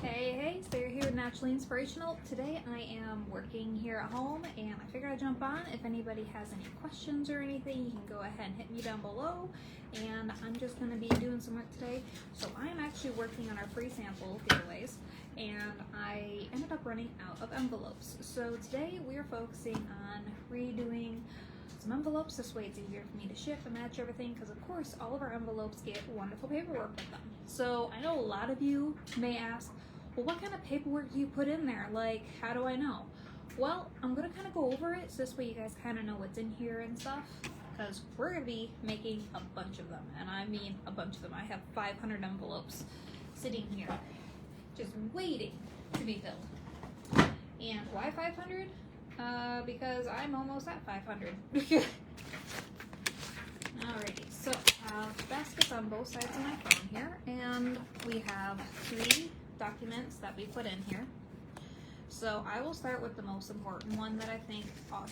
Hey, Sarah here with Naturally Inspirational. Today I am working here at home and I figured I'd jump on. If anybody has any questions or anything, you can go ahead and hit me down below. And I'm just going to be doing some work today. So I am actually working on our free sample giveaways and I ended up running out of envelopes. So today we are focusing on redoing some envelopes. This way it's easier for me to ship and match everything, because of course all of our envelopes get wonderful paperwork with them. So I know a lot of you may ask, well, what kind of paperwork do you put in there? Like, how do I know? Well, I'm gonna kind of go over it so this way you guys kind of know what's in here and stuff, because we're gonna be making a bunch of them, and I mean a bunch of them. I have 500 envelopes sitting here just waiting to be filled. And why 500? Because I'm almost at 500. Alrighty, so I have baskets on both sides of my phone here, and we have 3 documents that we put in here. So I will start with the most important one that I think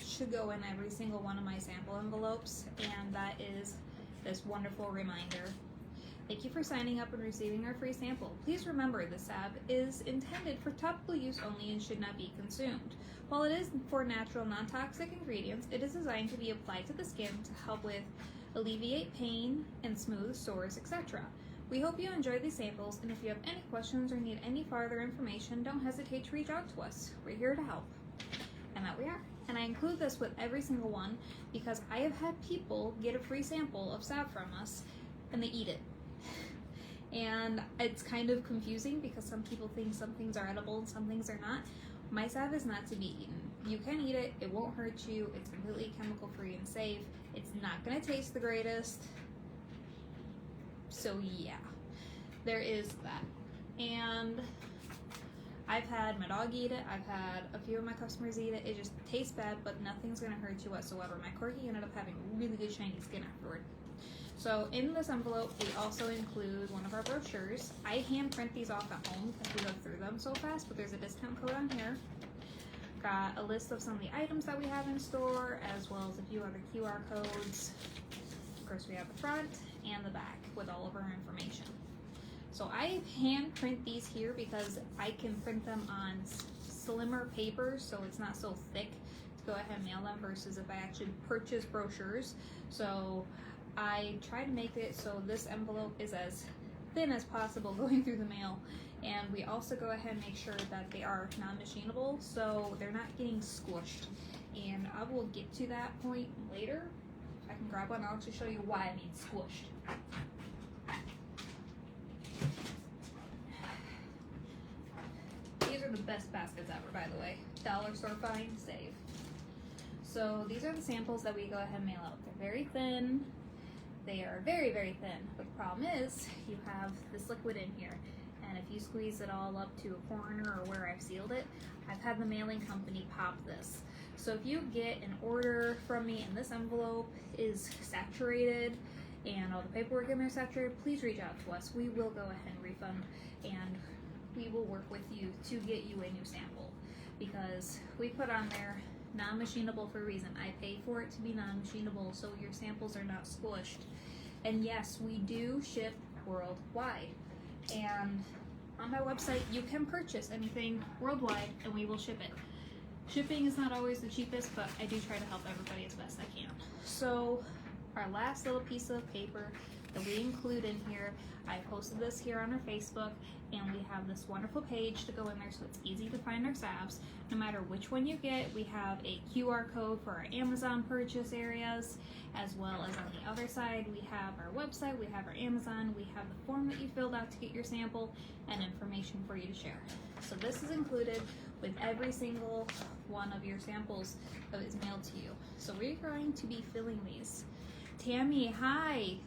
should go in every single one of my sample envelopes, and that is this wonderful reminder. Thank you for signing up and receiving our free sample. Please remember the salve is intended for topical use only and should not be consumed. While it is for natural, non-toxic ingredients, it is designed to be applied to the skin to help with alleviate pain and smooth sores, etc. We hope you enjoy these samples, and if you have any questions or need any further information, don't hesitate to reach out to us. We're here to help. And that we are. And I include this with every single one because I have had people get a free sample of salve from us and they eat it. And it's kind of confusing because some people think some things are edible and some things are not. My salve is not to be eaten. You can eat it, it won't hurt you, it's completely chemical free and safe. It's not gonna taste the greatest. So yeah, there is that. And I've had my dog eat it, I've had a few of my customers eat it. It just tastes bad, but nothing's gonna hurt you whatsoever. My corgi ended up having really good shiny skin afterward. So in this envelope, we also include one of our brochures. I hand print these off at home because we go through them so fast, but there's a discount code on here. Got a list of some of the items that we have in store, as well as a few other QR codes. Of course, we have the front and the back with all of our information. So I hand print these here because I can print them on slimmer paper, so it's not so thick to go ahead and mail them versus if I actually purchase brochures. So I try to make it so this envelope is as thin as possible going through the mail, and we also go ahead and make sure that they are non-machinable so they're not getting squished, and I will get to that point later. If I can grab one, I'll actually show you why I mean squished. These are the best baskets ever, by the way. Dollar store find, save. So these are the samples that we go ahead and mail out. They're very thin. They are very, very thin, but the problem is you have this liquid in here, and if you squeeze it all up to a corner or where I've sealed it, I've had the mailing company pop this. So if you get an order from me and this envelope is saturated and all the paperwork in there is saturated, please reach out to us. We will go ahead and refund, and we will work with you to get you a new sample, because we put on there non-machinable for a reason. I pay for it to be non-machinable so your samples are not squished. And yes, we do ship worldwide. And on my website, you can purchase anything worldwide and we will ship it. Shipping is not always the cheapest, but I do try to help everybody as best I can. So our last little piece of paper that we include in here, I posted this here on our Facebook, and we have this wonderful page to go in there so it's easy to find our salves. No matter which one you get, we have a QR code for our Amazon purchase areas, as well as on the other side we have our website, we have our Amazon, we have the form that you filled out to get your sample, and information for you to share. So this is included with every single one of your samples that is mailed to you. So we're going to be filling these. Tammy, hi.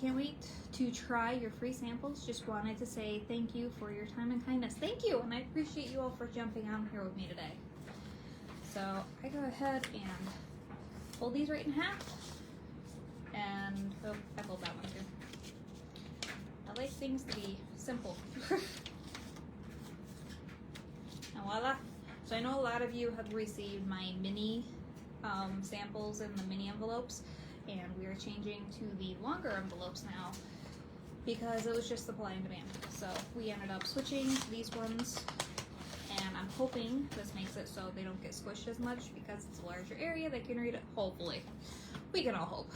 Can't wait to try your free samples. Just wanted to say thank you for your time and kindness. Thank you, and I appreciate you all for jumping on here with me today. So I go ahead and fold these right in half. And, oh, I fold that one too. I like things to be simple. And voila. So I know a lot of you have received my mini samples in the mini envelopes, and we are changing to the longer envelopes now. because it was just supply and demand. So we ended up switching to these ones, and I'm hoping this makes it so they don't get squished as much because it's a larger area. They can read it, hopefully. We can all hope.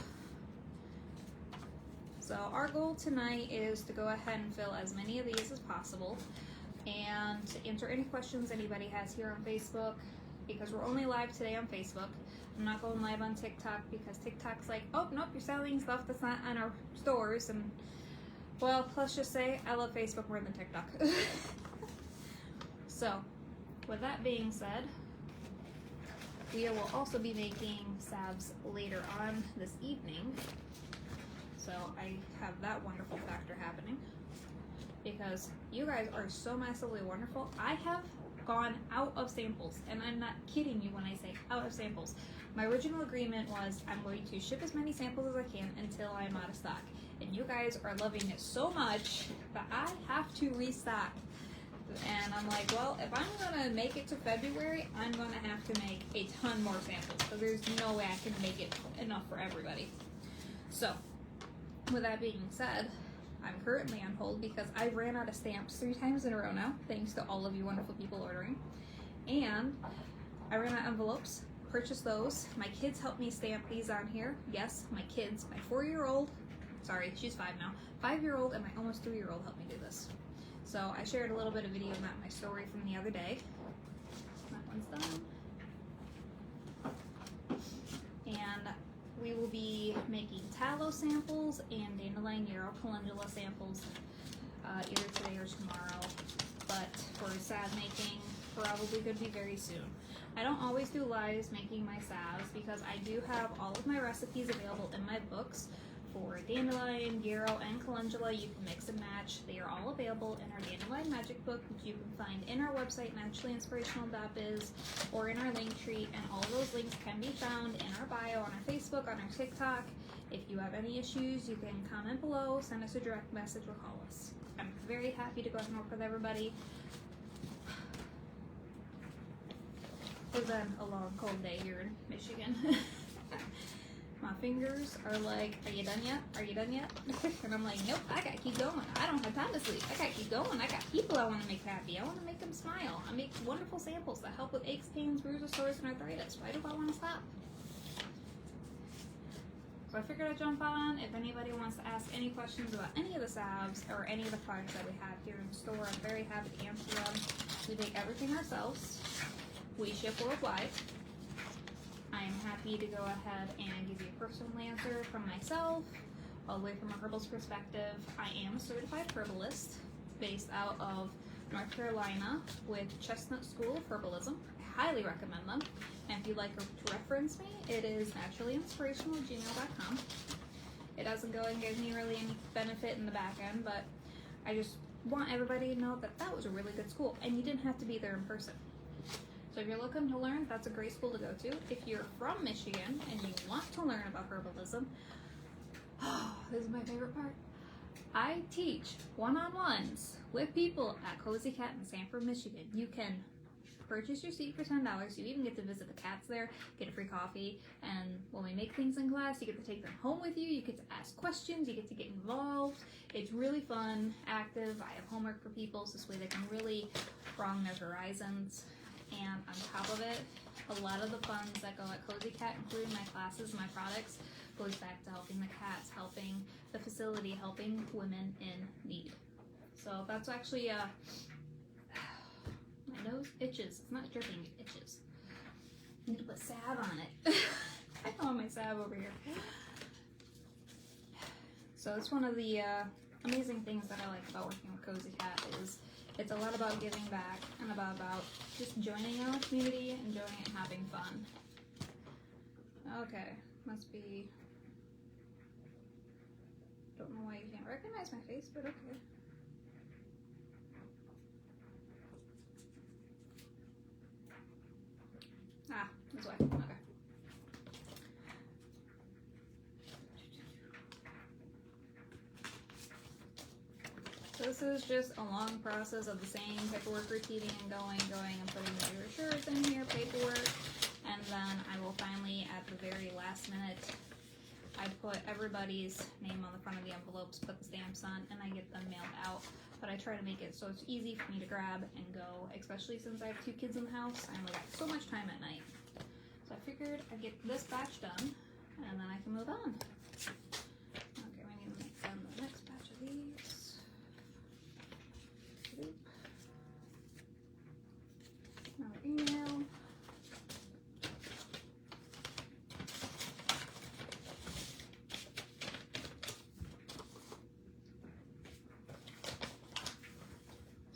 So our goal tonight is to go ahead and fill as many of these as possible, and to answer any questions anybody has here on Facebook, because we're only live today on Facebook. I'm not going live on TikTok because TikTok's like, oh nope, you're selling stuff that's not on our stores, and well, let's just say I love Facebook more than TikTok. So with that being said, we will also be making salves later on this evening. So I have that wonderful factor happening because you guys are so massively wonderful. I have gone out of samples, and I'm not kidding you when I say out of samples. My original agreement was I'm going to ship as many samples as I can until I'm out of stock. And you guys are loving it so much that I have to restock. And I'm like, well, if I'm gonna make it to February, I'm gonna have to make a ton more samples because there's no way I can make it enough for everybody. So, with that being said, I'm currently on hold because I ran out of stamps 3 times in a row now, thanks to all of you wonderful people ordering. And I ran out of envelopes, purchased those. My kids helped me stamp these on here. Yes, my kids, my 4-year-old, sorry, she's 5 now, 5-year-old and my almost 3-year-old helped me do this. So I shared a little bit of video about my story from the other day. That one's done. And we will be making tallow samples and dandelion yarrow calendula samples either today or tomorrow. But for salve making, probably going to be very soon. I don't always do lives making my salves because I do have all of my recipes available in my books. For dandelion, yarrow, and calendula, you can mix and match. They are all available in our Dandelion Magic Book, which you can find in our website, naturallyinspirational.biz, or in our link tree, and all those links can be found in our bio, on our Facebook, on our TikTok. If you have any issues, you can comment below, send us a direct message, or call us. I'm very happy to go ahead and work with everybody. It's been a long, cold day here in Michigan. My fingers are like, are you done yet? Are you done yet? And I'm like, nope, I gotta keep going. I don't have time to sleep. I gotta keep going. I got people I want to make happy. I want to make them smile. I make wonderful samples that help with aches, pains, bruises, sores, and arthritis. Why do I want to stop? So I figured I'd jump on. If anybody wants to ask any questions about any of the salves or any of the products that we have here in the store, I'm very happy to answer them. We make everything ourselves. We ship worldwide. I am happy to go ahead and give you a personal answer from myself, all the way from a herbalist perspective. I am a certified herbalist based out of North Carolina with Chestnut School of Herbalism. I highly recommend them. And if you'd like to reference me, it is naturallyinspirational@gmail.com. It doesn't go and give me really any benefit in the back end, but I just want everybody to know that that was a really good school, and you didn't have to be there in person. So if you're looking to learn, that's a great school to go to. If you're from Michigan and you want to learn about herbalism, this is my favorite part. I teach one-on-ones with people at Cozy Cat in Sanford, Michigan. You can purchase your seat for $10. You even get to visit the cats there, get a free coffee, and when we make things in class, you get to take them home with you. You get to ask questions. You get to get involved. It's really fun, active. I have homework for people, so this way they can really broaden their horizons. And on top of it, a lot of the funds that go at Cozy Cat, including my classes, my products, goes back to helping the cats, helping the facility, helping women in need. So that's actually, my nose itches. It's not dripping, it itches. I need to put salve on it. I don't have my salve over here. So it's one of the amazing things that I like about working with Cozy Cat is it's a lot about giving back and about just joining our community, enjoying it, and having fun. Okay, must be, don't know why you can't recognize my face, but okay. Ah, that's why, okay. So this is just a long process of the same paperwork repeating and going and putting the brochures in here, paperwork, and then I will finally, at the very last minute, I put everybody's name on the front of the envelopes, put the stamps on, and I get them mailed out. But I try to make it so it's easy for me to grab and go, especially since I have 2 kids in the house. I only got so much time at night. So I figured I'd get this batch done, and then I can move on. Okay, we need to make the next batch of these. Oop. Another email.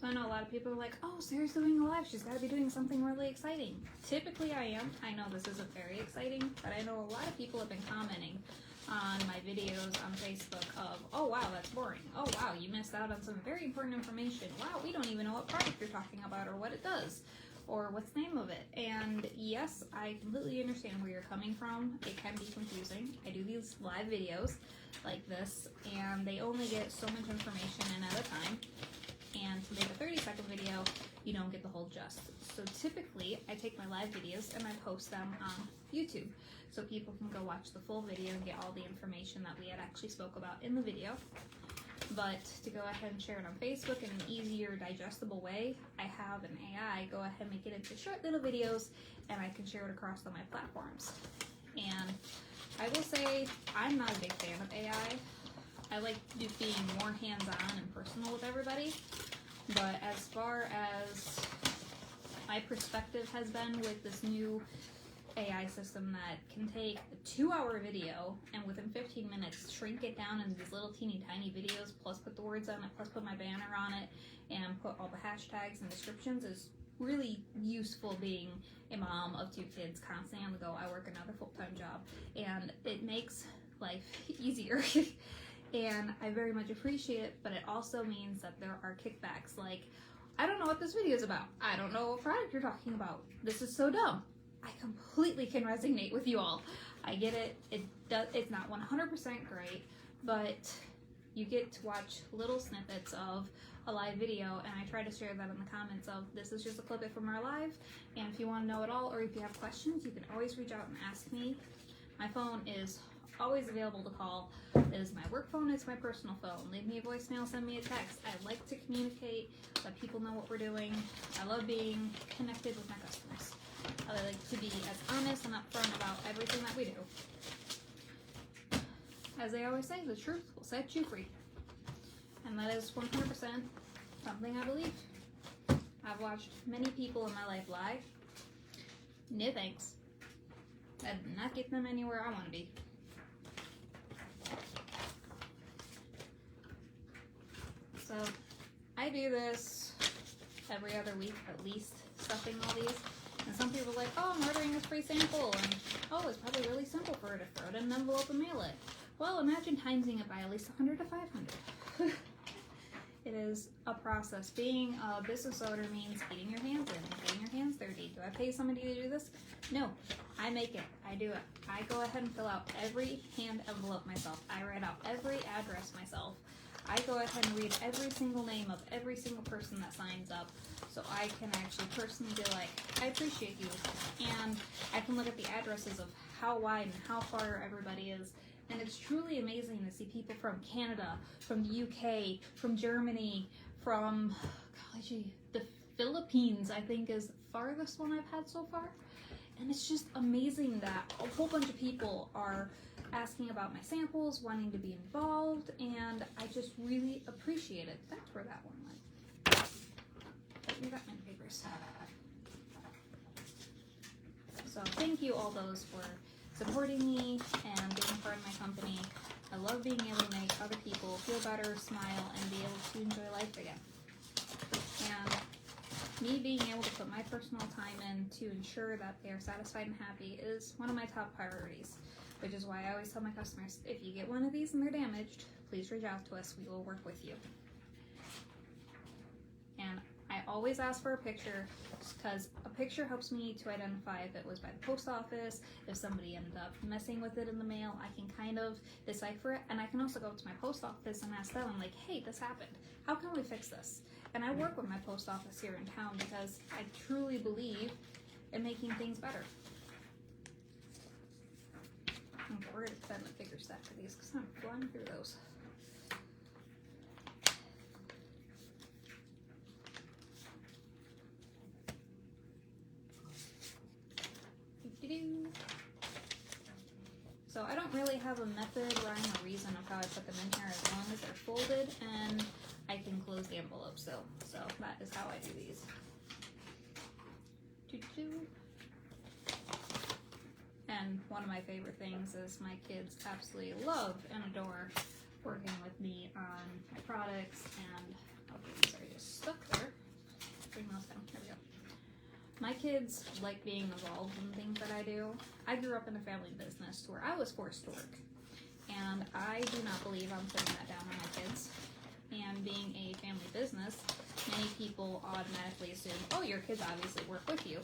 So I know a lot of people are like, oh, Sarah's doing a live. She's got to be doing something really exciting. Typically I am. I know this isn't very exciting, but I know a lot of people have been commenting on my videos on Facebook of, oh wow, that's boring. Oh wow, you missed out on some very important information. Wow, we don't even know what product you're talking about or what it does or what's the name of it. And yes, I completely understand where you're coming from. It can be confusing. I do these live videos like this, and they only get so much information in at a time. And to make a 30-second video, you don't get the whole gist. So typically, I take my live videos and I post them on YouTube, so people can go watch the full video and get all the information that we had actually spoke about in the video. But to go ahead and share it on Facebook in an easier, digestible way, I have an AI go ahead and make it into short little videos, and I can share it across all my platforms. And I will say, I'm not a big fan of AI. I like being more hands-on and personal with everybody, but as far as my perspective has been with this new AI system that can take a 2-hour video and within 15 minutes shrink it down into these little teeny tiny videos, plus put the words on it, plus put my banner on it, and put all the hashtags and descriptions, is really useful being a mom of 2 kids constantly on the go. I work another full-time job, and it makes life easier. And I very much appreciate it, but it also means that there are kickbacks like, I don't know what this video is about. I don't know what product you're talking about. This is so dumb. I completely can resonate with you all. I get it. It's not 100% great, but you get to watch little snippets of a live video, and I try to share that in the comments of, this is just a clip from our live, and if you want to know it all or if you have questions, you can always reach out and ask me. My phone is always available to call. It is my work phone, it's my personal phone. Leave me a voicemail, send me a text. I like to communicate, let people know what we're doing. I love being connected with my customers. I like to be as honest and upfront about everything that we do. As they always say, the truth will set you free. And that is 100% something I believe. I've watched many people in my life lie. No thanks. That did not get them anywhere I want to be. So I do this every other week, at least, stuffing all these. And some people are like, oh, I'm ordering this free sample, and oh, it's probably really simple for her to throw it in an envelope and mail it. Well, imagine timesing it by at least 100 to 500. It is a process. Being a business owner means getting your hands in, getting your hands dirty. Do I pay somebody to do this? No, I make it. I do it. I go ahead and fill out every hand envelope myself. I write out every address myself. I go ahead and read every single name of every single person that signs up, so I can actually personally be like, I appreciate you. And I can look at the addresses of how wide and how far everybody is. And it's truly amazing to see people from Canada, from the UK, from Germany, from, the Philippines, I think is the farthest one I've had so far. And it's just amazing that a whole bunch of people are asking about my samples, wanting to be involved, and I just really appreciate it. That's where that one went. Oh, we got my papers. So thank you all those for supporting me and being part of my company. I love being able to make other people feel better, smile, and be able to enjoy life again. And me being able to put my personal time in to ensure that they are satisfied and happy is one of my top priorities, which is why I always tell my customers, if you get one of these and they're damaged, please reach out to us. We will work with you. And I always ask for a picture because a picture helps me to identify if it was by the post office, if somebody ended up messing with it in the mail. I can kind of decipher it, and I can also go to my post office and ask them, I'm like, hey, this happened. How can we fix this? And I work with my post office here in town because I truly believe in making things better. Okay, we're gonna spend a bigger stack of these because I'm flying through those. So I don't really have a method, rhyme, or reason of how I put them in here as long as they're folded and I can close the envelope still. So that is how I do these. And one of my favorite things is my kids absolutely love and adore working with me on my products, and these are just stuck there. Bring those down. There we go. My kids like being involved in things that I do. I grew up in a family business where I was forced to work, and I do not believe I'm putting that down on my kids. And being a family business, many people automatically assume, oh, your kids obviously work with you.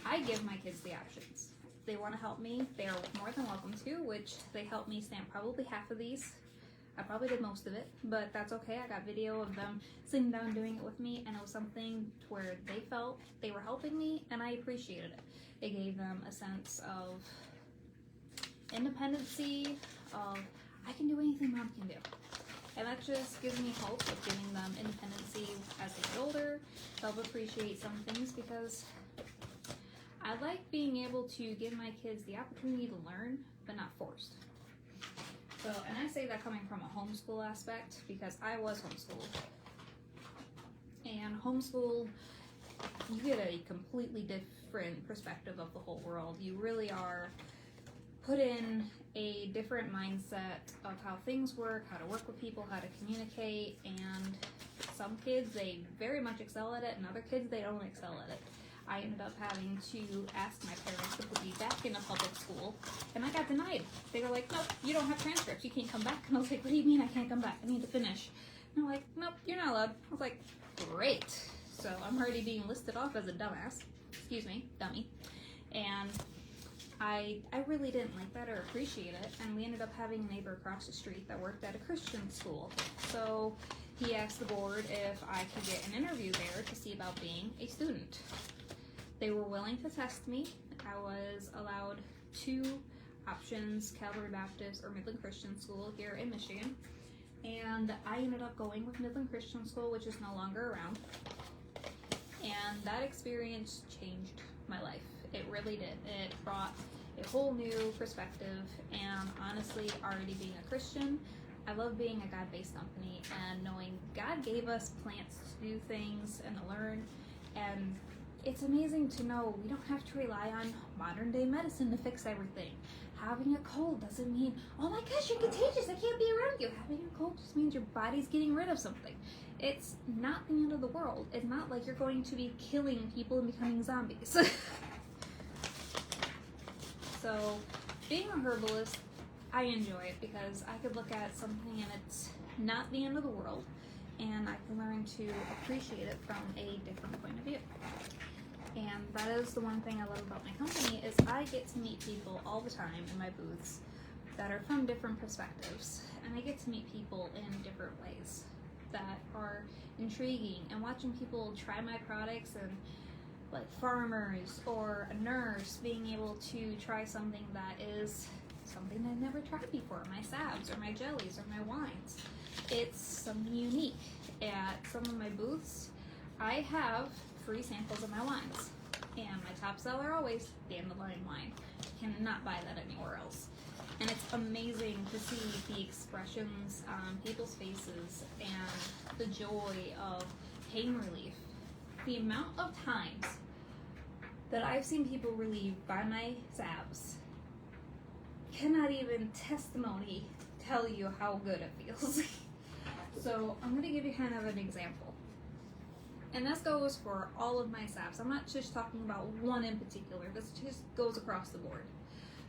I give my kids the options. If they want to help me, they are more than welcome to, which they helped me stamp probably half of these. I probably did most of it, but that's okay. I got video of them sitting down doing it with me, and it was something to where they felt they were helping me, and I appreciated it. It gave them a sense of independency, of I can do anything mom can do. And that just gives me hope of giving them independency as they get older. They'll appreciate some things because I like being able to give my kids the opportunity to learn, but not forced. So, and I say that coming from a homeschool aspect because I was homeschooled. And homeschool, you get a completely different perspective of the whole world. You really are put in a different mindset of how things work, how to work with people, how to communicate, and some kids, they very much excel at it, and other kids, they don't excel at it. I ended up having to ask my parents to put me back in a public school, and I got denied. They were like, nope, you don't have transcripts, you can't come back. And I was like, what do you mean I can't come back? I need to finish. And they're like, nope, you're not allowed. I was like, great. So I'm already being listed off as a dumbass. Excuse me, dummy. And I really didn't like that or appreciate it, and we ended up having a neighbor across the street that worked at a Christian school. So he asked the board if I could get an interview there to see about being a student. They were willing to test me. I was allowed 2 options, Calvary Baptist or Midland Christian School here in Michigan. And I ended up going with Midland Christian School, which is no longer around. And that experience changed my life. It really did. It brought a whole new perspective, and honestly, already being a Christian, I love being a God-based company and knowing God gave us plants to do things and to learn, and it's amazing to know we don't have to rely on modern-day medicine to fix everything. Having a cold doesn't mean, oh my gosh, you're contagious, I can't be around you. Having a cold just means your body's getting rid of something. It's not the end of the world. It's not like you're going to be killing people and becoming zombies. So, being a herbalist, I enjoy it because I could look at something and it's not the end of the world, and I can learn to appreciate it from a different point of view. And that is the one thing I love about my company is I get to meet people all the time in my booths that are from different perspectives, and I get to meet people in different ways that are intriguing, and watching people try my products, and like farmers or a nurse being able to try something that is something I've never tried before, my salves or my jellies or my wines. It's something unique. At some of my booths, I have free samples of my wines, and my top seller always dandelion wine. You cannot buy that anywhere else. And it's amazing to see the expressions on people's faces and the joy of pain relief. The amount of times that I've seen people relieved by my salves cannot even testimony tell you how good it feels. So I'm going to give you kind of an example. And this goes for all of my salves. I'm not just talking about one in particular. This just goes across the board.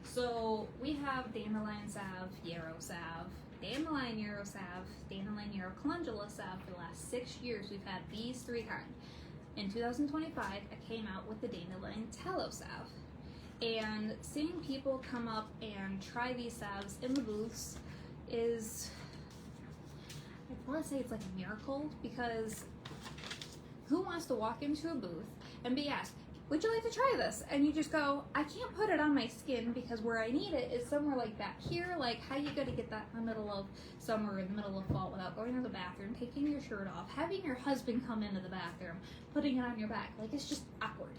So we have dandelion salve, yarrow salve, dandelion yarrow salve, dandelion yarrow calendula salve. For the last 6 years, we've had these 3 kinds. In 2025, I came out with the dandelion tallow salve. And seeing people come up and try these salves in the booths is, I want to say it's like a miracle, because who wants to walk into a booth and be asked, would you like to try this? And you just go, I can't put it on my skin because where I need it is somewhere like back here. Like, how you gonna get that in the middle of summer, in the middle of fall, without going to the bathroom, taking your shirt off, having your husband come into the bathroom, putting it on your back? Like, it's just awkward.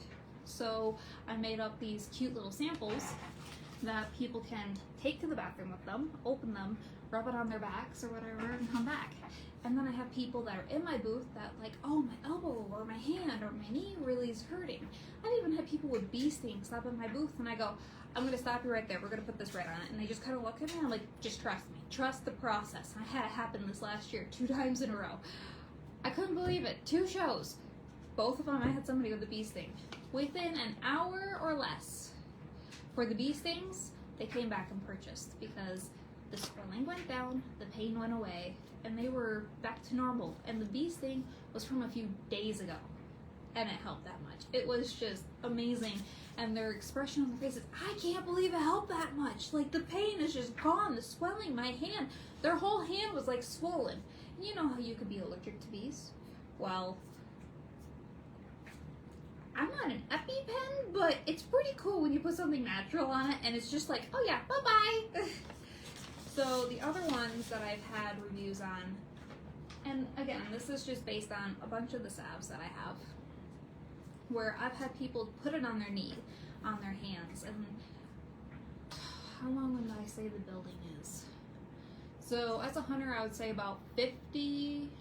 So I made up these cute little samples that people can take to the bathroom with them, open them, rub it on their backs or whatever, and come back. And then I have people that are in my booth that like, oh, my elbow or my hand or my knee really is hurting. I've even had people with bee stings stop in my booth, and I go, I'm gonna stop you right there. We're gonna put this right on it. And they just kind of look at me and I'm like, just trust me. Trust the process. I had it happen this last year 2 times in a row. I couldn't believe it. 2 shows. Both of them, I had somebody with a bee sting. Within an hour or less, for the bee stings, they came back and purchased because the swelling went down, the pain went away, and they were back to normal. And the bee sting was from a few days ago, and it helped that much. It was just amazing. And their expression on their faces, I can't believe it helped that much. Like, the pain is just gone, the swelling, my hand, their whole hand was like swollen. And you know how you could be allergic to bees? Well, I'm not an EpiPen, but it's pretty cool when you put something natural on it and it's just like, oh yeah, bye-bye. So the other ones that I've had reviews on, and again, this is just based on a bunch of the salves that I have, where I've had people put it on their knee, on their hands, and how long would I say the building is? So as a hunter, I would say about 20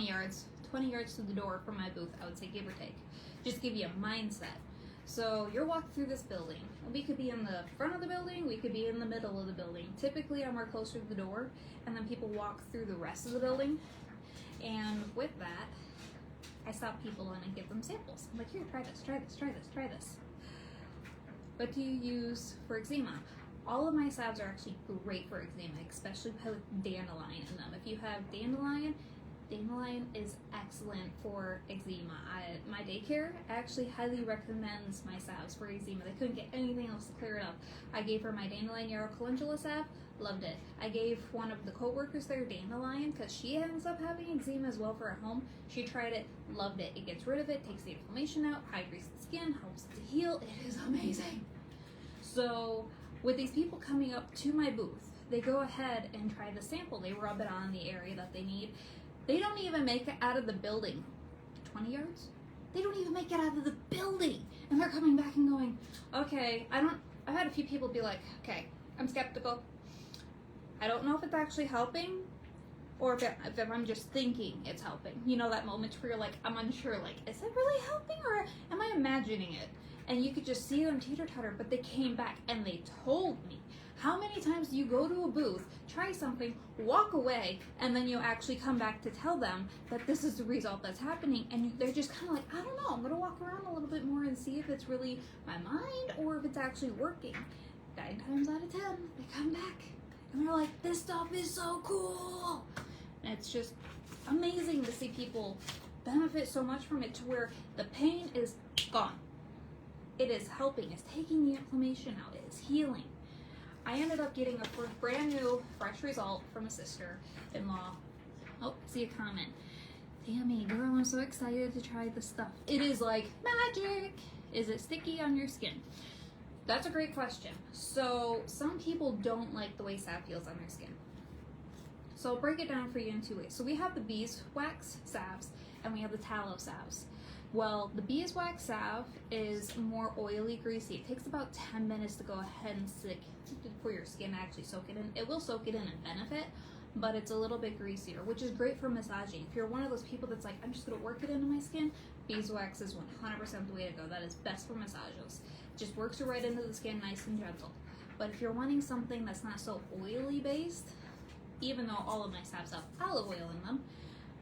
yards. 20 yards to the door from my booth, I would say, give or take. Just give you a mindset. So you're walking through this building. We could be in the front of the building, we could be in the middle of the building. Typically, I'm more closer to the door, and then people walk through the rest of the building. And with that, I stop people in and give them samples. I'm like, here, try this, try this, try this, try this. What do you use for eczema? All of my salves are actually great for eczema, especially with dandelion in them. If you have dandelion is excellent for eczema. My daycare actually highly recommends my salves for eczema. They couldn't get anything else to clear it up. I gave her my dandelion yarrow calendula salve, loved it. I gave one of the co-workers there dandelion because she ends up having eczema as well for at home. She tried it, loved it. It gets rid of it, takes the inflammation out, hydrates the skin, helps it to heal. It is amazing. So with these people coming up to my booth, they go ahead and try the sample. They rub it on the area that they need. They don't even make it out of the building. 20 yards? They don't even make it out of the building. And they're coming back and going, okay, I've had a few people be like, okay, I'm skeptical. I don't know if it's actually helping or if I'm just thinking it's helping. You know that moment where you're like, I'm unsure, like, is it really helping or am I imagining it? And you could just see them teeter-totter, but they came back and they told me. How many times do you go to a booth, try something, walk away, and then you actually come back to tell them that this is the result that's happening, and they're just kind of like, I don't know, I'm going to walk around a little bit more and see if it's really my mind or if it's actually working. 9 times out of 10, they come back, and they're like, this stuff is so cool. And it's just amazing to see people benefit so much from it to where the pain is gone. It is helping, it's taking the inflammation out, it is healing. I ended up getting a brand new, fresh result from a sister-in-law. Oh, see a comment. Tammy, girl, I'm so excited to try this stuff. It is like magic. Is it sticky on your skin? That's a great question. So some people don't like the way salve feels on their skin. So I'll break it down for you in 2 ways. So we have the beeswax salves and we have the tallow salves. Well, the beeswax salve is more oily, greasy. It takes about 10 minutes to go ahead and stick for your skin to actually soak it in. It will soak it in and benefit, but it's a little bit greasier, which is great for massaging. If you're one of those people that's like, I'm just gonna work it into my skin, beeswax is 100% the way to go. That is best for massages. It just works right into the skin, nice and gentle. But if you're wanting something that's not so oily based, even though all of my salves have olive oil in them,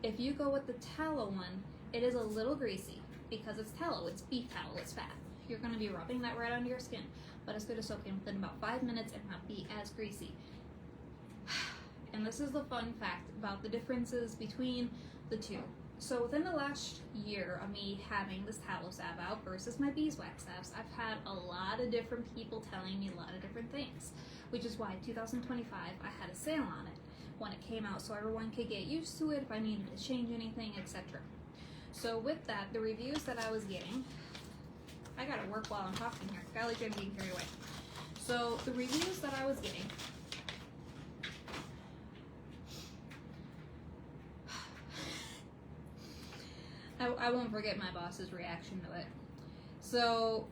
if you go with the tallow one, it is a little greasy because it's tallow, it's beef tallow, it's fat. You're going to be rubbing that right onto your skin, but it's going to soak in within about 5 minutes and not be as greasy. And this is the fun fact about the differences between the two. So within the last year of me having this tallow salve out versus my beeswax salves, I've had a lot of different people telling me a lot of different things, which is why 2025 I had a sale on it when it came out so everyone could get used to it if I needed to change anything, etc. So with that, the reviews that I was getting I gotta work while I'm talking here. Gotta let you getting carried away. So the reviews that I was getting, I won't forget my boss's reaction to it. So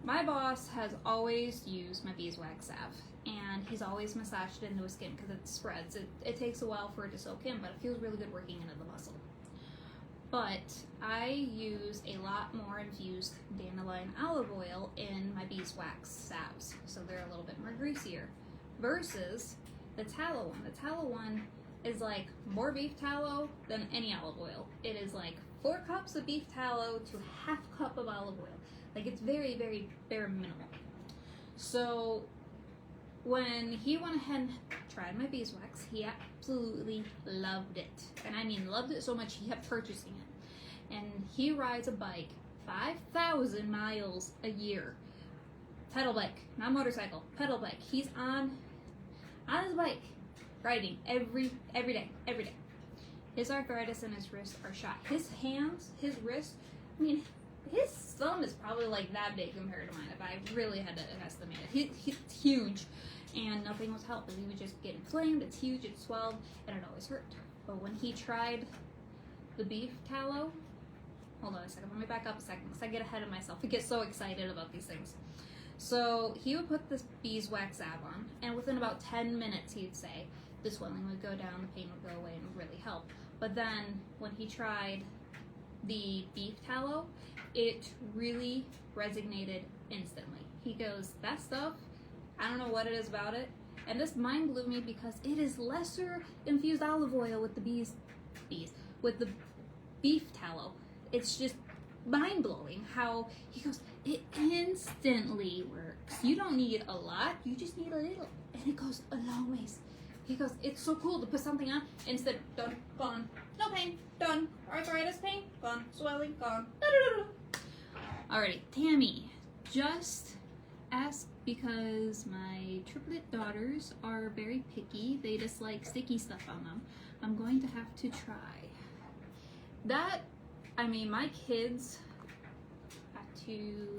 my boss has always used my beeswax salve, and he's always massaged it into his skin because it spreads. It takes a while for it to soak in, but it feels really good working into the muscle. But I use a lot more infused dandelion olive oil in my beeswax salves, so they're a little bit more greasier, versus the tallow one. The tallow one is like more beef tallow than any olive oil. It is like 4 cups of beef tallow to half cup of olive oil. Like, it's very, very, very minimal. So when he went ahead and tried my beeswax, he absolutely loved it. And I mean loved it so much he kept purchasing it. And he rides a bike 5,000 miles a year. Pedal bike, not motorcycle, pedal bike. He's on his bike, riding every day. His arthritis in his wrists are shot. His hands, his wrists, I mean, his thumb is probably like that big compared to mine if I really had to estimate it. He's huge, and nothing was helping. He would just get inflamed, it's huge, it swelled, and it always hurt. But when he tried the beef tallow, hold on a second, let me back up a second because I get ahead of myself. I get so excited about these things. So he would put this beeswax salve on, and within about 10 minutes he'd say the swelling would go down, the pain would go away, and it would really help. But then when he tried the beef tallow, it really resonated instantly. He goes, that stuff, I don't know what it is about it. And this mind blew me because it is lesser infused olive oil with the with the beef tallow. It's just mind blowing how he goes, it instantly works. You don't need a lot, you just need a little. And it goes a long ways. He goes, it's so cool to put something on, instead, done, gone, no pain, done, arthritis pain, gone, swelling, gone, Alrighty, Tammy, just ask because my triplet daughters are very picky. They dislike sticky stuff on them. I'm going to have to try. That, I mean, my kids have to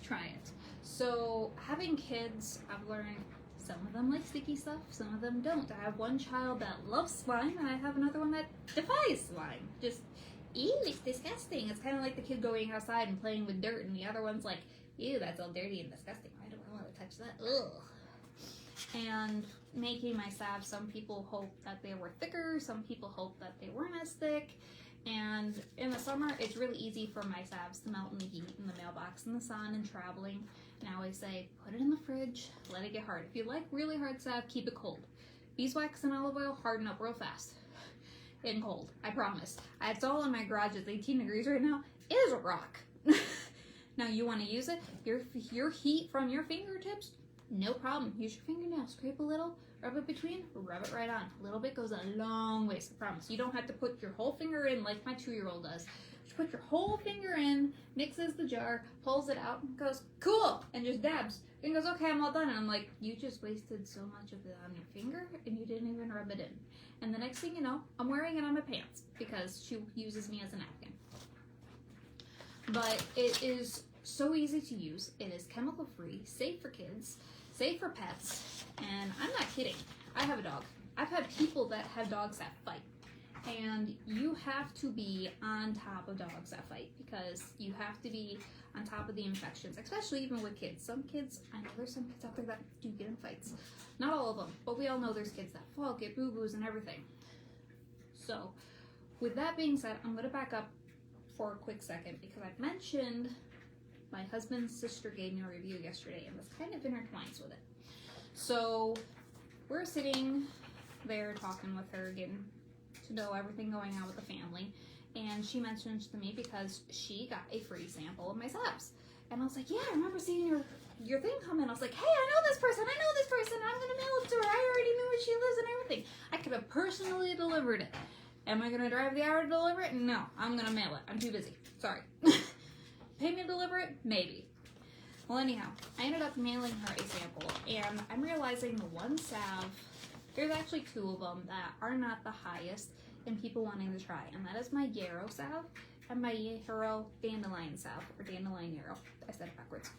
try it. So having kids, I've learned some of them like sticky stuff, some of them don't. I have one child that loves slime, and I have another one that defies slime. Just, ew, it's disgusting. It's kind of like the kid going outside and playing with dirt, and the other one's like, ew, that's all dirty and disgusting. Why do I want to touch that? Ugh. And making my salve, some people hope that they were thicker, some people hope that they weren't as thick. And in the summer, it's really easy for my salves to melt in the heat, in the mailbox, in the sun, and traveling. And I always say, put it in the fridge, let it get hard. If you like really hard salve, keep it cold. Beeswax and olive oil harden up real fast and cold, I promise. It's all in my garage. It's 18 degrees right now. It is a rock. Now you want to use it, your heat from your fingertips, no problem. Use your fingernail, scrape a little, rub it between, rub it right on. A little bit goes a long ways, I promise. You don't have to put your whole finger in like my 2-year-old does. Just put your whole finger in, mixes the jar, pulls it out, and goes, cool, and just dabs. And goes, okay, I'm all done. And I'm like, you just wasted so much of it on your finger, and you didn't even rub it in. And the next thing you know, I'm wearing it on my pants because she uses me as a napkin. But it is so easy to use. It is chemical free, safe for kids, safe for pets, and I'm not kidding. I have a dog. I've had people that have dogs that fight, and you have to be on top of dogs that fight because you have to be on top of the infections, especially even with kids. Some kids, I know there's some kids out there that do get in fights. Not all of them, but we all know there's kids that fall, get boo-boos and everything. So with that being said, I'm going to back up for a quick second because I mentioned my husband's sister gave me a review yesterday, and this kind of intertwines with it. So we're sitting there talking with her, getting to know everything going on with the family, and she mentions to me because she got a free sample of my salves. And I was like, yeah, I remember seeing your thing come in. I was like, hey, I know this person, I'm gonna mail it to her. I already knew where she lives and everything. I could have personally delivered it. Am I gonna drive the hour to deliver it? No, I'm gonna mail it. I'm too busy. Sorry. Pay me to deliver it? Maybe. Well, anyhow, I ended up mailing her a sample, and I'm realizing the one salve, there's actually 2 of them that are not the highest in people wanting to try, and that is my Yarrow salve and my yarrow dandelion salve, or dandelion yarrow. I said it backwards.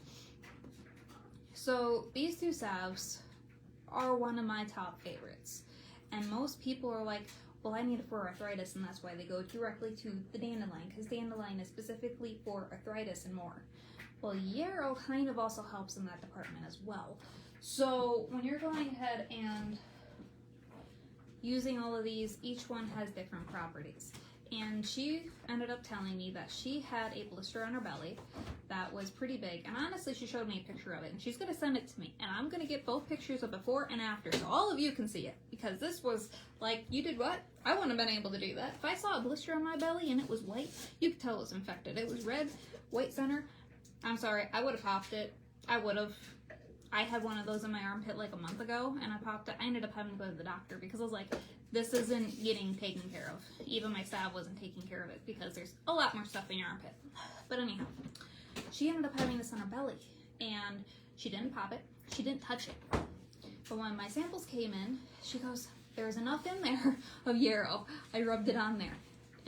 So these two salves are one of my top favorites. And most people are like, well, I need it for arthritis, and that's why they go directly to the dandelion, because dandelion is specifically for arthritis and more. Well, yarrow kind of also helps in that department as well. So when you're going ahead and using all of these, each one has different properties. And she ended up telling me that she had a blister on her belly that was pretty big. And honestly, she showed me a picture of it. And she's going to send it to me. And I'm going to get both pictures of before and after, so all of you can see it. Because this was like, you did what? I wouldn't have been able to do that. If I saw a blister on my belly and it was white, you could tell it was infected. It was red, white center. I'm sorry, I would have popped it. I would have. I had one of those in my armpit like a month ago, and I popped it. I ended up having to go to the doctor because I was like, this isn't getting taken care of. Even my salve wasn't taking care of it because there's a lot more stuff in your armpit. But anyhow, she ended up having this on her belly, and she didn't pop it. She didn't touch it. But when my samples came in, she goes, there's enough in there of yarrow. I rubbed it on there.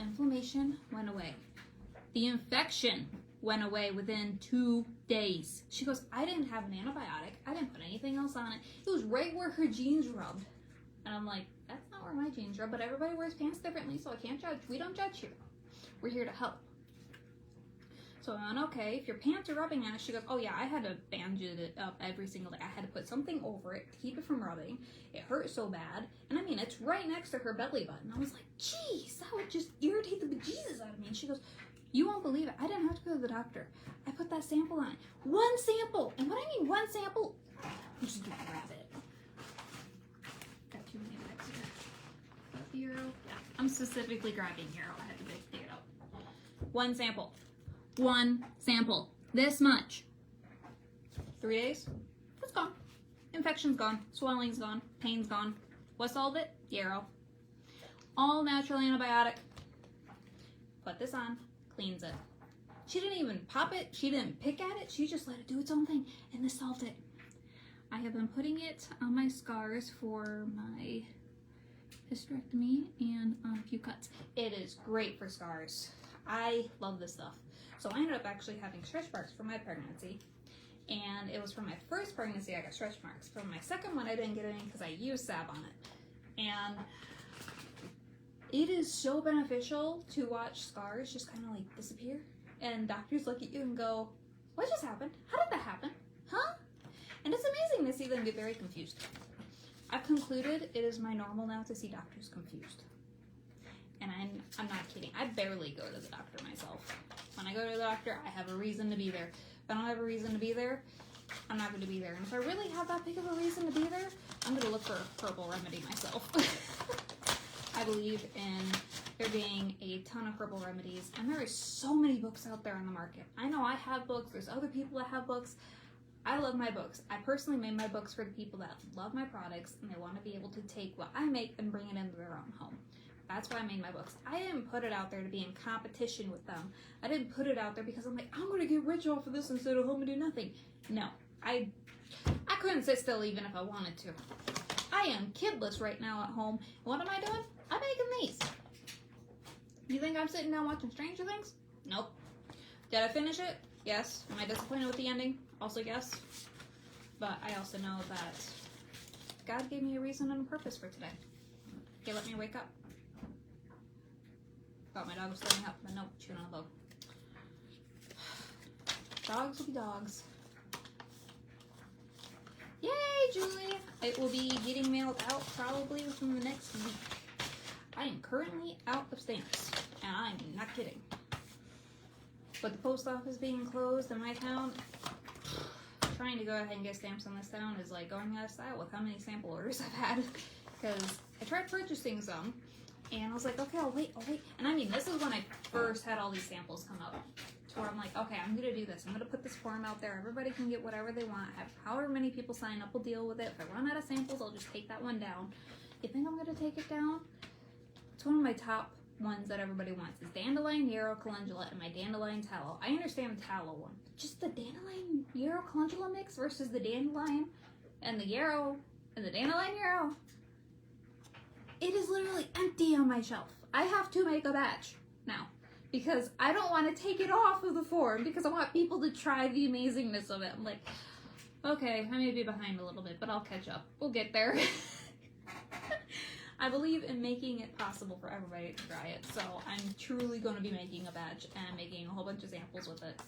Inflammation went away. The infection went away within 2 days. She goes, I didn't have an antibiotic. I didn't put anything else on it. It was right where her jeans rubbed. And I'm like, that's not where my jeans rub, but everybody wears pants differently, so I can't judge. We don't judge here. We're here to help. So I went, okay, if your pants are rubbing on it, she goes, oh yeah, I had to bandage it up every single day. I had to put something over it to keep it from rubbing. It hurt so bad. And I mean, it's right next to her belly button. I was like, geez, that would just irritate the bejesus out of me. And she goes, you won't believe it. I didn't have to go to the doctor. I put that sample on it. One sample. And what I mean one sample, I'm just gonna grab it. Got too many bags here. Yarrow. Yeah, I'm specifically grabbing yarrow. I had to dig it out. One sample. One sample. This much. 3 days. It's gone. Infection's gone. Swelling's gone. Pain's gone. What solved it? Yarrow. All natural antibiotic. Put this on. Cleans it. She didn't even pop it. She didn't pick at it. She just let it do its own thing. And this solved it. I have been putting it on my scars for my hysterectomy and on a few cuts. It is great for scars. I love this stuff. So I ended up actually having stretch marks for my pregnancy. And it was from my first pregnancy I got stretch marks. From my second one I didn't get any because I used salve on it. And it is so beneficial to watch scars just kind of like disappear. And doctors look at you and go, what just happened? How did that happen? Huh? And it's amazing to see them get very confused. I've concluded it is my normal now to see doctors confused. And I'm not kidding. I barely go to the doctor myself. When I go to the doctor, I have a reason to be there. If I don't have a reason to be there, I'm not going to be there. And if I really have that big of a reason to be there, I'm going to look for a herbal remedy myself. I believe in there being a ton of herbal remedies, and there is so many books out there on the market. I know I have books. There's other people that have books. I love my books. I personally made my books for the people that love my products and they want to be able to take what I make and bring it into their own home. That's why I made my books. I didn't put it out there to be in competition with them. I didn't put it out there because I'm like, I'm going to get rich off of this and sit at home and do nothing. No, I couldn't sit still even if I wanted to. I am kidless right now at home. What am I doing? I'm making these. You think I'm sitting down watching Stranger Things? Nope. Did I finish it? Yes. Am I disappointed with the ending? Also yes. But I also know that God gave me a reason and a purpose for today. Okay, let me wake up. Thought my dog was standing up, but nope, chewing on a bug. Dogs will be dogs. Yay, Julie! It will be getting mailed out probably within the next week. I am currently out of stamps, and I'm not kidding. But the post office being closed in my town, trying to go ahead and get stamps in this town is like going out of style with how many sample orders I've had. Because I tried purchasing some, and I was like, okay, I'll wait. And I mean, this is when I first had all these samples come up. To where I'm like, okay, I'm going to do this. I'm going to put this form out there. Everybody can get whatever they want. Have however many people sign up, we'll deal with it. If I run out of samples, I'll just take that one down. You think I'm going to take it down? It's one of my top ones that everybody wants. Is dandelion, yarrow, calendula, and my dandelion tallow. I understand the tallow one. Just the dandelion, yarrow, calendula mix versus the dandelion and the yarrow and the dandelion yarrow. It is literally empty on my shelf. I have to make a batch now because I don't want to take it off of the form because I want people to try the amazingness of it. I'm like, okay, I may be behind a little bit, but I'll catch up. We'll get there. I believe in making it possible for everybody to try it, so I'm truly going to be making a batch and making a whole bunch of samples with it.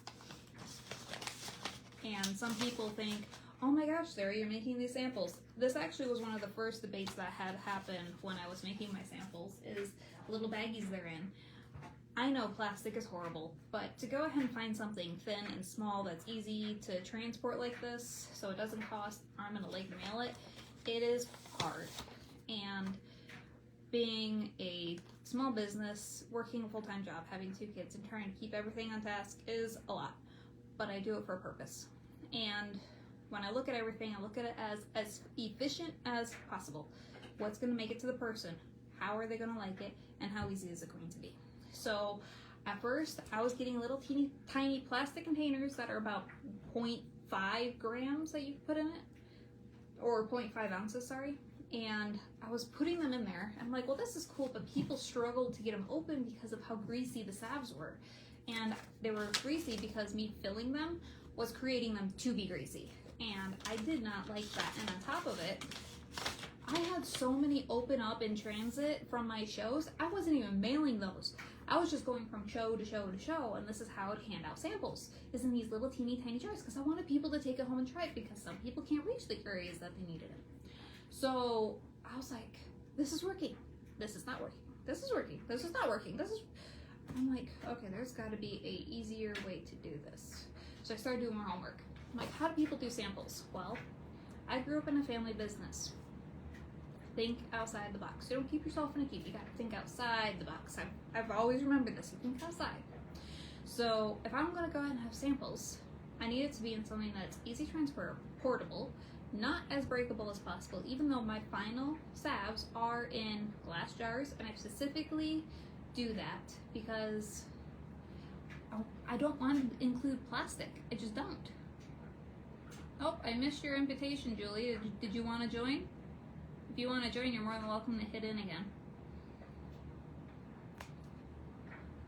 And some people think, oh my gosh, Sarah, you're making these samples. This actually was one of the first debates that had happened when I was making my samples, is little baggies they're in. I know plastic is horrible, but to go ahead and find something thin and small that's easy to transport like this, so it doesn't cost arm and a leg to mail it, it is hard. And being a small business, working a full-time job, having 2 kids, and trying to keep everything on task is a lot. But I do it for a purpose. And when I look at everything, I look at it as efficient as possible. What's going to make it to the person? How are they going to like it? And how easy is it going to be? So at first, I was getting little teeny tiny plastic containers that are about 0.5 grams that you put in it, or 0.5 ounces, sorry. And I was putting them in there. I'm like, well, this is cool, but people struggled to get them open because of how greasy the salves were. And they were greasy because me filling them was creating them to be greasy. And I did not like that. And on top of it, I had so many open up in transit from my shows, I wasn't even mailing those. I was just going from show to show to show, and this is how I'd hand out samples, is in these little teeny tiny jars, because I wanted people to take it home and try it, because some people can't reach the areas that they needed it. So I was like, this is working. This is not working. This is working. This is not working. I'm like, okay, there's got to be a easier way to do this. So I started doing my homework. I'm like, how do people do samples? Well, I grew up in a family business. Think outside the box. You don't keep yourself in a cube. You got to think outside the box. I've always remembered this. You think outside. So if I'm going to go ahead and have samples, I need it to be in something that's easy transport, portable, not as breakable as possible, even though my final salves are in glass jars, and I specifically do that because I don't want to include plastic. I just don't. Oh, I missed your invitation, Julie. Did you want to join? If you want to join, you're more than welcome to hit in again.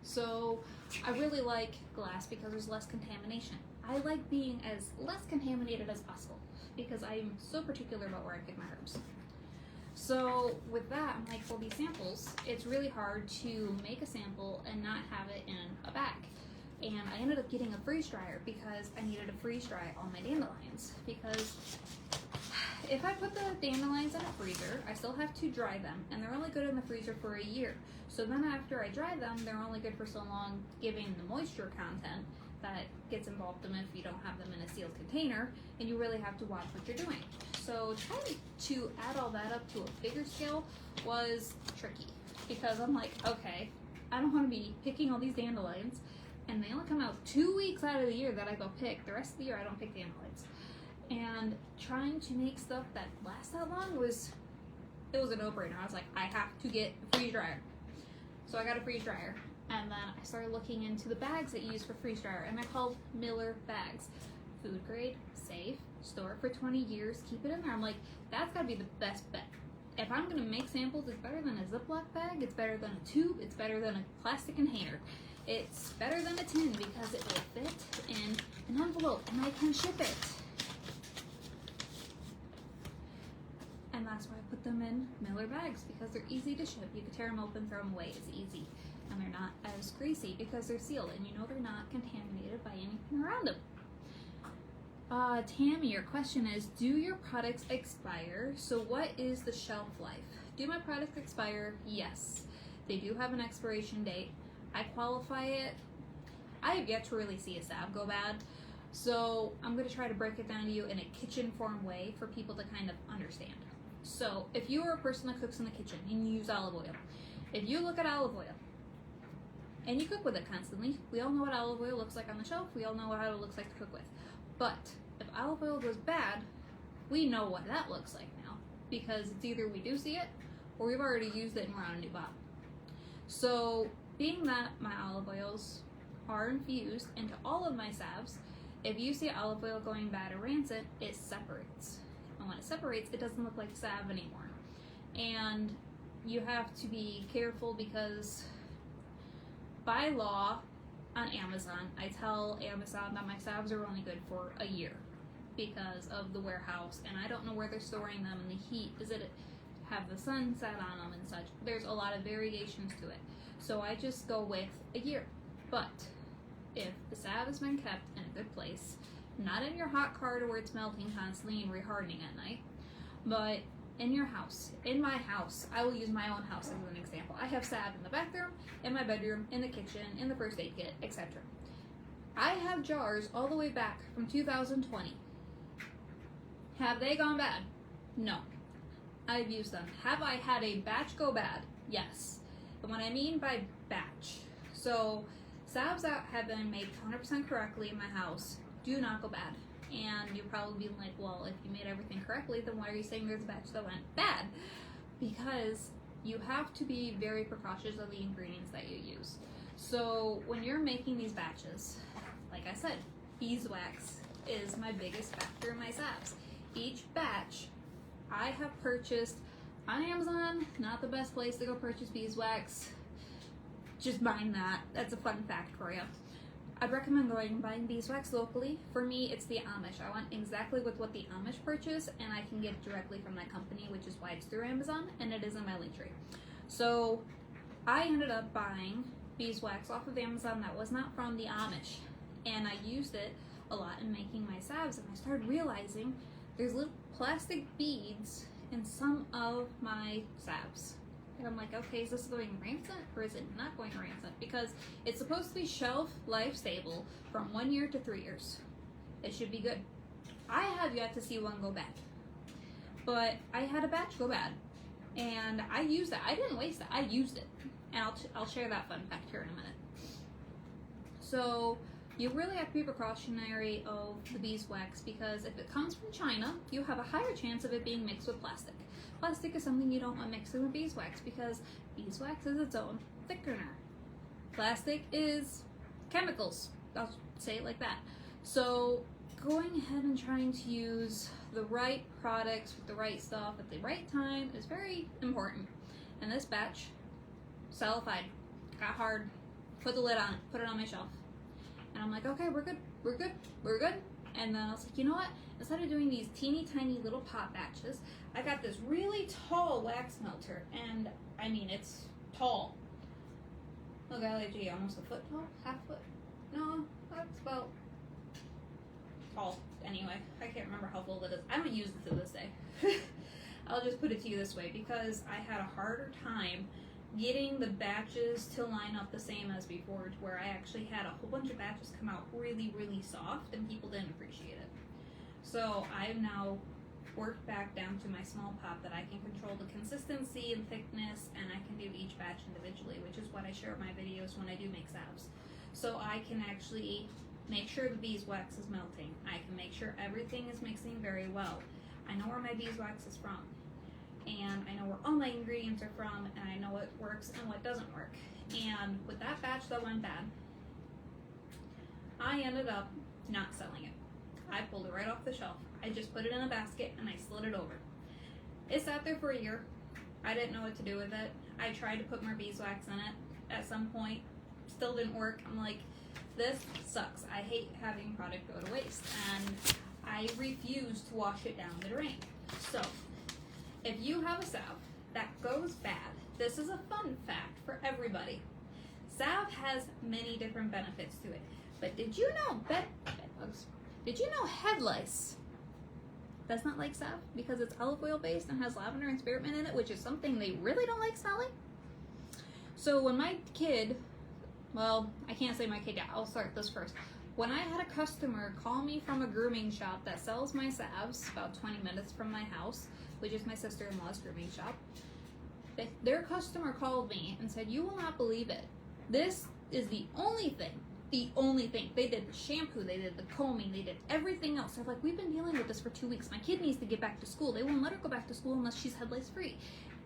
So I really like glass because there's less contamination. I like being as less contaminated as possible because I'm so particular about where I pick my herbs. So with that, I'm like, well, these samples, it's really hard to make a sample and not have it in a bag. And I ended up getting a freeze dryer because I needed to freeze dry all my dandelions. Because if I put the dandelions in a freezer, I still have to dry them, and they're only good in the freezer for a year. So then after I dry them, they're only good for so long, giving the moisture content that gets involved in them if you don't have them in a sealed container, and you really have to watch what you're doing. So trying to add all that up to a bigger scale was tricky, because I'm like, okay, I don't want to be picking all these dandelions, and they only come out 2 weeks out of the year that I go pick. The rest of the year I don't pick dandelions. And trying to make stuff that lasts that long it was a no-brainer. I was like, I have to get a freeze dryer. So I got a freeze dryer, and then I started looking into the bags that you use for freeze dryer, and they're called Miller bags. Food grade, safe, store it for 20 years, keep it in there. I'm like, that's gotta be the best bet. If I'm gonna make samples, it's better than a Ziploc bag, it's better than a tube, it's better than a plastic container. It's better than a tin because it will fit in an envelope and I can ship it. And that's why I put them in Miller bags, because they're easy to ship. You can tear them open, throw them away, it's easy. And they're not as greasy because they're sealed, and you know they're not contaminated by anything around them. Tammy, your question is, do your products expire? So what is the shelf life? Do my products expire? Yes. They do have an expiration date. I qualify it. I have yet to really see a salve go bad. So I'm going to try to break it down to you in a kitchen form way for people to kind of understand. So if you are a person that cooks in the kitchen and you use olive oil, if you look at olive oil and you cook with it constantly, we all know what olive oil looks like on the shelf. We all know how it looks like to cook with. But if olive oil goes bad, we know what that looks like now, because it's either we do see it or we've already used it and we're on a new bottle. So being that my olive oils are infused into all of my salves, if you see olive oil going bad or rancid, it separates. And when it separates, it doesn't look like salve anymore. And you have to be careful because by law on Amazon, I tell Amazon that my salves are only good for a year because of the warehouse, and I don't know where they're storing them, and the heat, does it have the sun set on them and such. There's a lot of variations to it. So I just go with a year. But if the salve has been kept in a good place, not in your hot car to where it's melting constantly and rehardening at night, but in your house, in my house, I will use my own house as an example. I have salve in the bathroom, in my bedroom, in the kitchen, in the first aid kit, etc. I have jars all the way back from 2020. Have they gone bad? No. I've used them. Have I had a batch go bad? Yes. And what I mean by batch, so salves that have been made 100% correctly in my house do not go bad. And you're probably being like, well, if you made everything correctly, then why are you saying there's a batch that went bad? Because you have to be very precautious of the ingredients that you use. So when you're making these batches, like I said, beeswax is my biggest factor in my salves. Each batch I have purchased on Amazon, not the best place to go purchase beeswax. Just buying that. That's a fun fact for you. I'd recommend going and buying beeswax locally. For me, it's the Amish. I want exactly with what the Amish purchase, and I can get it directly from that company, which is why it's through Amazon, and it is in my link tree. So I ended up buying beeswax off of Amazon that was not from the Amish, and I used it a lot in making my salves, and I started realizing there's little plastic beads in some of my salves. And I'm like, okay, is this going rancid or is it not going rancid? Because it's supposed to be shelf life stable from 1 year to 3 years. It should be good. I have yet to see one go bad. But I had a batch go bad. And I used it. I didn't waste it. I used it. And I'll share that fun fact here in a minute. So you really have to be precautionary of the beeswax because if it comes from China, you have a higher chance of it being mixed with plastic. Plastic is something you don't want mixing with beeswax because beeswax is its own thickener. Plastic is chemicals. I'll say it like that. So going ahead and trying to use the right products with the right stuff at the right time is very important. And this batch, solidified, got hard, put the lid on it, put it on my shelf. And I'm like, okay, we're good, we're good, we're good. And then I was like, you know what? Instead of doing these teeny tiny little pot batches, I got this really tall wax melter. And I mean, it's tall. Look, LAG, almost a foot tall? Half foot? No, that's about tall. Anyway, I can't remember how full it is. I don't use it to this day. I'll just put it to you this way because I had a harder time getting the batches to line up the same as before, to where I actually had a whole bunch of batches come out really, really soft and people didn't appreciate it. So I've now worked back down to my small pot that I can control the consistency and thickness, and I can do each batch individually, which is what I share in my videos when I do make salves. So I can actually make sure the beeswax is melting. I can make sure everything is mixing very well. I know where my beeswax is from, and I know where all my ingredients are from, and I know what works and what doesn't work. And with that batch that went bad, I ended up not selling it. I pulled it right off the shelf. I just put it in a basket and I slid it over. It sat there for a year. I didn't know what to do with it. I tried to put more beeswax in it at some point. Still didn't work. I'm like, this sucks. I hate having product go to waste. And I refuse to wash it down the drain. So, if you have a salve that goes bad, this is a fun fact for everybody. Salve has many different benefits to it. But did you know did you know head lice does not like salve because it's olive oil based and has lavender and spearmint in it, which is something they really don't like smelling? So when my kid, well, I can't say my kid yet, I'll start this first. When I had a customer call me from a grooming shop that sells my salves about 20 minutes from my house, which is my sister-in-law's grooming shop, their customer called me and said, you will not believe it. This is the only thing. They did the shampoo, they did the combing, they did everything else. They're like, we've been dealing with this for 2 weeks. My kid needs to get back to school. They won't let her go back to school unless she's head lice free.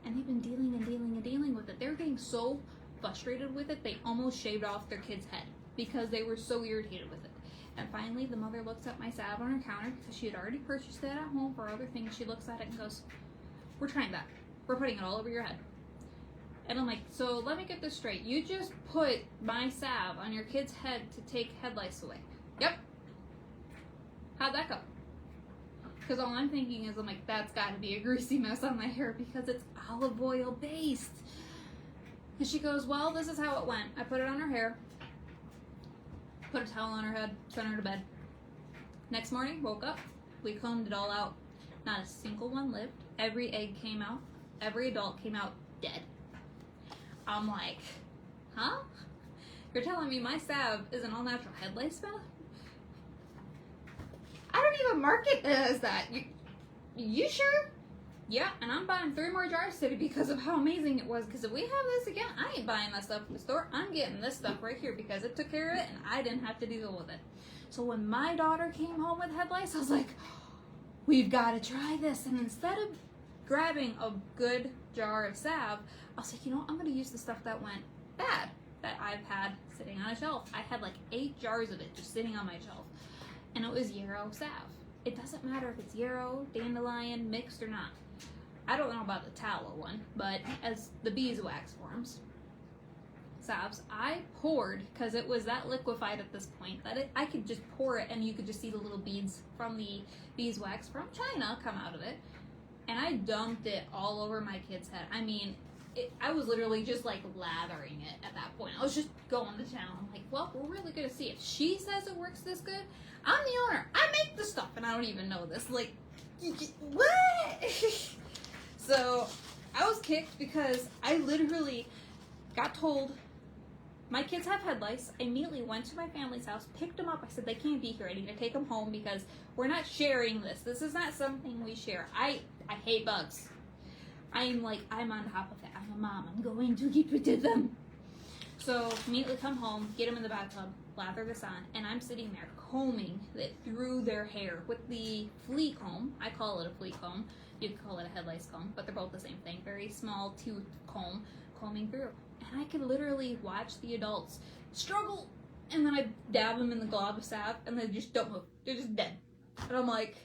And they've been dealing with it. They're getting so frustrated with it, they almost shaved off their kid's head because they were so irritated with it. And finally, the mother looks at my salve on her counter because she had already purchased it at home for other things. She looks at it and goes, we're trying that. We're putting it all over your head. And I'm like, so let me get this straight. You just put my salve on your kid's head to take head lice away. Yep. How'd that go? Because all I'm thinking is, I'm like, that's got to be a greasy mess on my hair because it's olive oil based. And she goes, well, this is how it went. I put it on her hair, put a towel on her head, sent her to bed. Next morning, woke up, we combed it all out. Not a single one lived. Every egg came out. Every adult came out dead. I'm like, huh? You're telling me my salve is an all-natural head lice spell? I don't even market it as that. You sure? Yeah, and I'm buying 3 more jars today because of how amazing it was. Because if we have this again, I ain't buying that stuff from the store. I'm getting this stuff right here because it took care of it and I didn't have to deal with it. So when my daughter came home with head lice, I was like, we've got to try this. And instead of grabbing a good jar of salve, I was like, you know what? I'm going to use the stuff that went bad that I've had sitting on a shelf. I had like 8 jars of it just sitting on my shelf. And it was yarrow salve. It doesn't matter if it's yarrow, dandelion, mixed or not. I don't know about the tallow one, but as the beeswax forms, salves, I poured, because it was that liquefied at this point, that I could just pour it and you could just see the little beads from the beeswax from China come out of it. And I dumped it all over my kid's head. I mean, I was literally just like lathering it at that point. I was just going to town. I'm like, well, we're really going to see. If she says it works this good, I'm the owner. I make the stuff and I don't even know this. Like, what? So I was kicked because I literally got told my kids have head lice. I immediately went to my family's house, picked them up. I said, they can't be here. I need to take them home because we're not sharing this. This is not something we share. I hate bugs. I'm on top of it. I'm a mom. I'm going to get rid of them. So immediately come home, get them in the bathtub, lather this on, and I'm sitting there combing it through their hair with the flea comb. I call it a flea comb. You could call it a head lice comb, but they're both the same thing. Very small tooth comb, combing through. And I could literally watch the adults struggle, and then I dab them in the glob of salve, and they just don't move. They're just dead. And I'm like,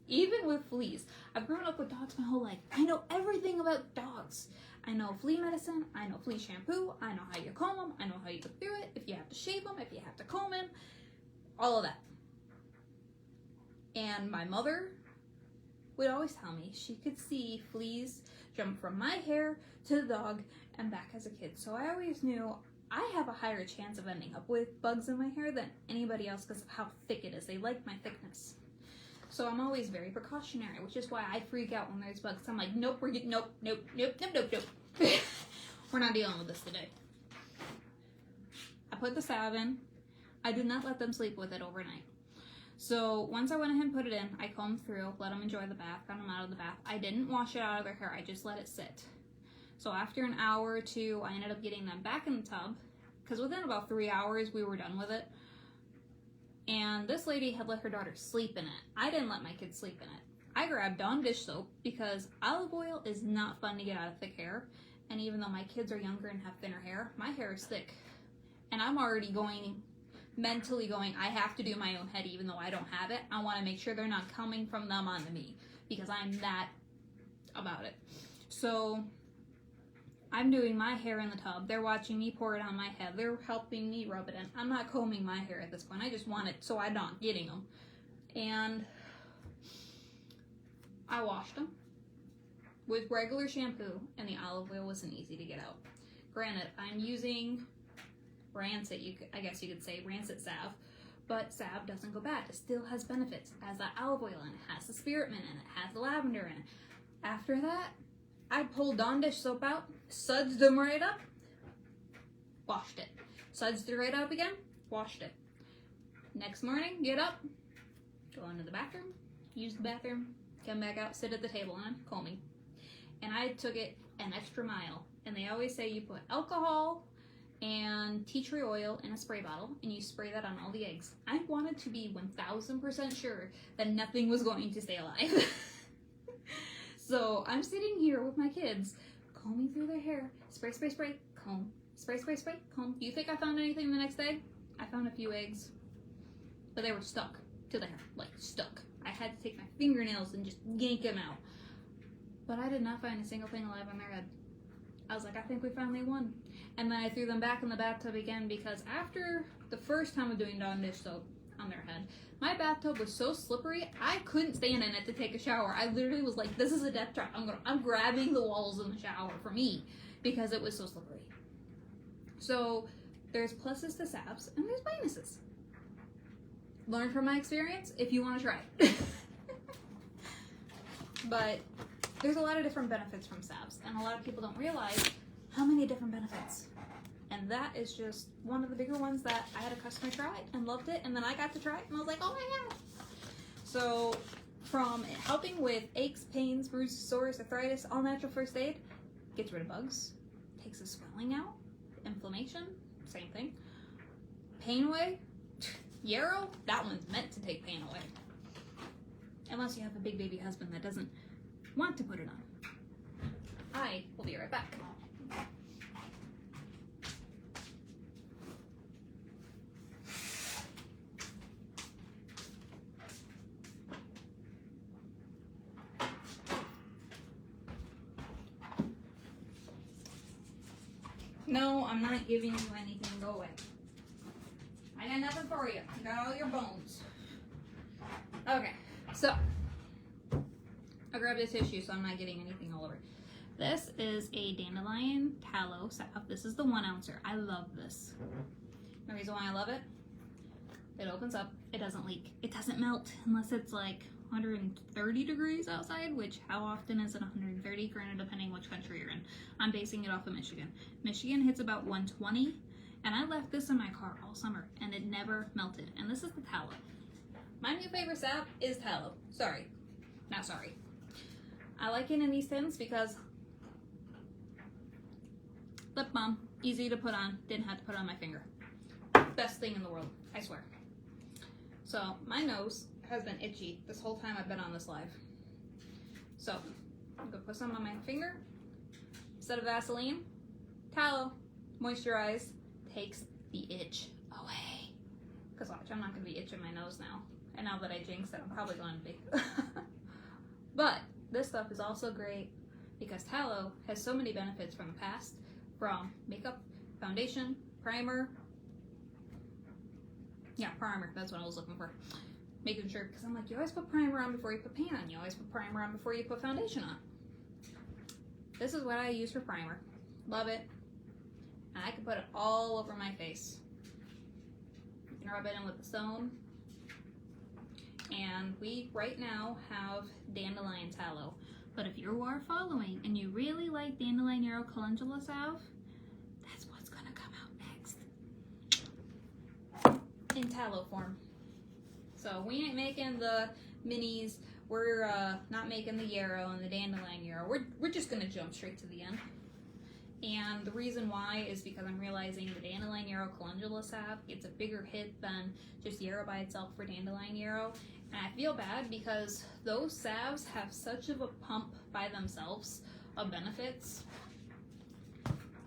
even with fleas, I've grown up with dogs my whole life. I know everything about dogs. I know flea medicine, I know flea shampoo, I know how you comb them, I know how you go through it, if you have to shave them, if you have to comb them, all of that. And my mother would always tell me she could see fleas jump from my hair to the dog and back as a kid. So I always knew I have a higher chance of ending up with bugs in my hair than anybody else because of how thick it is. They like my thickness. So I'm always very precautionary, which is why I freak out when there's bugs. I'm like, nope, we're getting, nope. We're not dealing with this today. I put the salve in. I do not let them sleep with it overnight. So once I went ahead and put it in, I combed through, let them enjoy the bath, got them out of the bath. I didn't wash it out of their hair. I just let it sit. So after an hour or two, I ended up getting them back in the tub because within about 3 hours, we were done with it. And this lady had let her daughter sleep in it. I didn't let my kids sleep in it. I grabbed Dawn dish soap because olive oil is not fun to get out of thick hair. And even though my kids are younger and have thinner hair, my hair is thick. And I'm already mentally going, I have to do my own head even though I don't have it. I want to make sure they're not coming from them onto me because I'm that about it. So I'm doing my hair in the tub. They're watching me pour it on my head. They're helping me rub it in. I'm not combing my hair at this point. I just want it so I'm not getting them. And I washed them with regular shampoo, and the olive oil wasn't easy to get out. Granted, I'm using rancid, I guess you could say rancid salve, but salve doesn't go bad. It still has benefits. It has that olive oil in it, has the spearmint in it, has the lavender in it. After that, I pulled Dawn dish soap out, sudsed them right up, washed it. Sudsed it right up again, washed it. Next morning, get up, go into the bathroom, use the bathroom, come back out, sit at the table, and I'm combing. And I took it an extra mile. And they always say you put alcohol and tea tree oil in a spray bottle, and you spray that on all the eggs. I wanted to be 1000% sure that nothing was going to stay alive. So I'm sitting here with my kids, combing through their hair, spray, spray, spray, comb, spray, spray, spray, comb. Do you think I found anything the next day? I found a few eggs, but they were stuck to the hair, like stuck. I had to take my fingernails and just yank them out. But I did not find a single thing alive on their head. I was like, I think we finally won. And then I threw them back in the bathtub again because after the first time of doing Dawn dish soap on their head, my bathtub was so slippery, I couldn't stand in it to take a shower. I literally was like, this is a death trap. I'm grabbing the walls in the shower for me because it was so slippery. So there's pluses to salves and there's minuses. Learn from my experience if you want to try it. But there's a lot of different benefits from salves, and a lot of people don't realize how many different benefits. And that is just one of the bigger ones that I had a customer try and loved it, and then I got to try it and I was like, oh my god. So from helping with aches, pains, bruises, sores, arthritis, all natural first aid, gets rid of bugs, takes the swelling out, inflammation, same thing. Pain away, yarrow, that one's meant to take pain away. Unless you have a big baby husband that doesn't want to put it on. I will be right back. No, I'm not giving you anything. Go away. I got nothing for you. I got all your bones. Okay, so I grabbed a tissue so I'm not getting anything all over. This is a dandelion tallow salve. This is the 1 ouncer. I love this. The reason why I love it, it opens up, it doesn't leak. It doesn't melt unless it's like 130 degrees outside, which how often is it 130? Granted, depending which country you're in. I'm basing it off of Michigan. Michigan hits about 120, and I left this in my car all summer, and it never melted. And this is the tallow. My new favorite salve is tallow. Sorry. Not sorry. I like it in these tins because lip balm, easy to put on, didn't have to put it on my finger. Best thing in the world, I swear. So my nose has been itchy this whole time I've been on this live. So I'm gonna put some on my finger. Instead of Vaseline, tallow, moisturize, takes the itch away. Cause watch, I'm not gonna be itching my nose now. And now that I jinxed it, I'm probably going to be. But this stuff is also great because tallow has so many benefits from the past, from makeup, foundation, primer. Yeah, primer, that's what I was looking for. Making sure, because I'm like, you always put primer on before you put paint on. You always put primer on before you put foundation on. This is what I use for primer. Love it. And I can put it all over my face. You can rub it in with the stone. And we right now have dandelion tallow. But if you are following and you really like dandelion yarrow calendula salve, that's what's gonna come out next. In tallow form. So we ain't making the minis. We're not making the yarrow and the dandelion yarrow. We're just gonna jump straight to the end. And the reason why is because I'm realizing the dandelion yarrow calendula salve gets a bigger hit than just yarrow by itself for dandelion yarrow. And I feel bad because those salves have such of a pump by themselves of benefits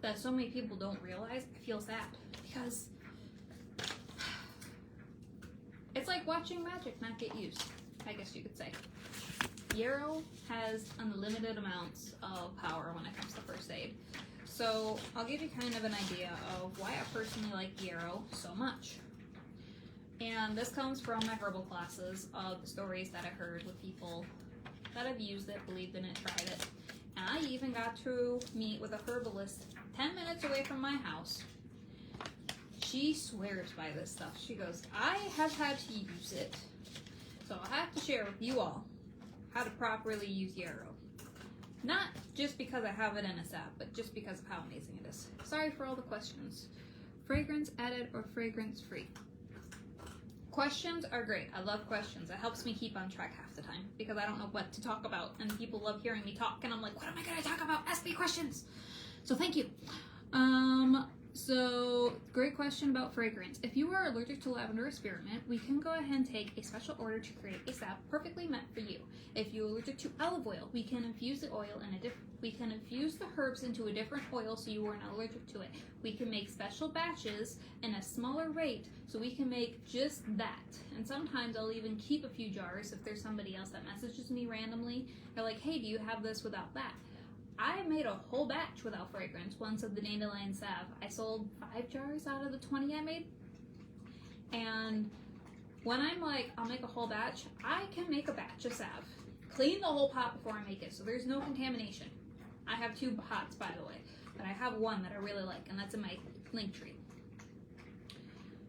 that so many people don't realize. I feel sad because it's like watching magic not get used, I guess you could say. Yarrow has unlimited amounts of power when it comes to first aid. So I'll give you kind of an idea of why I personally like yarrow so much. And this comes from my herbal classes of the stories that I heard with people that have used it, believed in it, tried it. And I even got to meet with a herbalist 10 minutes away from my house. She swears by this stuff. She goes, I have had to use it. So I have to share with you all how to properly use yarrow. Not just because I have it in a salve, but just because of how amazing it is. Sorry for all the questions. Fragrance added or fragrance free? Questions are great. I love questions. It helps me keep on track half the time because I don't know what to talk about and people love hearing me talk and I'm like, what am I going to talk about? Ask me questions. So thank you. So great question about fragrance. If you are allergic to lavender or spearmint, we can go ahead and take a special order to create a salve perfectly meant for you. If you're allergic to olive oil, we can infuse the oil in we can infuse the herbs into a different oil so you are not allergic to it. We can make special batches in a smaller rate so we can make just that. And sometimes I'll even keep a few jars if there's somebody else that messages me randomly. They're like, hey, do you have this without that? I made a whole batch without fragrance once of the dandelion salve. I sold 5 jars out of the 20 I made. And when I'm like, I'll make a whole batch, I can make a batch of salve. Clean the whole pot before I make it, so there's no contamination. I have 2 pots, by the way, but I have one that I really like, and that's in my link tree.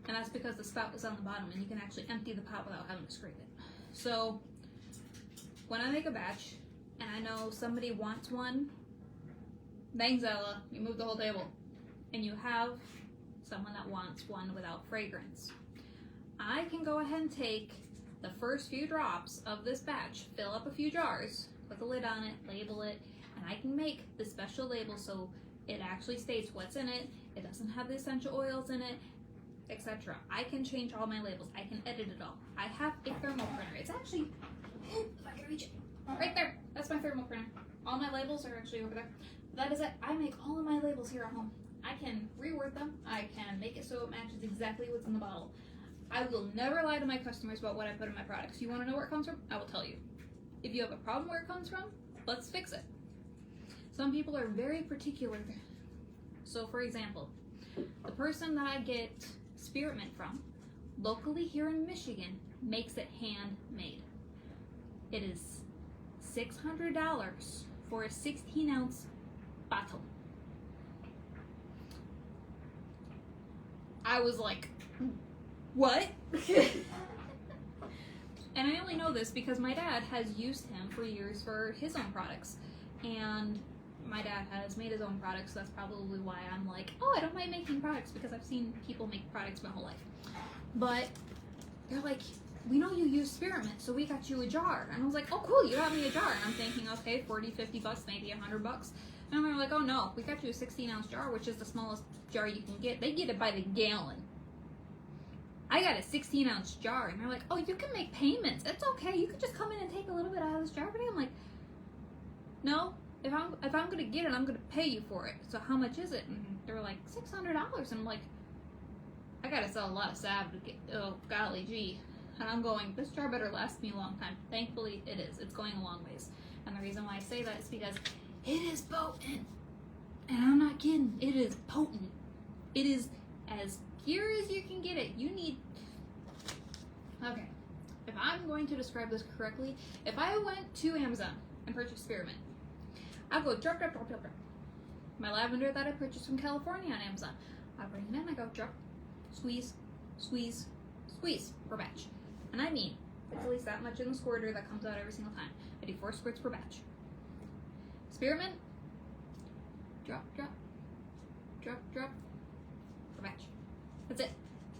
And that's because the spout is on the bottom, and you can actually empty the pot without having to scrape it. So when I make a batch, and I know somebody wants one, bang Zella, you move the whole table, and you have someone that wants one without fragrance. I can go ahead and take the first few drops of this batch, fill up a few jars, put the lid on it, label it, and I can make the special label so it actually states what's in it, it doesn't have the essential oils in it, etc. I can change all my labels. I can edit it all. I have a thermal printer. It's actually, if I can reach it, right there. That's my thermal printer. All my labels are actually over there. That is it. I make all of my labels here at home. I can reword them. I can make it so it matches exactly what's in the bottle. I will never lie to my customers about what I put in my products. You want to know where it comes from? I will tell you. If you have a problem where it comes from, let's fix it. Some people are very particular. So for example, the person that I get spearmint from, locally here in Michigan, makes it handmade. It is $600 for a 16-ounce bottle. I was like, what? And I only know this because my dad has used him for years for his own products. And my dad has made his own products, so that's probably why I'm like, oh, I don't mind making products, because I've seen people make products my whole life. But they're like, we know you use spearmint, so we got you a jar. And I was like, oh, cool, you got me a jar. And I'm thinking, okay, 40, 50 bucks, maybe $100. And they're like, oh no, we got you a 16-ounce jar, which is the smallest jar you can get. They get it by the gallon. I got a 16-ounce jar, and they're like, oh, you can make payments. It's okay. You can just come in and take a little bit out of this jar. But I'm like, no. If I'm gonna get it, I'm gonna pay you for it. So how much is it? And they were like, $600. And I'm like, I gotta sell a lot of salve to get. Oh golly gee. And I'm going, this jar better last me a long time. Thankfully, it is. It's going a long ways. And the reason why I say that is because it is potent. And I'm not kidding. It is potent. It is as pure as you can get it. You need. Okay. If I'm going to describe this correctly, if I went to Amazon and purchased spearmint, I go drop. My lavender that I purchased from California on Amazon, I bring it in, I go drop, squeeze, squeeze, squeeze per batch. And I mean, it's at least that much in the squirter that comes out every single time. I do 4 squirts per batch. Spearmint, drop per batch. That's it.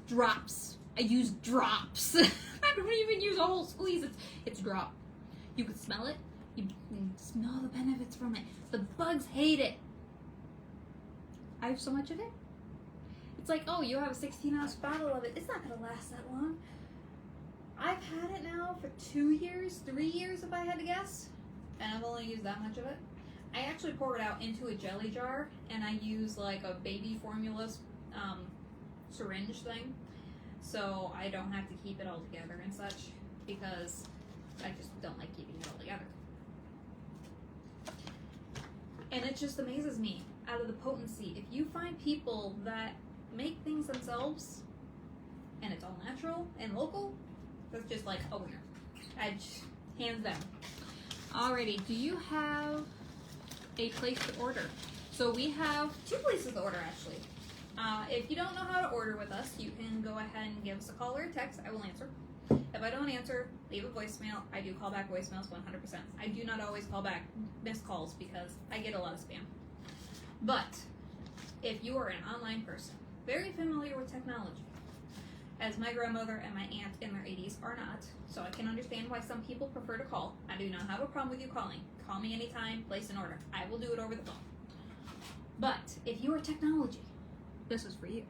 Drops. I use drops. I don't even use a whole squeeze. It's drop. You can smell it. You can smell the benefits from it. The bugs hate it. I have so much of it. It's like, oh, you have a 16-ounce bottle of it. It's not going to last that long. I've had it now for 2 years, 3 years if I had to guess. And I've only used that much of it. I actually pour it out into a jelly jar, and I use like a baby formula syringe thing. So I don't have to keep it all together and such, because I just don't like keeping it all together. And it just amazes me, out of the potency, if you find people that make things themselves, and it's all natural and local, that's just like a winner. Hands down. Alrighty, do you have a place to order? So we have 2 places to order, actually. If you don't know how to order with us, you can go ahead and give us a call or a text. I will answer. If I don't answer, leave a voicemail. I do call back voicemails 100%. I do not always call back missed calls because I get a lot of spam. But if you are an online person, very familiar with technology, as my grandmother and my aunt in their 80s are not, so I can understand why some people prefer to call. I do not have a problem with you calling. Call me anytime, place an order. I will do it over the phone. But if you are technology, this is for you.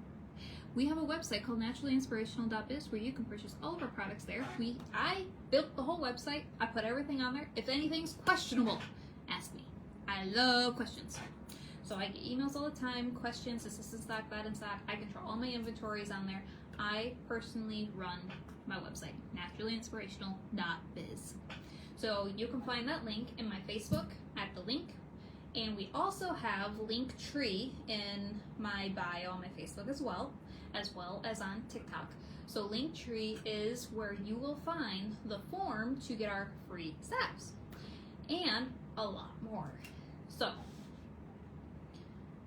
We have a website called naturallyinspirational.biz where you can purchase all of our products there. I built the whole website. I put everything on there. If anything's questionable, ask me. I love questions. So I get emails all the time, questions, is this in stock, that in stock. I control all my inventories on there. I personally run my website, naturallyinspirational.biz. So you can find that link in my Facebook at the link, And we also have Linktree in my bio on my Facebook as well as on TikTok. So Linktree is where you will find the form to get our free salves and a lot more. So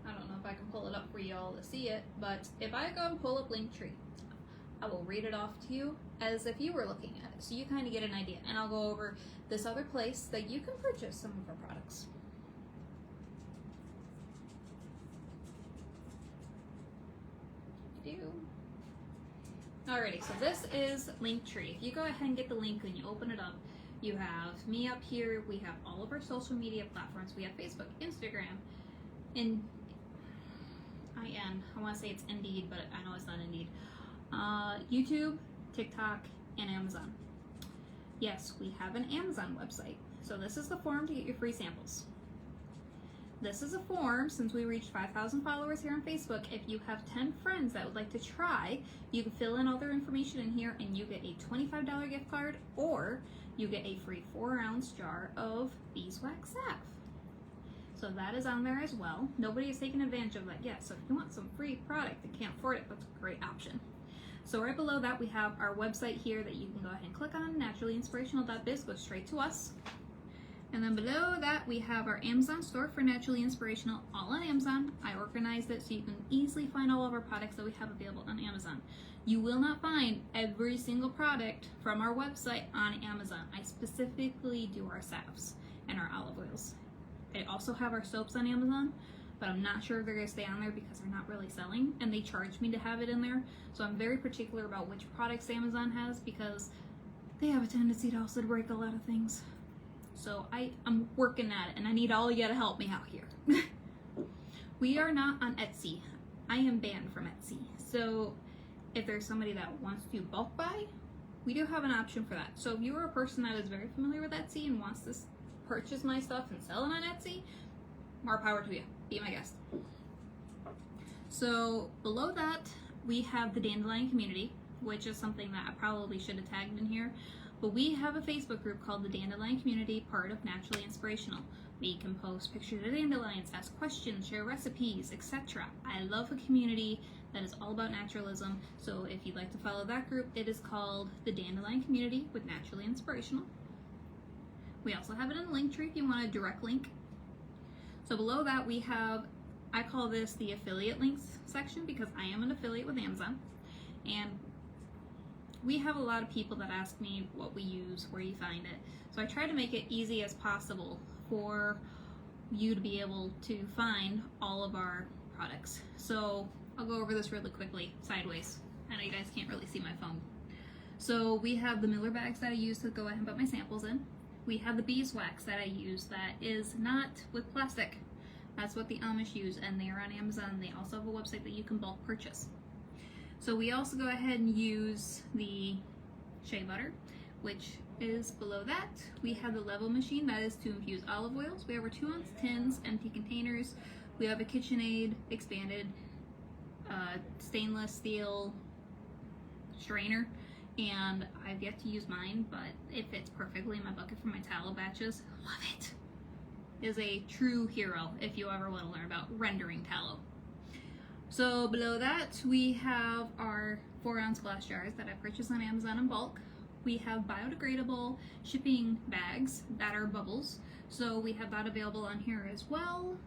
I don't know if I can pull it up for y'all to see it, but if I go and pull up Linktree, I will read it off to you as if you were looking at it, so you kind of get an idea. And I'll go over this other place that you can purchase some of our products. Alrighty, so this is Linktree. If you go ahead and get the link and you open it up, you have me up here. We have all of our social media platforms. We have Facebook, Instagram, and I want to say it's Indeed, but I know it's not Indeed. YouTube, TikTok, and Amazon. Yes, we have an Amazon website. So this is the form to get your free samples. This is a form, since we reached 5,000 followers here on Facebook, if you have 10 friends that would like to try, you can fill in all their information in here and you get a $25 gift card, or you get a free 4-ounce jar of beeswax salve. So that is on there as well. Nobody has taken advantage of that yet, so if you want some free product and can't afford it, that's a great option. So right below that we have our website here that you can go ahead and click on, naturallyinspirational.biz, go straight to us. And then below that we have our Amazon store for Naturally Inspirational, all on Amazon. I organized it so you can easily find all of our products that we have available on Amazon. You will not find every single product from our website on Amazon. I specifically do our salves and our olive oils. I also have our soaps on Amazon, but I'm not sure if they're going to stay on there because they're not really selling and they charge me to have it in there. So I'm very particular about which products Amazon has because they have a tendency to also break a lot of things. So I'm working at it and I need all of you to help me out here. We are not on Etsy. I am banned from Etsy. So if there's somebody that wants to bulk buy, we do have an option for that. So if you are a person that is very familiar with Etsy and wants to purchase my stuff and sell it on Etsy, more power to you. Be my guest. So below that, we have the dandelion community, which is something that I probably should have tagged in here. But we have a Facebook group called the Dandelion Community, part of Naturally Inspirational. We can post pictures of dandelions, ask questions, share recipes, etc. I love a community that is all about naturalism. So if you'd like to follow that group, it is called the Dandelion Community with Naturally Inspirational. We also have it in a Linktree if you want a direct link. So below that we have, I call this the affiliate links section because I am an affiliate with Amazon. And we have a lot of people that ask me what we use, where you find it. So I try to make it easy as possible for you to be able to find all of our products. So I'll go over this really quickly, sideways. I know you guys can't really see my phone. So we have the Miller bags that I use to go ahead and put my samples in. We have the beeswax that I use that is not with plastic. That's what the Amish use, and they are on Amazon. They also have a website that you can bulk purchase. So we also go ahead and use the shea butter, which is below that. We have the level machine that is to infuse olive oils. We have our 2-ounce tins, empty containers. We have a KitchenAid expanded stainless steel strainer, and I've yet to use mine, but it fits perfectly in my bucket for my tallow batches. Love it. Is a true hero if you ever want to learn about rendering tallow. So below that we have our 4-ounce glass jars that I purchased on Amazon in bulk. We have biodegradable shipping bags that are bubbles, so we have that available on here as well.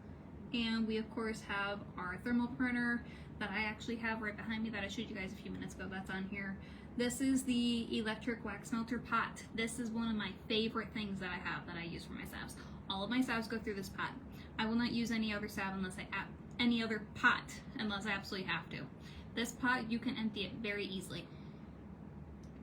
And we of course have our thermal printer that I actually have right behind me that I showed you guys a few minutes ago. That's on here. This is the electric wax melter pot. This is one of my favorite things that I have that I use for my salves. All of my salves go through this pot. I will not use any other salve unless any other pot unless I absolutely have to. This pot, you can empty it very easily.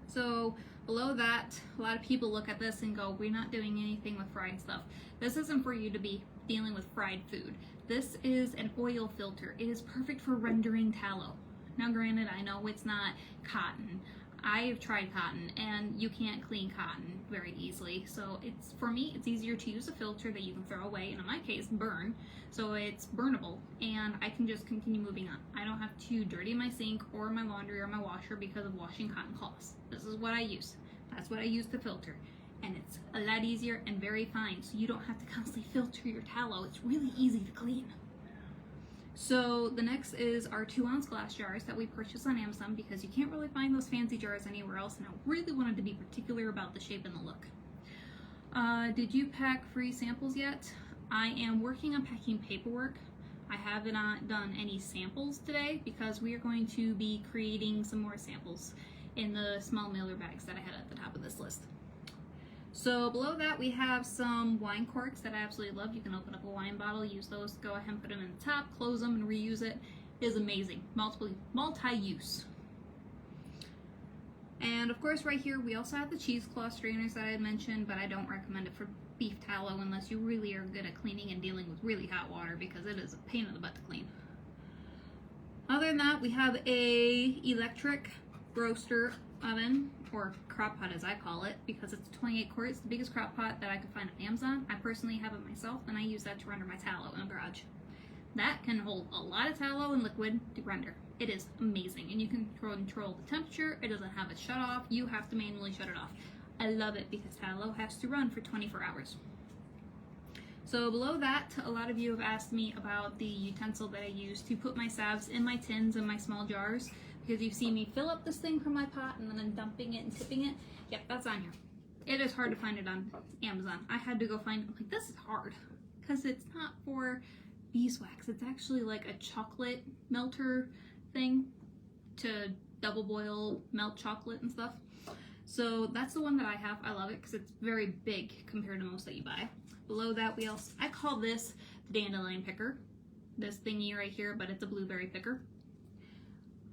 So below that, a lot of people look at this and go, we're not doing anything with fried stuff. This isn't for you to be dealing with fried food. This is an oil filter. It is perfect for rendering tallow. Now granted, I know it's not cotton. I've tried cotton and you can't clean cotton very easily. So it's, for me, it's easier to use a filter that you can throw away, and in my case, burn. So it's burnable and I can just continue moving on. I don't have to dirty my sink or my laundry or my washer because of washing cotton cloths. This is what I use. That's what I use to filter. and it's a lot easier and very fine, so you don't have to constantly filter your tallow. It's really easy to clean. So the next is our 2-ounce glass jars that we purchased on Amazon because you can't really find those fancy jars anywhere else, and I really wanted to be particular about the shape and the look. Did you pack free samples yet? I am working on packing paperwork. I haven't done any samples today because we are going to be creating some more samples in the small mailer bags that I had at the top of this list. So below that we have some wine corks that I absolutely love. You can open up a wine bottle, use those, go ahead and put them in the top, close them, and reuse it. It is amazing. Multi-use. And of course right here we also have the cheesecloth strainers that I had mentioned, but I don't recommend it for beef tallow unless you really are good at cleaning and dealing with really hot water because it is a pain in the butt to clean. Other than that, we have a electric roaster oven, or crock pot as I call it, because it's 28 quarts, the biggest crock pot that I could find on Amazon. I personally have it myself, and I use that to render my tallow in the garage. That can hold a lot of tallow and liquid to render. It is amazing, and you can control the temperature. It doesn't have it shut off. You have to manually shut it off. I love it because tallow has to run for 24 hours. So below that, a lot of you have asked me about the utensil that I use to put my salves in my tins and my small jars, because you've seen me fill up this thing from my pot and then I'm dumping it and tipping it. Yep, that's on here. It is hard to find it on Amazon. I had to go find it. I'm like, this is hard because it's not for beeswax. It's actually like a chocolate melter thing to double boil, melt chocolate and stuff. So that's the one that I have. I love it because it's very big compared to most that you buy. Below that, I call this the dandelion picker. This thingy right here, but it's a blueberry picker.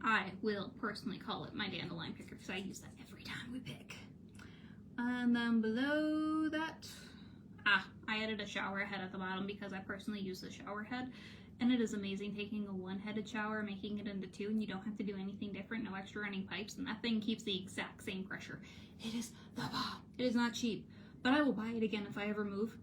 I will personally call it my dandelion picker because I use that every time we pick. And then below that, I added a shower head at the bottom because I personally use the shower head, and it is amazing taking a one-headed shower, making it into two, and you don't have to do anything different, no extra running pipes, and that thing keeps the exact same pressure. It is the bomb. It is not cheap, but I will buy it again if I ever move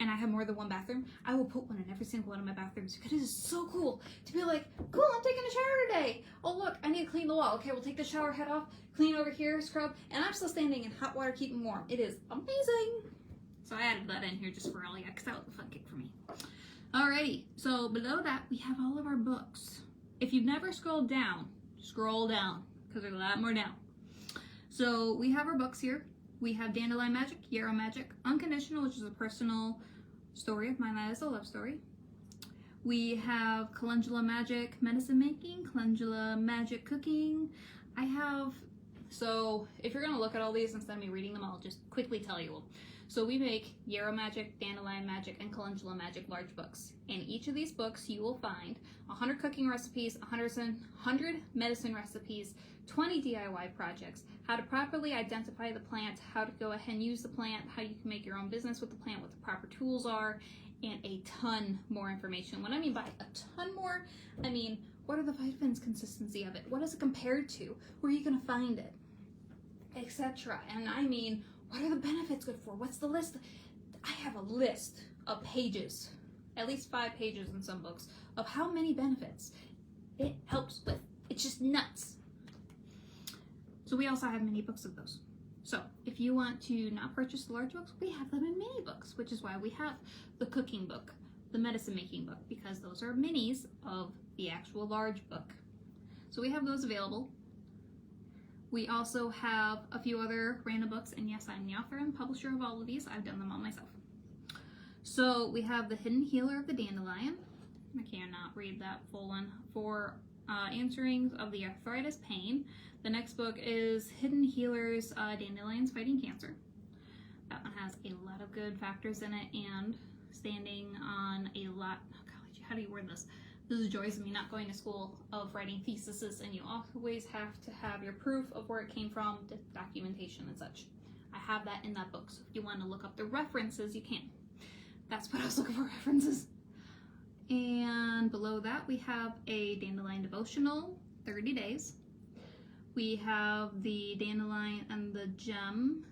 and I have more than one bathroom. I will put one in every single one of my bathrooms because it is so cool to be like, cool, I'm taking a shower today. Oh look, I need to clean the wall. Okay, we'll take the shower head off, clean over here, scrub, and I'm still standing in hot water keeping warm. It is amazing. So I added that in here just for all you, because that was a fun kick for me. Alrighty, so below that we have all of our books. If you've never scrolled down, scroll down because there's a lot more down. So we have our books here. We have Dandelion Magic, Yarrow Magic, Unconditional, which is a personal story of mine that is a love story. We have Calendula Magic, Medicine Making, Calendula Magic Cooking. So if you're going to look at all these instead of me reading them, I'll just quickly tell you. So we make Yarrow Magic, Dandelion Magic, and Calendula Magic large books. In each of these books, you will find 100 cooking recipes, 100 medicine recipes, 20 DIY projects, how to properly identify the plant, how to go ahead and use the plant, how you can make your own business with the plant, what the proper tools are, and a ton more information. What I mean by a ton more, I mean, what are the vitamins consistency of it? What is it compared to? Where are you going to find it? Etc. And I mean, what are the benefits good for? What's the list? I have a list of pages, at least 5 pages in some books, of how many benefits it helps with. It's just nuts. So we also have mini books of those. So if you want to not purchase the large books, we have them in mini books, which is why we have the cooking book, the medicine making book, because those are minis of the actual large book. So we have those available. We also have a few other random books, and yes, I'm the author and publisher of all of these. I've done them all myself. So we have The Hidden Healer of the Dandelion. I cannot read that full one. For answerings of the arthritis pain. The next book is Hidden Healers, Dandelions Fighting Cancer. That one has a lot of good factors in it, and standing on a lot, oh golly, how do you word this? This is the joys of me not going to school, of writing theses, and you always have to have your proof of where it came from, documentation and such. I have that in that book, so if you want to look up the references, you can. That's what I was looking for, references. And below that, we have a Dandelion Devotional, 30 days. We have the Dandelion and the Gem.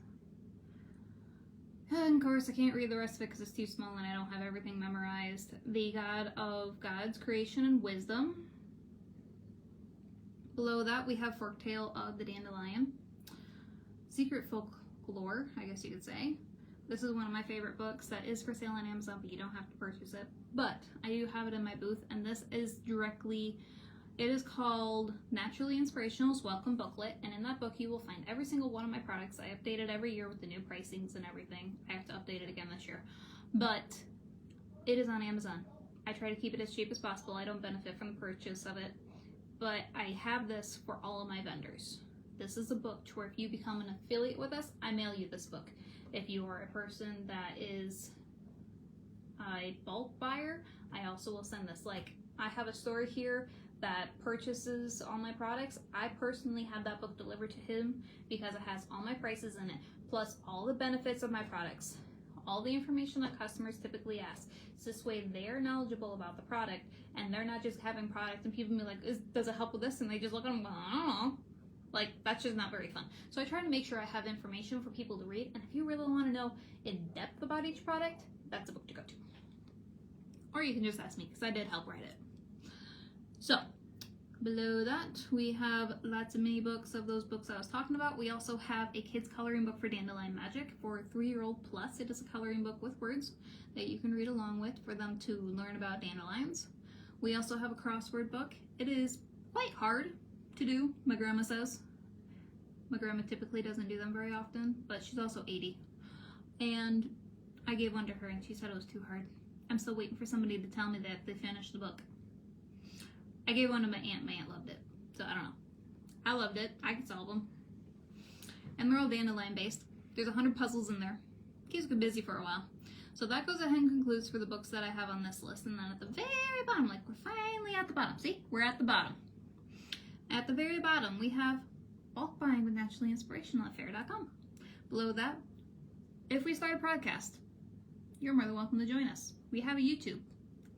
And of course, I can't read the rest of it because it's too small and I don't have everything memorized. The God of God's Creation and Wisdom. Below that, we have Forktail of the Dandelion. Secret lore, I guess you could say. This is one of my favorite books that is for sale on Amazon, but you don't have to purchase it. But I do have it in my booth, and this is directly, it is called Naturally Inspirational's Welcome Booklet, and in that book you will find every single one of my products. I update it every year with the new pricings and everything. I have to update it again this year. But it is on Amazon. I try to keep it as cheap as possible. I don't benefit from the purchase of it, but I have this for all of my vendors. This is a book to where if you become an affiliate with us, I mail you this book. If you are a person that is a bulk buyer, I also will send this. Like, I have a store here that purchases all my products. I personally have that book delivered to him because it has all my prices in it, plus all the benefits of my products, all the information that customers typically ask. So this way they're knowledgeable about the product, and they're not just having product and people be like, does it help with this? And they just look at them, I don't know. Like, that's just not very fun. So I try to make sure I have information for people to read, and if you really want to know in depth about each product, that's a book to go to. Or you can just ask me, because I did help write it. So, below that, we have lots of mini books of those books I was talking about. We also have a kids coloring book for Dandelion Magic for 3-year-old plus. It is a coloring book with words that you can read along with for them to learn about dandelions. We also have a crossword book. It is quite hard to do, my grandma says. My grandma typically doesn't do them very often, but she's also 80. And I gave one to her and she said it was too hard. I'm still waiting for somebody to tell me that they finished the book. I gave one to my aunt. My aunt loved it. So I don't know. I loved it. I could solve them. And they're all dandelion based. There's 100 puzzles in there. Keeps me busy for a while. So that goes ahead and concludes for the books that I have on this list. And then at the very bottom, like we're finally at the bottom. See? We're at the bottom. At the very bottom, we have bulk buying with Naturally Inspirational at fair.com. Below that, if we start a podcast, you're more than welcome to join us. We have a YouTube.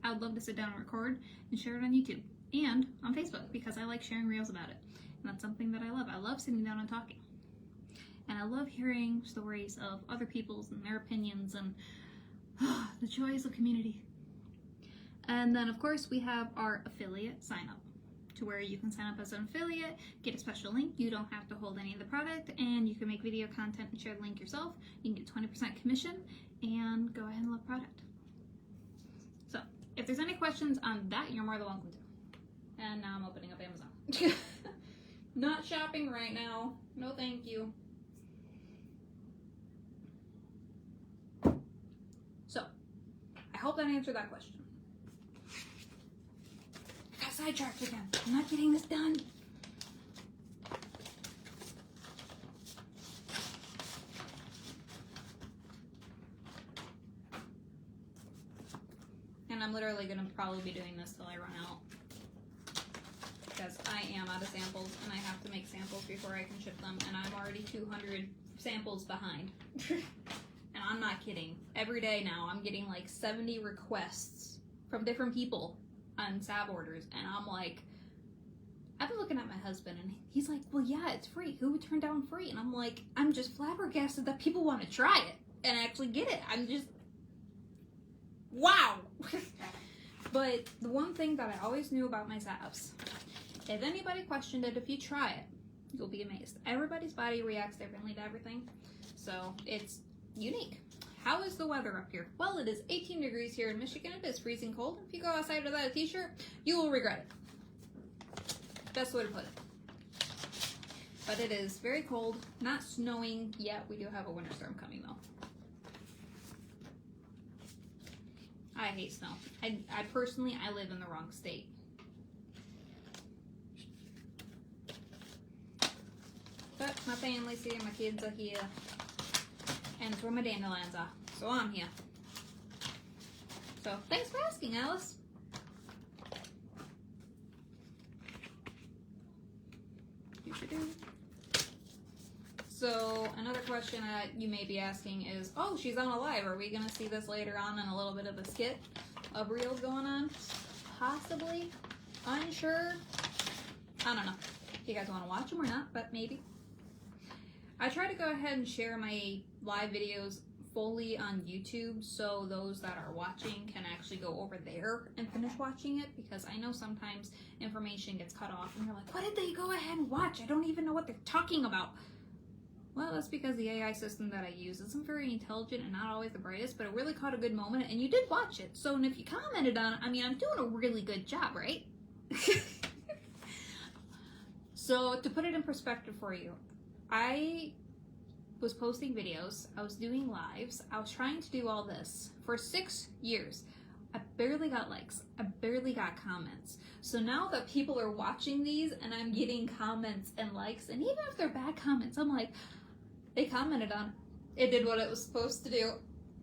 I would love to sit down and record and share it on YouTube and on Facebook because I like sharing reels about it. And that's something that I love. I love sitting down and talking. And I love hearing stories of other people's and their opinions and the joys of community. And then, of course, we have our affiliate sign up, to where you can sign up as an affiliate, get a special link. You don't have to hold any of the product, and you can make video content and share the link yourself. You can get 20% commission and go ahead and love product. So if there's any questions on that, you're more than welcome to. And now I'm opening up Amazon. Not shopping right now. No thank you. So I hope that answered that question. I got sidetracked again. I'm not getting this done. And I'm literally going to probably be doing this till I run out. Because I am out of samples and I have to make samples before I can ship them. And I'm already 200 samples behind. And I'm not kidding. Every day now I'm getting like 70 requests from different people on salve orders. And I'm like, I've been looking at my husband and he's like, well, yeah, it's free. Who would turn down free? And I'm like, I'm just flabbergasted that people want to try it and actually get it. I'm just, wow. But the one thing that I always knew about my salves, if anybody questioned it, if you try it, you'll be amazed. Everybody's body reacts differently to everything. So it's unique. How is the weather up here? Well, it is 18 degrees here in Michigan. It is freezing cold. If you go outside without a t-shirt, you will regret it. Best way to put it. But it is very cold. Not snowing yet. We do have a winter storm coming though. I hate snow. I personally, I live in the wrong state. But my family's here, my kids are here, and it's where my dandelions are. So I'm here. So thanks for asking, Alice. So another question that you may be asking is, oh, she's on a live. Are we going to see this later on in a little bit of a skit of reels going on? Possibly. Unsure. I don't know if you guys want to watch them or not, but maybe. I try to go ahead and share my live videos fully on YouTube so those that are watching can actually go over there and finish watching it, because I know sometimes information gets cut off and you're like, what did they go ahead and watch? I don't even know what they're talking about. Well, that's because the AI system that I use isn't very intelligent and not always the brightest, but it really caught a good moment, and you did watch it. So, and if you commented on it, I mean, I'm doing a really good job, right? So, to put it in perspective for you, I was posting videos, I was doing lives, I was trying to do all this for 6 years. I barely got likes, I barely got comments. So now that people are watching these and I'm getting comments and likes, and even if they're bad comments, I'm like, they commented on it. It did what it was supposed to do.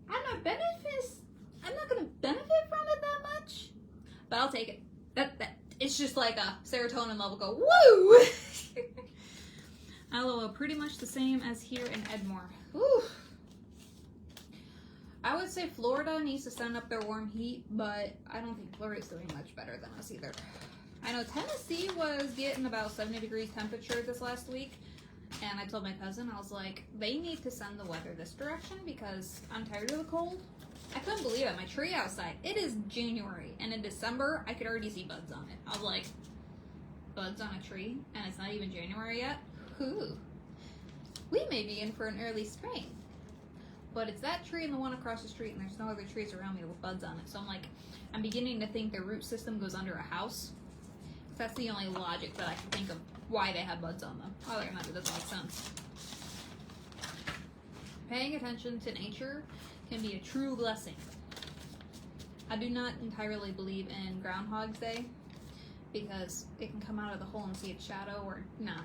I'm not gonna benefit from it that much, but I'll take it. That it's just like a serotonin level go, woo! LOL, pretty much the same as here in Edmore. Whew. I would say Florida needs to send up their warm heat, but I don't think Florida's doing much better than us either. I know Tennessee was getting about 70 degrees temperature this last week, and I told my cousin, I was like, they need to send the weather this direction because I'm tired of the cold. I couldn't believe it. My tree outside, it is January, and in December, I could already see buds on it. I was like, buds on a tree, and it's not even January yet? Ooh. We may be in for an early spring. But it's that tree and the one across the street, and there's no other trees around me with buds on it. So I'm like, I'm beginning to think their root system goes under a house. That's the only logic that I can think of why they have buds on them. Other than that, it doesn't make sense. Paying attention to nature can be a true blessing. I do not entirely believe in Groundhog's Day because it can come out of the hole and see its shadow or not.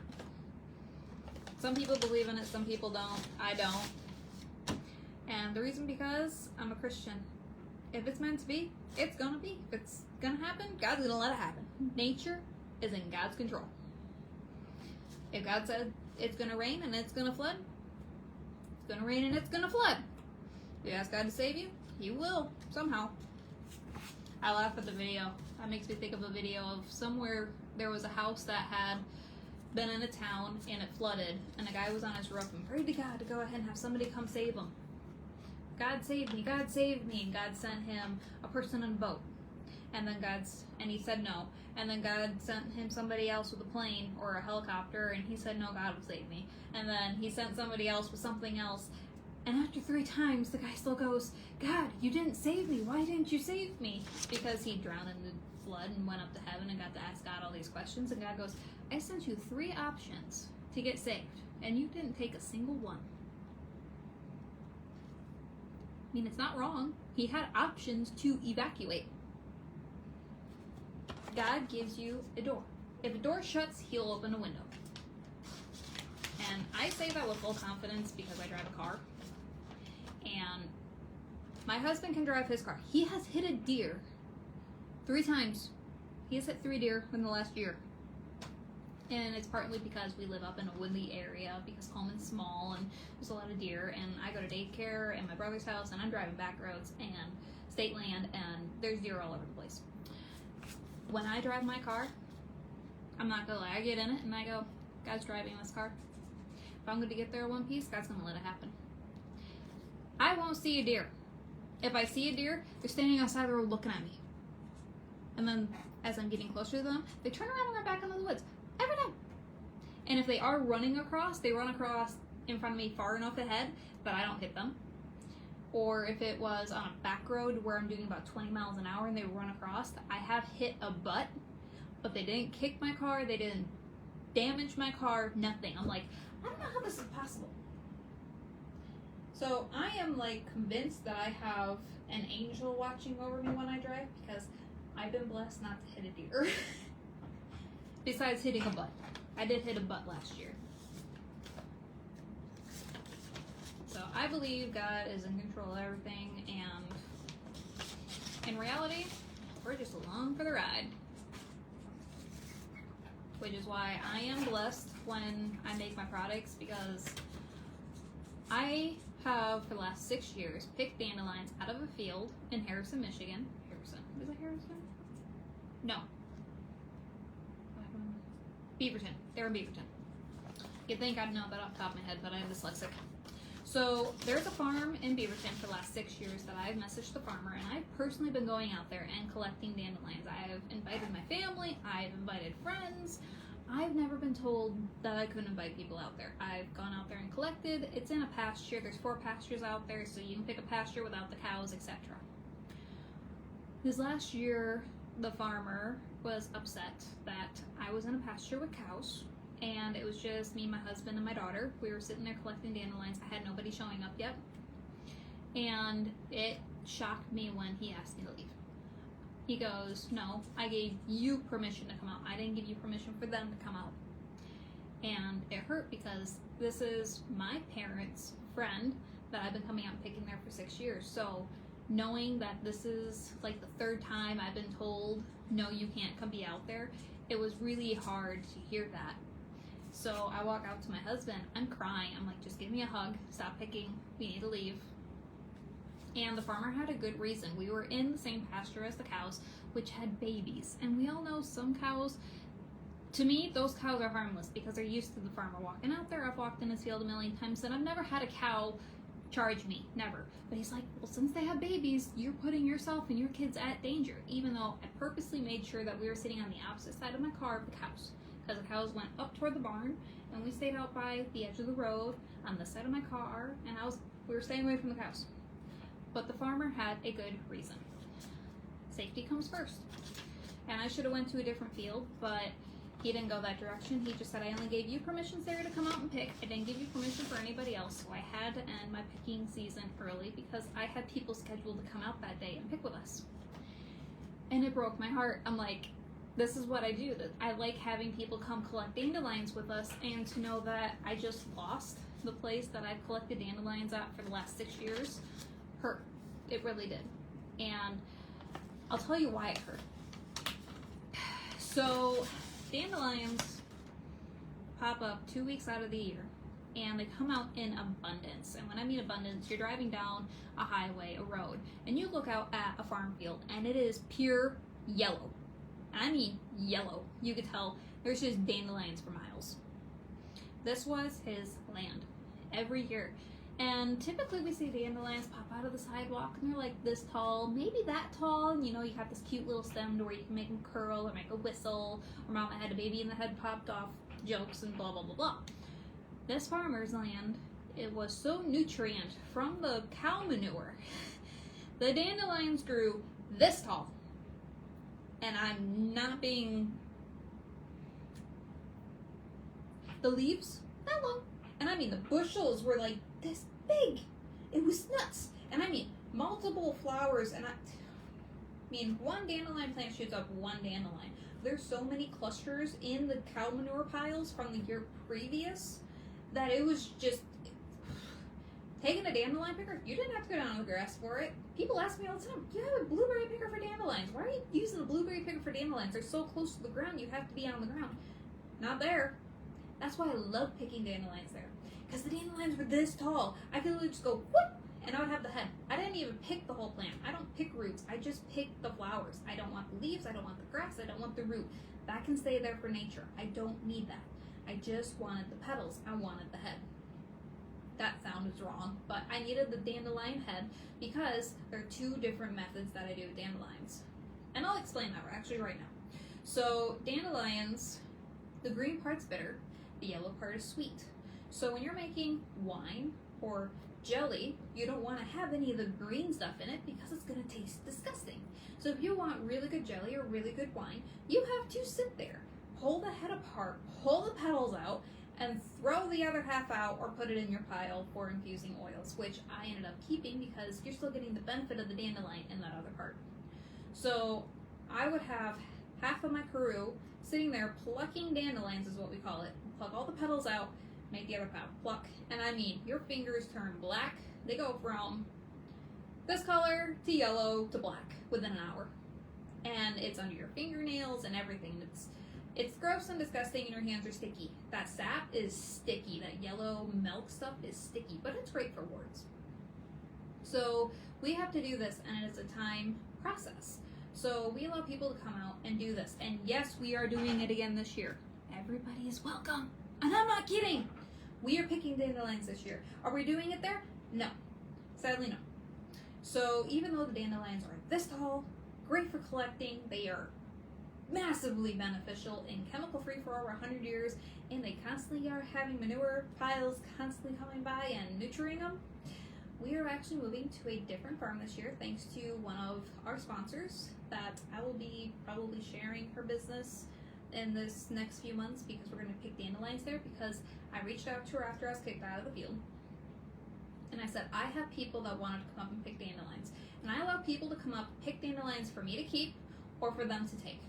Some people believe in it, some people don't. I don't. And the reason because I'm a Christian. If it's meant to be, it's gonna be. If it's gonna happen, God's gonna let it happen. Nature is in God's control. If God said it's gonna rain and it's gonna flood, it's gonna rain and it's gonna flood. If you ask God to save you, He will, somehow. I laugh at the video. That makes me think of a video of somewhere there was a house that had been in a town and it flooded, and a guy was on his roof and prayed to God to go ahead and have somebody come save him. God saved me, God saved me, and God sent him a person in a boat. And then and he said no. And then God sent him somebody else with a plane or a helicopter, and he said no, God will save me. And then he sent somebody else with something else. And after 3 times, the guy still goes, God, you didn't save me. Why didn't you save me? Because he drowned in the flood and went up to heaven and got to ask God all these questions. And God goes, I sent you 3 options to get saved, and you didn't take a single one. I mean, it's not wrong. He had options to evacuate. God gives you a door. If a door shuts, He'll open a window. And I say that with full confidence because I drive a car. And my husband can drive his car. He has hit a deer 3 times. He has hit 3 deer in the last year. And it's partly because we live up in a woodly area because Coleman's small and there's a lot of deer, and I go to daycare and my brother's house and I'm driving back roads and state land and there's deer all over the place. When I drive my car, I'm not gonna lie, I get in it and I go, God's driving this car. If I'm gonna get there in one piece, God's gonna let it happen. I won't see a deer. If I see a deer, they're standing outside the road looking at me. And then as I'm getting closer to them, they turn around and run back into the woods. Every time. And if they are running across, they run across in front of me far enough ahead that I don't hit them. Or if it was on a back road where I'm doing about 20 miles an hour and they run across, I have hit a butt, but they didn't kick my car, they didn't damage my car, nothing. I'm like, I don't know how this is possible. So I am like convinced that I have an angel watching over me when I drive because I've been blessed not to hit a deer. Besides hitting a butt. I did hit a butt last year. So I believe God is in control of everything, and in reality, we're just along for the ride. Which is why I am blessed when I make my products, because I have, for the last 6 years, picked dandelions out of a field in Harrison, Michigan. Harrison. Is it Harrison? No. Beaverton. They're in Beaverton. You'd think I'd know that off the top of my head, but I'm dyslexic. So there's a farm in Beaverton for the last 6 years that I've messaged the farmer, and I've personally been going out there and collecting dandelions. I have invited my family, I've invited friends, I've never been told that I couldn't invite people out there. I've gone out there and collected. It's in a pasture. There's 4 pastures out there, so you can pick a pasture without the cows, etc. This last year, the farmer was upset that I was in a pasture with cows, and it was just me, my husband, and my daughter. We were sitting there collecting dandelions. I had nobody showing up yet, and it shocked me when he asked me to leave. He goes, no, I gave you permission to come out. I didn't give you permission for them to come out. And it hurt because this is my parents' friend that I've been coming out and picking there for 6 years. So knowing that this is like the 3rd time I've been told, no, you can't come be out there, it was really hard to hear that. So I walk out to my husband, I'm crying. I'm like, just give me a hug, stop picking, we need to leave. And the farmer had a good reason. We were in the same pasture as the cows, which had babies. And we all know some cows, to me, those cows are harmless because they're used to the farmer walking out there. I've walked in his field a million times and I've never had a cow charge me, never. But he's like, well, since they have babies, you're putting yourself and your kids at danger, even though I purposely made sure that we were sitting on the opposite side of my car of the cows, because the cows went up toward the barn and we stayed out by the edge of the road on this side of my car, and we were staying away from the cows. But the farmer had a good reason. Safety comes first. And I should have went to a different field, but he didn't go that direction. He just said, I only gave you permission, Sarah, to come out and pick. I didn't give you permission for anybody else. So I had to end my picking season early because I had people scheduled to come out that day and pick with us. And it broke my heart. I'm like, this is what I do. I like having people come collect dandelions with us, and to know that I just lost the place that I've collected dandelions at for the last 6 years hurt. It really did. And I'll tell you why it hurt. So dandelions pop up 2 weeks out of the year, and they come out in abundance. And when I mean abundance, you're driving down a highway, a road, and you look out at a farm field and it is pure yellow. And I mean yellow. You could tell there's just dandelions for miles. This was his land every year. And typically we see dandelions pop out of the sidewalk and they're like this tall, maybe that tall, and you know, you have this cute little stem to where you can make them curl or make a whistle, or mama had a baby and the head popped off, jokes and blah blah blah blah. This farmer's land, it was so nutrient from the cow manure. The dandelions grew this tall. And I'm not being, the leaves that long, and I mean the bushels were like this big. It was nuts. And I mean multiple flowers, and I mean one dandelion plant shoots up one dandelion. There's so many clusters in the cow manure piles from the year previous that it was just taking a dandelion picker. You didn't have to go down to the grass for it. People ask me all the time, you have a blueberry picker for dandelions. Why are you using a blueberry picker for dandelions? They're so close to the ground, you have to be on the ground. Not there. That's why I love picking dandelions there. Because the dandelions were this tall. I could literally just go, whoop, and I would have the head. I didn't even pick the whole plant. I don't pick roots. I just pick the flowers. I don't want the leaves. I don't want the grass. I don't want the root. That can stay there for nature. I don't need that. I just wanted the petals. I wanted the head. That sound is wrong, but I needed the dandelion head because there are 2 different methods that I do with dandelions. And I'll explain that actually right now. So dandelions, the green part's bitter, the yellow part is sweet. So when you're making wine or jelly, you don't want to have any of the green stuff in it because it's going to taste disgusting. So if you want really good jelly or really good wine, you have to sit there, pull the head apart, pull the petals out, and throw the other half out or put it in your pile for infusing oils, which I ended up keeping because you're still getting the benefit of the dandelion in that other part. So I would have half of my crew sitting there plucking dandelions, is what we call it. Pluck all the petals out, make the other half pluck. And I mean, your fingers turn black. They go from this color to yellow to black within an hour. And it's under your fingernails and everything. It's gross and disgusting, and your hands are sticky. That sap is sticky. That yellow milk stuff is sticky, but it's great for warts. So we have to do this, and it's a time process. So we allow people to come out and do this. And yes, we are doing it again this year. Everybody is welcome. And I'm not kidding. We are picking dandelions this year. Are we doing it there? No. Sadly, no. So even though the dandelions are this tall, great for collecting, they are massively beneficial and chemical free for over 100 years, and they constantly are having manure piles constantly coming by and nurturing them. We are actually moving to a different farm this year thanks to one of our sponsors that I will be probably sharing her business in this next few months, because we're going to pick dandelions there, because I reached out to her after I was kicked out of the field and I said I have people that wanted to come up and pick dandelions, and I allow people to come up, pick dandelions for me to keep or for them to take.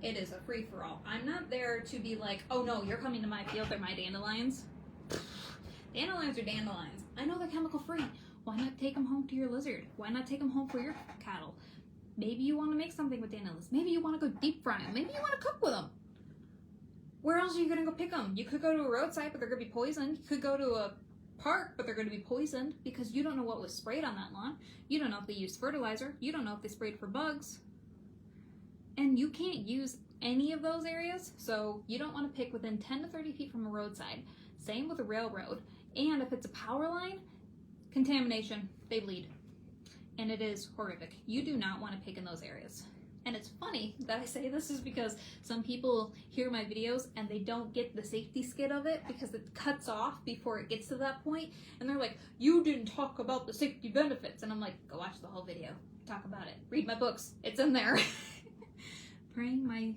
It is a free-for-all. I'm not there to be like, oh no, you're coming to my field, they're my dandelions. Dandelions are dandelions. I know they're chemical free. Why not take them home to your lizard? Why not take them home for your cattle? Maybe you want to make something with dandelions. Maybe you want to go deep fry them. Maybe you want to cook with them. Where else are you going to go pick them? You could go to a roadside, but they're going to be poisoned. You could go to a park, but they're going to be poisoned because you don't know what was sprayed on that lawn. You don't know if they used fertilizer. You don't know if they sprayed for bugs. And you can't use any of those areas, so you don't want to pick within 10 to 30 feet from a roadside. Same with a railroad. And if it's a power line, contamination, they bleed. And it is horrific. You do not want to pick in those areas. And it's funny that I say this is because some people hear my videos and they don't get the safety skid of it because it cuts off before it gets to that point. And they're like, you didn't talk about the safety benefits. And I'm like, go watch the whole video. Talk about it. Read my books. It's in there. Praying my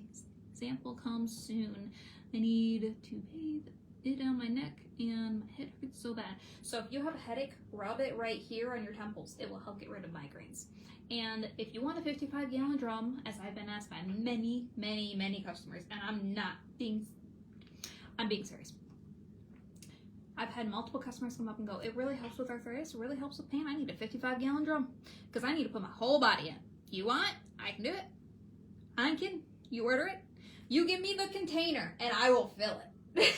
sample comes soon. I need to bathe it on my neck and my head hurts so bad. So if you have a headache, rub it right here on your temples. It will help get rid of migraines. And if you want a 55-gallon drum, as I've been asked by many, many, many customers, and I'm being serious. I've had multiple customers come up and go, it really helps with arthritis, it really helps with pain. I need a 55-gallon drum because I need to put my whole body in. You want it? I can do it. I ain't kidding. You order it, you give me the container, and I will fill it.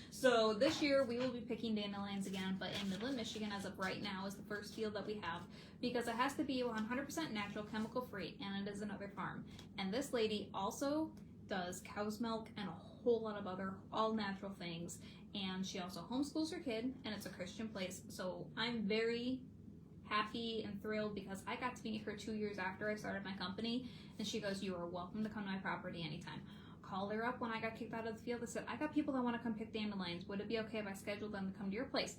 So this year we will be picking dandelions again, but in Midland, Michigan, as of right now, is the first field that we have, because it has to be 100% natural, chemical free, and it is another farm. And this lady also does cow's milk and a whole lot of other all natural things, and she also homeschools her kid, and it's a Christian place. So I'm very happy and thrilled because I got to meet her 2 years after I started my company, and she goes, you are welcome to come to my property anytime. Called her up when I got kicked out of the field. I said, I got people that want to come pick dandelions. Would it be okay if I scheduled them to come to your place?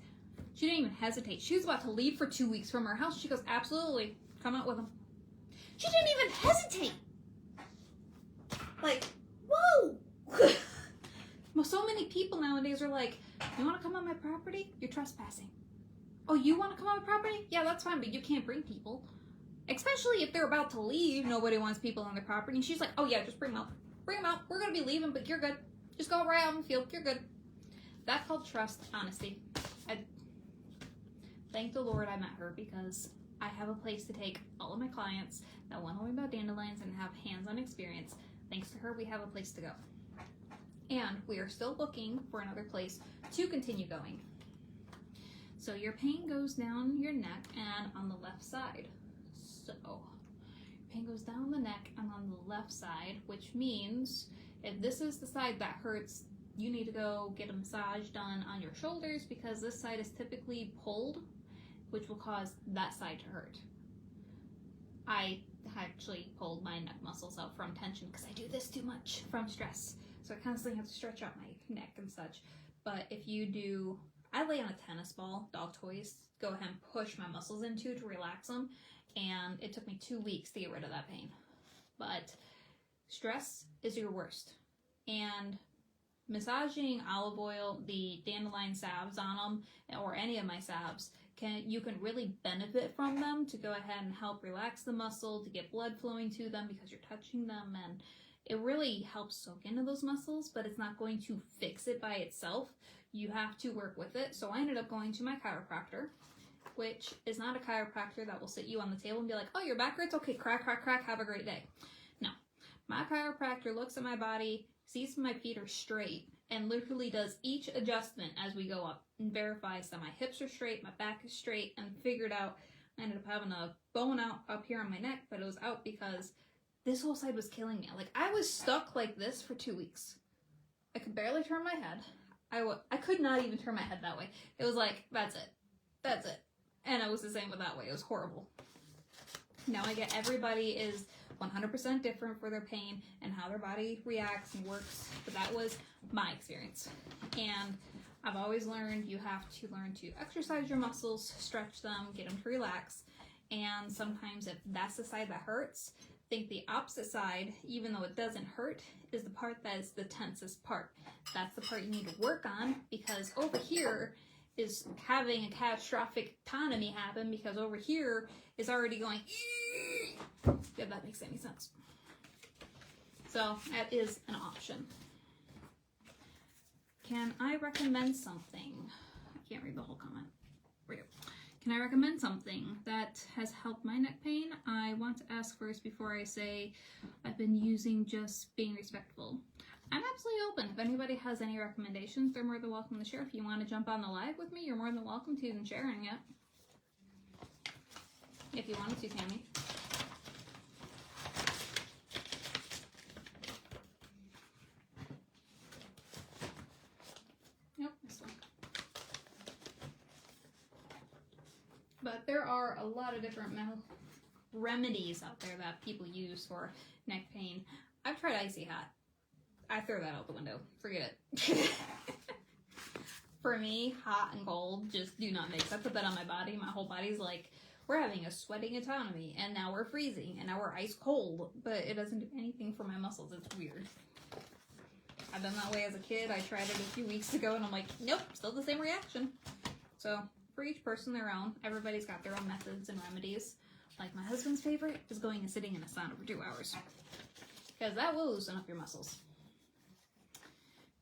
She didn't even hesitate. She was about to leave for 2 weeks from her house. She goes, absolutely, come out with them. She didn't even hesitate. Like, whoa. Well, so many people nowadays are like, you want to come on my property? You're trespassing. Oh, you want to come on my property? Yeah, that's fine, but you can't bring people. Especially if they're about to leave. Nobody wants people on their property. And she's like, oh yeah, just bring them out. Bring them out. We're going to be leaving, but you're good. Just go right out in the field. You're good. That's called trust, honesty. I thank the Lord I met her, because I have a place to take all of my clients that want to learn about dandelions and have hands-on experience. Thanks to her, we have a place to go. And we are still looking for another place to continue going. So your pain goes down your neck and on the left side. So pain goes down the neck and on the left side, which means if this is the side that hurts, you need to go get a massage done on your shoulders, because this side is typically pulled, which will cause that side to hurt. I actually pulled my neck muscles out from tension because I do this too much from stress. So I constantly have to stretch out my neck and such. But if you do, I lay on a tennis ball, dog toys, go ahead and push my muscles into to relax them. And it took me 2 weeks to get rid of that pain. But stress is your worst. And massaging olive oil, the dandelion salves on them, or any of my salves, you can really benefit from them to go ahead and help relax the muscle, to get blood flowing to them because you're touching them, and it really helps soak into those muscles, but it's not going to fix it by itself. You have to work with it. So I ended up going to my chiropractor, which is not a chiropractor that will sit you on the table and be like, oh, your back hurts? Okay, crack, crack, crack, have a great day. No. My chiropractor looks at my body, sees my feet are straight, and literally does each adjustment as we go up and verifies that my hips are straight, my back is straight, and figured out I ended up having a bone out up here on my neck, but it was out because this whole side was killing me. Like, I was stuck like this for 2 weeks. I could barely turn my head. I could not even turn my head that way. It was like, that's it. That's it. And it was the same with that way. It was horrible. Now I get everybody is 100% different for their pain and how their body reacts and works, but that was my experience. And I've always learned you have to learn to exercise your muscles, stretch them, get them to relax. And sometimes if that's the side that hurts, think the opposite side, even though it doesn't hurt, is the part that is the tensest part. That's the part you need to work on, because over here is having a catastrophic autonomy happen, because over here is already going, if that makes any sense. So that is an option. Can I recommend something? I can't read the whole comment. Right. Can I recommend something that has helped my neck pain? I want to ask first before I say I've been using, just being respectful. I'm absolutely open. If anybody has any recommendations, they're more than welcome to share. If you want to jump on the live with me, you're more than welcome to and sharing it. If you wanted to, Tammy. Nope, this one. But there are a lot of different remedies out there that people use for neck pain. I've tried icy hot. I throw that out the window. Forget it. For me, hot and cold just do not mix. I put that on my body. My whole body's like, we're having a sweating autonomy, and now we're freezing, and now we're ice cold, but it doesn't do anything for my muscles. It's weird. I've been that way as a kid. I tried it a few weeks ago, and I'm like, nope, still the same reaction. So for each person their own. Everybody's got their own methods and remedies. Like my husband's favorite is going and sitting in a sauna for 2 hours, because that will loosen up your muscles.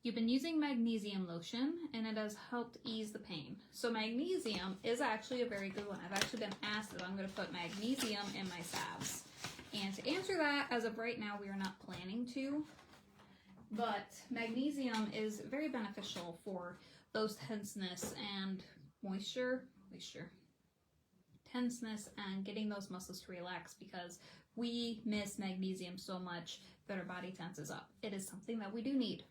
You've been using magnesium lotion, and it has helped ease the pain. So magnesium is actually a very good one. I've actually been asked if I'm going to put magnesium in my salves. And to answer that, as of right now, we are not planning to. But magnesium is very beneficial for those tenseness and tenseness and getting those muscles to relax, because we miss magnesium so much that our body tenses up. It is something that we do need.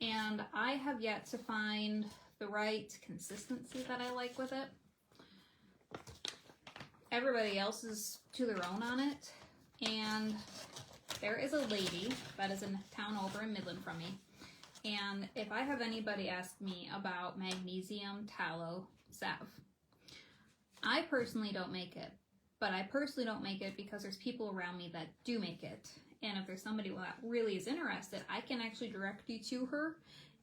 And I have yet to find the right consistency that I like with it. Everybody else is to their own on it. And there is a lady that is in a town over in Midland from me. And if I have anybody ask me about magnesium tallow salve, I personally don't make it. But I personally don't make it because there's people around me that do make it. And if there's somebody that really is interested, I can actually direct you to her.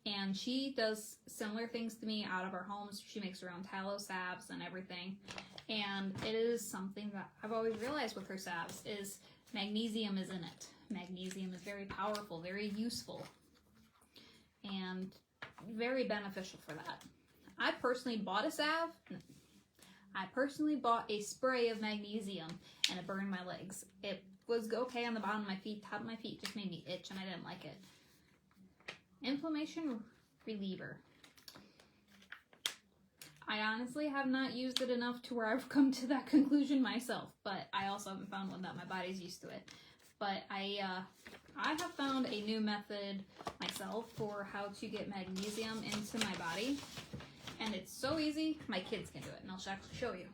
And she does similar things to me out of our homes. She makes her own tallow salves and everything. And it is something that I've always realized with her salves is magnesium is in it. Magnesium is very powerful, very useful, and very beneficial for that. I personally bought a salve. I personally bought a spray of magnesium, and it burned my legs. It was okay on the bottom of my feet. Top of my feet just made me itch, and I didn't like it. Inflammation reliever. I honestly have not used it enough to where I've come to that conclusion myself, but I also haven't found one that my body's used to it. But I have found a new method myself for how to get magnesium into my body, and it's so easy. My kids can do it, and I'll actually show you.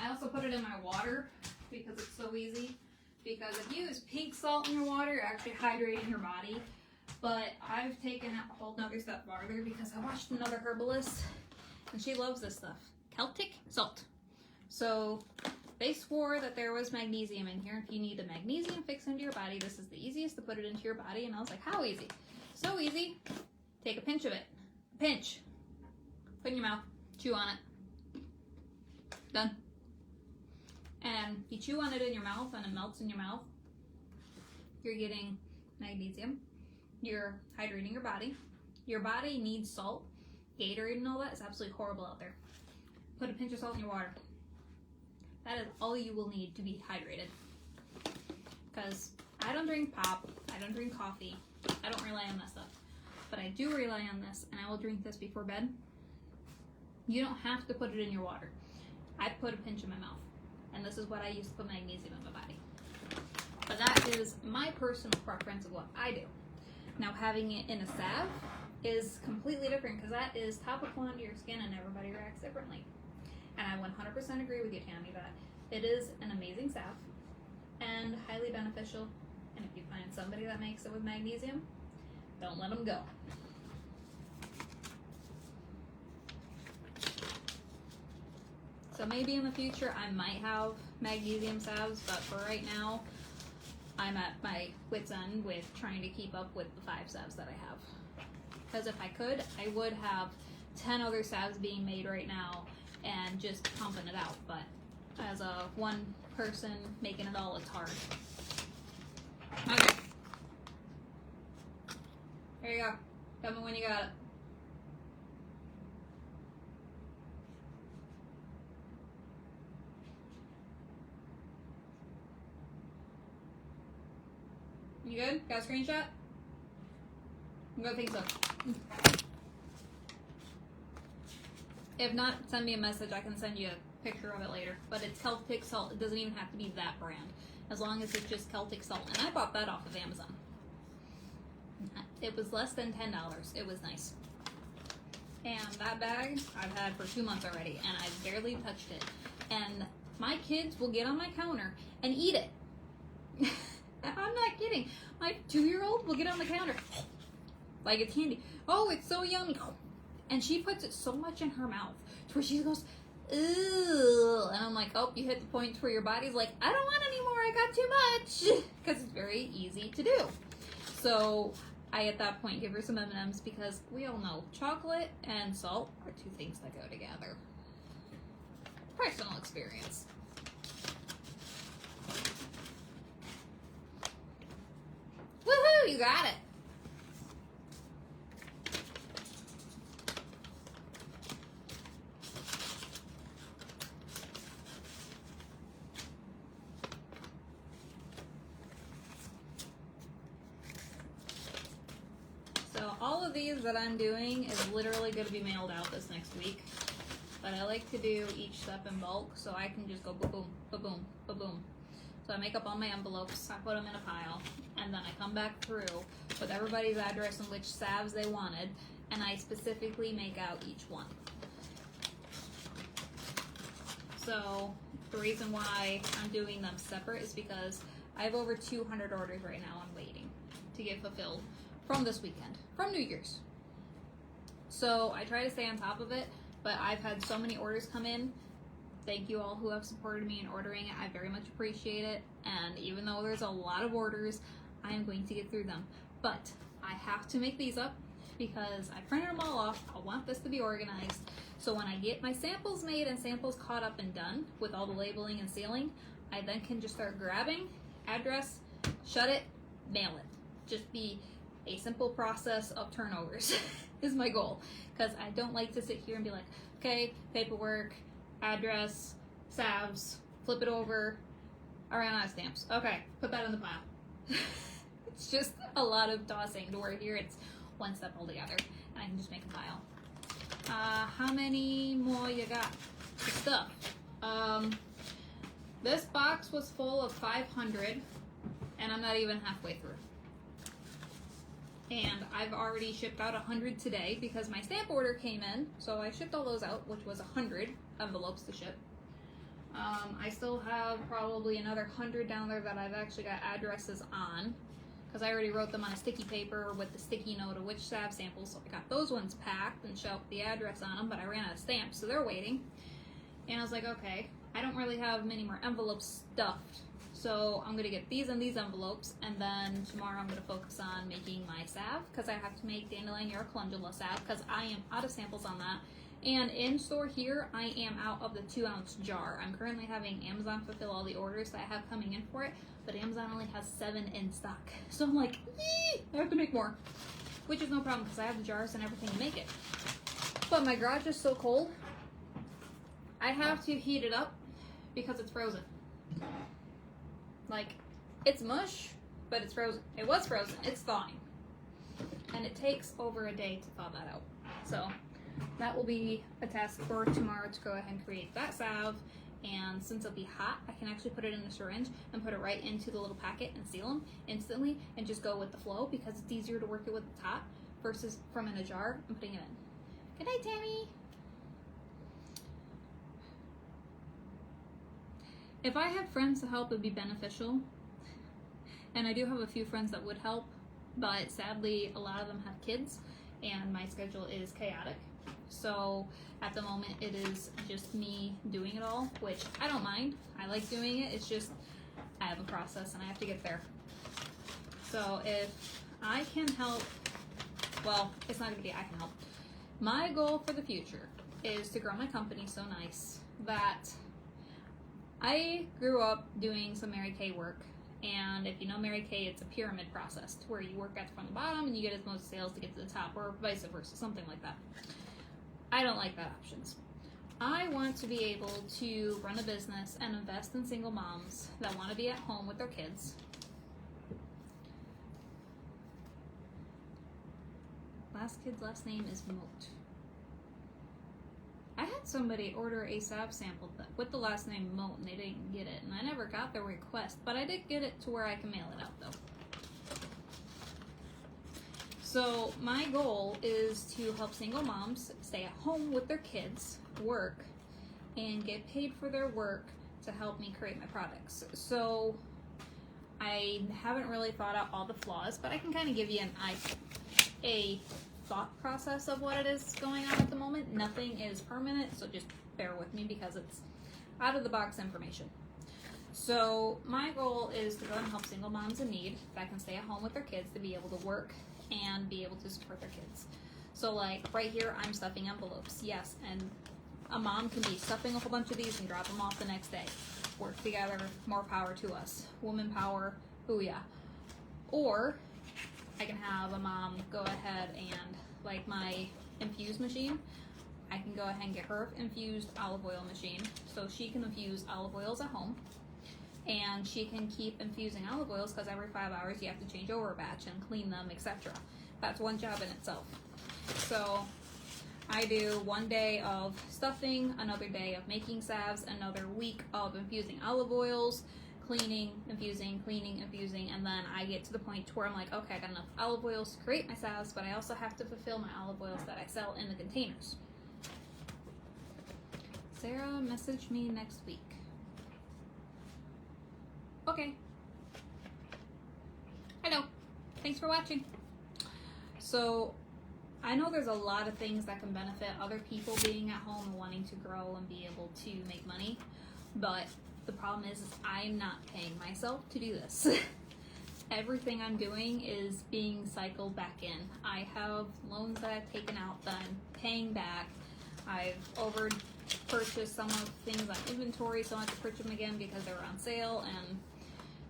I also put it in my water because it's so easy. Because if you use pink salt in your water, you're actually hydrating your body. But I've taken it a whole nother step farther because I watched another herbalist, and she loves this stuff. Celtic salt. So they swore that there was magnesium in here. If you need a magnesium fix into your body, this is the easiest to put it into your body. And I was like, how easy? So easy. Take a pinch of it. A pinch. Put in your mouth. Chew on it. Done. And you chew on it in your mouth and it melts in your mouth. You're getting magnesium. You're hydrating your body. Your body needs salt. Gatorade and all that is absolutely horrible out there. Put a pinch of salt in your water. That is all you will need to be hydrated. Because I don't drink pop. I don't drink coffee. I don't rely on that stuff. But I do rely on this, and I will drink this before bed. You don't have to put it in your water. I put a pinch in my mouth. And this is what I use to put magnesium in my body. But that is my personal preference of what I do. Now, having it in a salve is completely different because that is topical onto your skin and everybody reacts differently. And I 100% agree with you, Tammy, that It is an amazing salve and highly beneficial. And if you find somebody that makes it with magnesium, don't let them go. So maybe in the future I might have magnesium salves, but for right now, I'm at my wit's end with trying to keep up with the 5 salves that I have. Because if I could, I would have 10 other salves being made right now and just pumping it out. But as a one person making it all, it's hard. Okay. Here you go. Tell me when you got it. You good? Got a screenshot? I'm gonna think so. If not, send me a message. I can send you a picture of it later. But it's Celtic salt. It doesn't even have to be that brand. As long as it's just Celtic salt. And I bought that off of Amazon. It was less than $10. It was nice. And that bag I've had for 2 months already. And I've barely touched it. And my kids will get on my counter and eat it. I'm not kidding. My 2-year-old will get on the counter like it's candy. Oh, it's so yummy. And she puts it so much in her mouth to where she goes, ooh. And I'm like, oh, you hit the point where your body's like, I don't want any more. I got too much. Because it's very easy to do. So I, at that point, give her some M&Ms because we all know chocolate and salt are 2 things that go together. Personal experience. Woohoo! You got it. So all of these that I'm doing is literally going to be mailed out this next week. But I like to do each step in bulk so I can just go ba-boom, ba-boom, ba-boom. So I make up all my envelopes, I put them in a pile, and then I come back through with everybody's address and which salves they wanted, and I specifically make out each one. So the reason why I'm doing them separate is because I have over 200 orders right now I'm waiting to get fulfilled from this weekend, from New Year's. So I try to stay on top of it, but I've had so many orders come in. Thank you all who have supported me in ordering it. I very much appreciate it. And even though there's a lot of orders, I am going to get through them. But I have to make these up because I printed them all off. I want this to be organized. So when I get my samples made and samples caught up and done with all the labeling and sealing, I then can just start grabbing, address, shut it, mail it. Just be a simple process of turnovers is my goal. Because I don't like to sit here and be like, okay, paperwork, address, salves, flip it over, I ran out of stamps. Okay, put that in the pile. It's just a lot of tossing to where here it's one step all together. And I can just make a pile. How many more you got? The stuff. This box was full of 500 and I'm not even halfway through. And I've already shipped out 100 today because my stamp order came in, so I shipped all those out, which was 100 envelopes to ship. I still have probably another 100 down there that I've actually got addresses on, because I already wrote them on a sticky paper with the sticky note of which salve samples, so I got those ones packed and shelved the address on them, but I ran out of stamps, so they're waiting. And I was like, okay, I don't really have many more envelopes stuffed. So I'm going to get these in these envelopes, and then tomorrow I'm going to focus on making my salve, because I have to make dandelion yellow calendula salve, because I am out of samples on that. And in store here, I am out of the 2-ounce jar. I'm currently having Amazon fulfill all the orders that I have coming in for it, but Amazon only has 7 in stock. So I'm like, I have to make more, which is no problem, because I have the jars and everything to make it. But my garage is so cold, I have to heat it up because it's frozen. Like, it's mush, but it's frozen. It was frozen. It's thawing. And it takes over a day to thaw that out. So that will be a task for tomorrow to go ahead and create that salve. And since it'll be hot, I can actually put it in a syringe and put it right into the little packet and seal them instantly and just go with the flow, because it's easier to work it with the top versus from in a jar and putting it in. Good night, Tammy. If I had friends to help, it'd be beneficial. And I do have a few friends that would help, but sadly, a lot of them have kids, and my schedule is chaotic. So at the moment, it is just me doing it all, which I don't mind. I like doing it. It's just I have a process and I have to get there. So if I can help, well, it's not going to be I can help. My goal for the future is to grow my company so nice that I grew up doing some Mary Kay work. And if you know Mary Kay, it's a pyramid process to where you work at from the bottom and you get as much sales to get to the top, or vice versa, something like that. I don't like that options. I want to be able to run a business and invest in single moms that want to be at home with their kids. Last kid's last name is Moat. I had somebody order a salve sample with the last name Moat and they didn't get it, and I never got their request, but I did get it to where I can mail it out though. So my goal is to help single moms stay at home with their kids, work, and get paid for their work to help me create my products. So I haven't really thought out all the flaws, but I can kind of give you a thought process of what it is going on at the moment. Nothing is permanent, so just bear with me because it's out of the box information. So my goal is to go and help single moms in need that can stay at home with their kids to be able to work and be able to support their kids. So like right here, I'm stuffing envelopes. Yes, and a mom can be stuffing a whole bunch of these and drop them off the next day. Work together, more power to us. Woman power, booyah. Or I can have a mom go ahead and, like my infuse machine, I can go ahead and get her infused olive oil machine so she can infuse olive oils at home, and she can keep infusing olive oils because every 5 hours you have to change over a batch and clean them, etc. That's one job in itself. So I do 1 day of stuffing, another day of making salves, another week of infusing olive oils, cleaning, infusing, and then I get to the point where I'm like, okay, I got enough olive oils to create my salves, but I also have to fulfill my olive oils that I sell in the containers. Sarah, message me next week. Okay. I know. Thanks for watching. So, I know there's a lot of things that can benefit other people being at home and wanting to grow and be able to make money, but the problem is I'm not paying myself to do this. Everything I'm doing is being cycled back in. I have loans that I've taken out that I'm paying back. I've over-purchased some of the things on inventory, so I have to purchase them again because they were on sale, and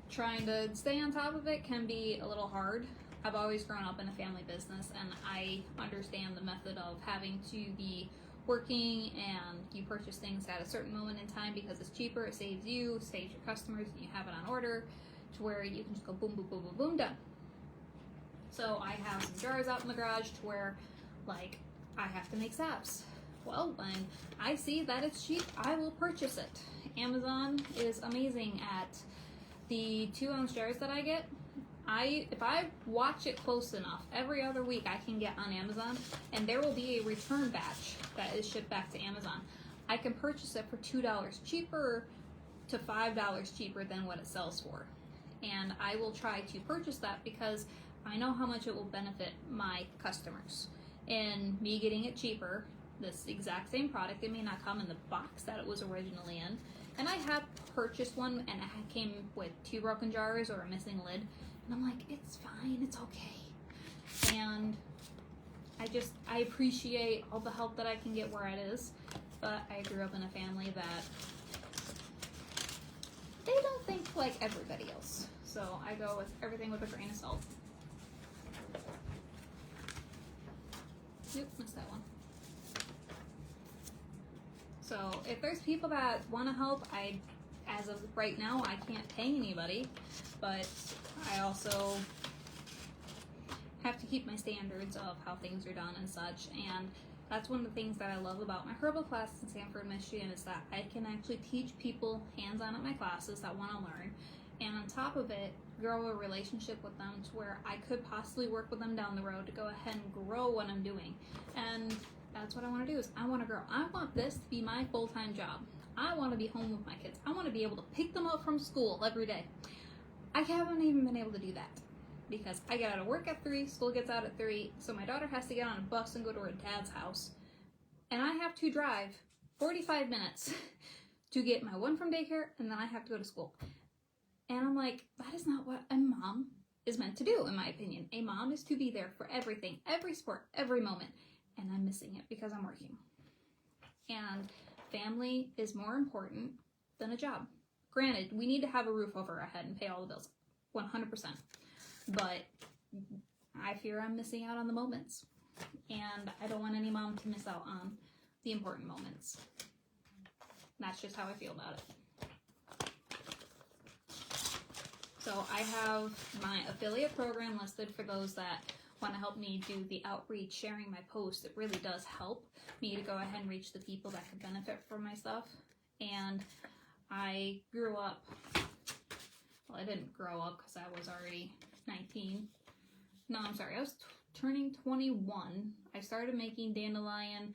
trying to stay on top of it can be a little hard. I've always grown up in a family business, and I understand the method of having to be working, and you purchase things at a certain moment in time because it's cheaper, it saves you, saves your customers, and you have it on order to where you can just go boom, boom, boom, boom, boom, done. So I have some jars out in the garage to where, like, I have to make salves. Well, when I see that it's cheap, I will purchase it. Amazon is amazing at the 2-ounce jars that I get. If I watch it close enough, every other week I can get on Amazon, and there will be a return batch that is shipped back to Amazon. I can purchase it for $2 cheaper to $5 cheaper than what it sells for. And I will try to purchase that because I know how much it will benefit my customers. And me getting it cheaper, this exact same product, it may not come in the box that it was originally in. And I have purchased one and it came with 2 broken jars or a missing lid. And I'm like, it's fine, it's okay. And I appreciate all the help that I can get where it is. But I grew up in a family that they don't think like everybody else. So I go with everything with a grain of salt. Yep, missed that one. So if there's people that want to help, as of right now, I can't pay anybody, but I also have to keep my standards of how things are done and such. And that's one of the things that I love about my herbal class in Sanford, Michigan, is that I can actually teach people hands-on at my classes that want to learn, and on top of it, grow a relationship with them to where I could possibly work with them down the road to go ahead and grow what I'm doing. And that's what I want to do, is I want to grow. I want this to be my full-time job. I want to be home with my kids. I want to be able to pick them up from school every day. I haven't even been able to do that because I get out of work at 3, school gets out at 3, so my daughter has to get on a bus and go to her dad's house. And I have to drive 45 minutes to get my one from daycare, and then I have to go to school. And I'm like, that is not what a mom is meant to do, in my opinion. A mom is to be there for everything, every sport, every moment. And I'm missing it because I'm working. And family is more important than a job. Granted, we need to have a roof over our head and pay all the bills, 100%. But I fear I'm missing out on the moments. And I don't want any mom to miss out on the important moments. That's just how I feel about it. So I have my affiliate program listed for those that want to help me do the outreach, sharing my posts. It really does help me to go ahead and reach the people that could benefit from my stuff. And I grew up, well, I didn't grow up because I was already 19. No, I'm sorry, I was turning 21. I started making dandelion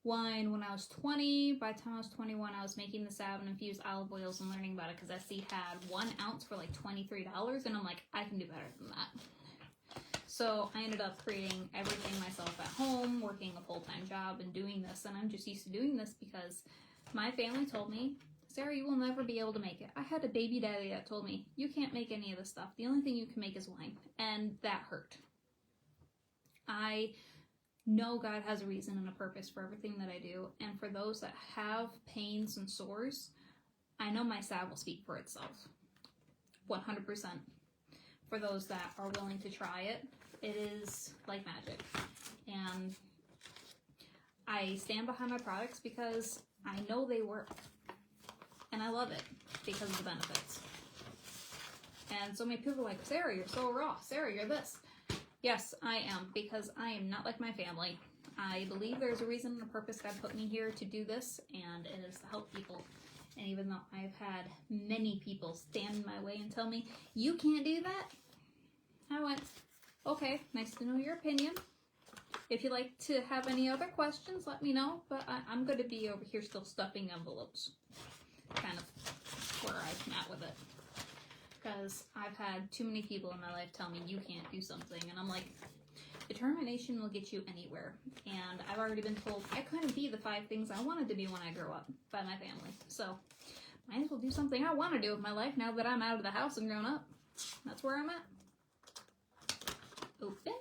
wine when I was 20. By the time I was 21, I was making the salve and infused olive oils and learning about it because Essie had 1 ounce for like $23, and I'm like, I can do better than that. So I ended up creating everything myself at home, working a full-time job and doing this, and I'm just used to doing this because my family told me, Sarah, you will never be able to make it. I had a baby daddy that told me, you can't make any of this stuff. The only thing you can make is wine. And that hurt. I know God has a reason and a purpose for everything that I do. And for those that have pains and sores, I know my salve will speak for itself. 100%. For those that are willing to try it, it is like magic. And I stand behind my products because I know they work. And I love it because of the benefits. And so many people are like, Sarah, you're so raw. Sarah, you're this. Yes, I am, because I am not like my family. I believe there's a reason and a purpose God put me here to do this, and it is to help people. And even though I've had many people stand in my way and tell me, you can't do that, I went, okay, nice to know your opinion. If you'd like to have any other questions, let me know, but I'm going to be over here still stuffing envelopes. Kind of where I'm at with it. Because I've had too many people in my life tell me you can't do something, and I'm like, determination will get you anywhere. And I've already been told I couldn't be the 5 things I wanted to be when I grew up by my family. So might as well do something I want to do with my life now that I'm out of the house and grown up. That's where I'm at. Open.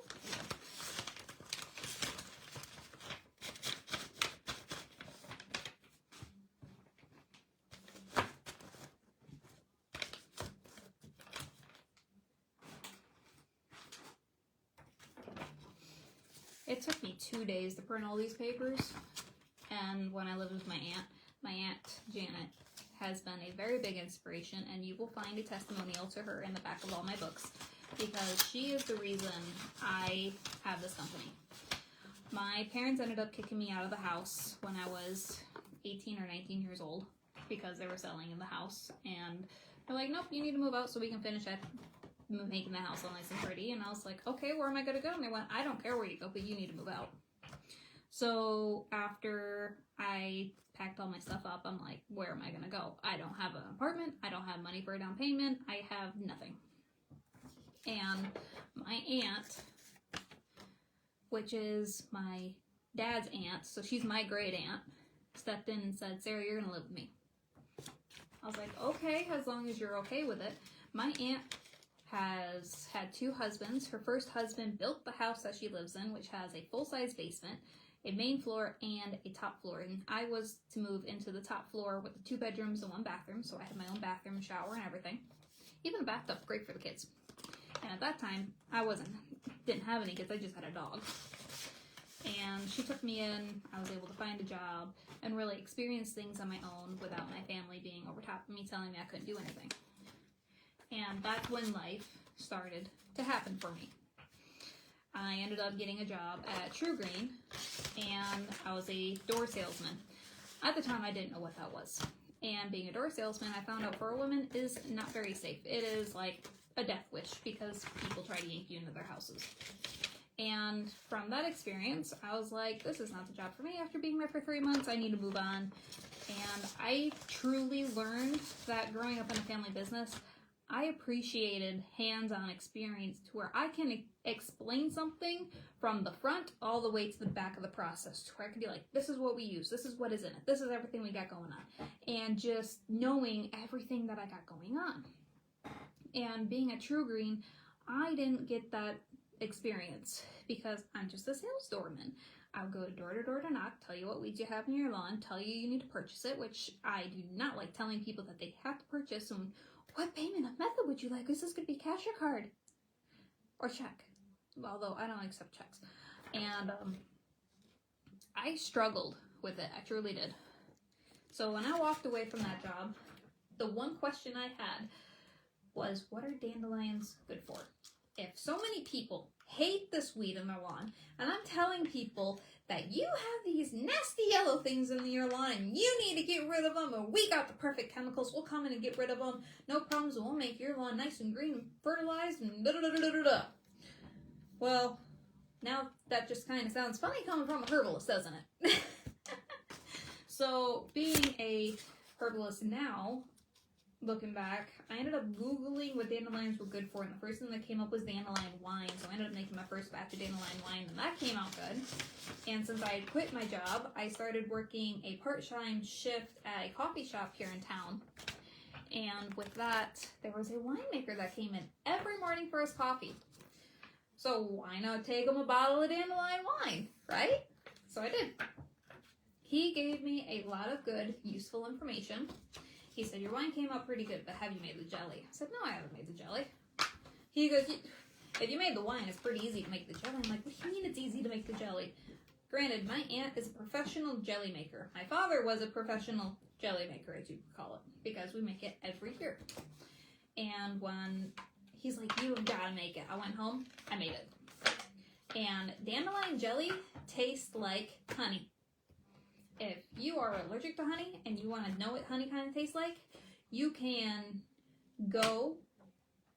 It took me 2 days to print all these papers, and when I lived with my Aunt Janet has been a very big inspiration, and you will find a testimonial to her in the back of all my books, because she is the reason I have this company. My parents ended up kicking me out of the house when I was 18 or 19 years old, because they were selling in the house, and they're like, nope, you need to move out so we can finish it. Making the house all nice and pretty. And I was like, okay, where am I going to go? And they went, I don't care where you go, but you need to move out. So after I packed all my stuff up, I'm like, where am I going to go? I don't have an apartment. I don't have money for a down payment. I have nothing. And my aunt, which is my dad's aunt, so she's my great aunt, stepped in and said, Sarah, you're going to live with me. I was like, okay, as long as you're okay with it. My aunt has had 2 husbands. Her first husband built the house that she lives in, which has a full-size basement, a main floor, and a top floor. And I was to move into the top floor with the 2 bedrooms and 1 bathroom, so I had my own bathroom, shower, and everything. Even the bathtub, great for the kids. And at that time, I didn't have any kids, I just had a dog. And she took me in, I was able to find a job, and really experience things on my own without my family being over top of me telling me I couldn't do anything. And that's when life started to happen for me. I ended up getting a job at True Green, and I was a door salesman. At the time, I didn't know what that was. And being a door salesman, I found out for a woman is not very safe. It is like a death wish because people try to yank you into their houses. And from that experience, I was like, this is not the job for me. After being there for 3 months, I need to move on. And I truly learned that growing up in a family business, I appreciated hands-on experience to where I can explain something from the front all the way to the back of the process, to where I can be like, this is what we use, this is what is in it, this is everything we got going on. And just knowing everything that I got going on. And being a True Green, I didn't get that experience because I'm just a sales doorman. I'll go door to knock, tell you what weeds you have in your lawn, tell you you need to purchase it, which I do not like telling people that they have to purchase. And what payment method would you like? Is this going to be cash or card? Or check? Although I don't accept checks. And I struggled with it. I truly did. So when I walked away from that job, the one question I had was, what are dandelions good for? If so many people hate this weed in their lawn, and I'm telling people that you have these nasty yellow things in your lawn and you need to get rid of them, and we got the perfect chemicals, we'll come in and get rid of them, no problems, we'll make your lawn nice and green and fertilized and da-da-da-da-da-da. Well, now that just kind of sounds funny coming from a herbalist, doesn't it? So, being a herbalist now, looking back, I ended up Googling what dandelions were good for, and the first thing that came up was dandelion wine. So I ended up making my first batch of dandelion wine, and that came out good. And since I had quit my job, I started working a part-time shift at a coffee shop here in town. And with that, there was a winemaker that came in every morning for his coffee. So why not take him a bottle of dandelion wine, right? So I did. He gave me a lot of good, useful information. He said, your wine came out pretty good, but have you made the jelly? I said, no, I haven't made the jelly. He goes, if you made the wine, it's pretty easy to make the jelly. I'm like, what do you mean it's easy to make the jelly? Granted, my aunt is a professional jelly maker. My father was a professional jelly maker, as you call it, because we make it every year. And when he's like, you've got to make it, I went home, I made it. And dandelion jelly tastes like honey. If you are allergic to honey and you want to know what honey kind of tastes like, you can go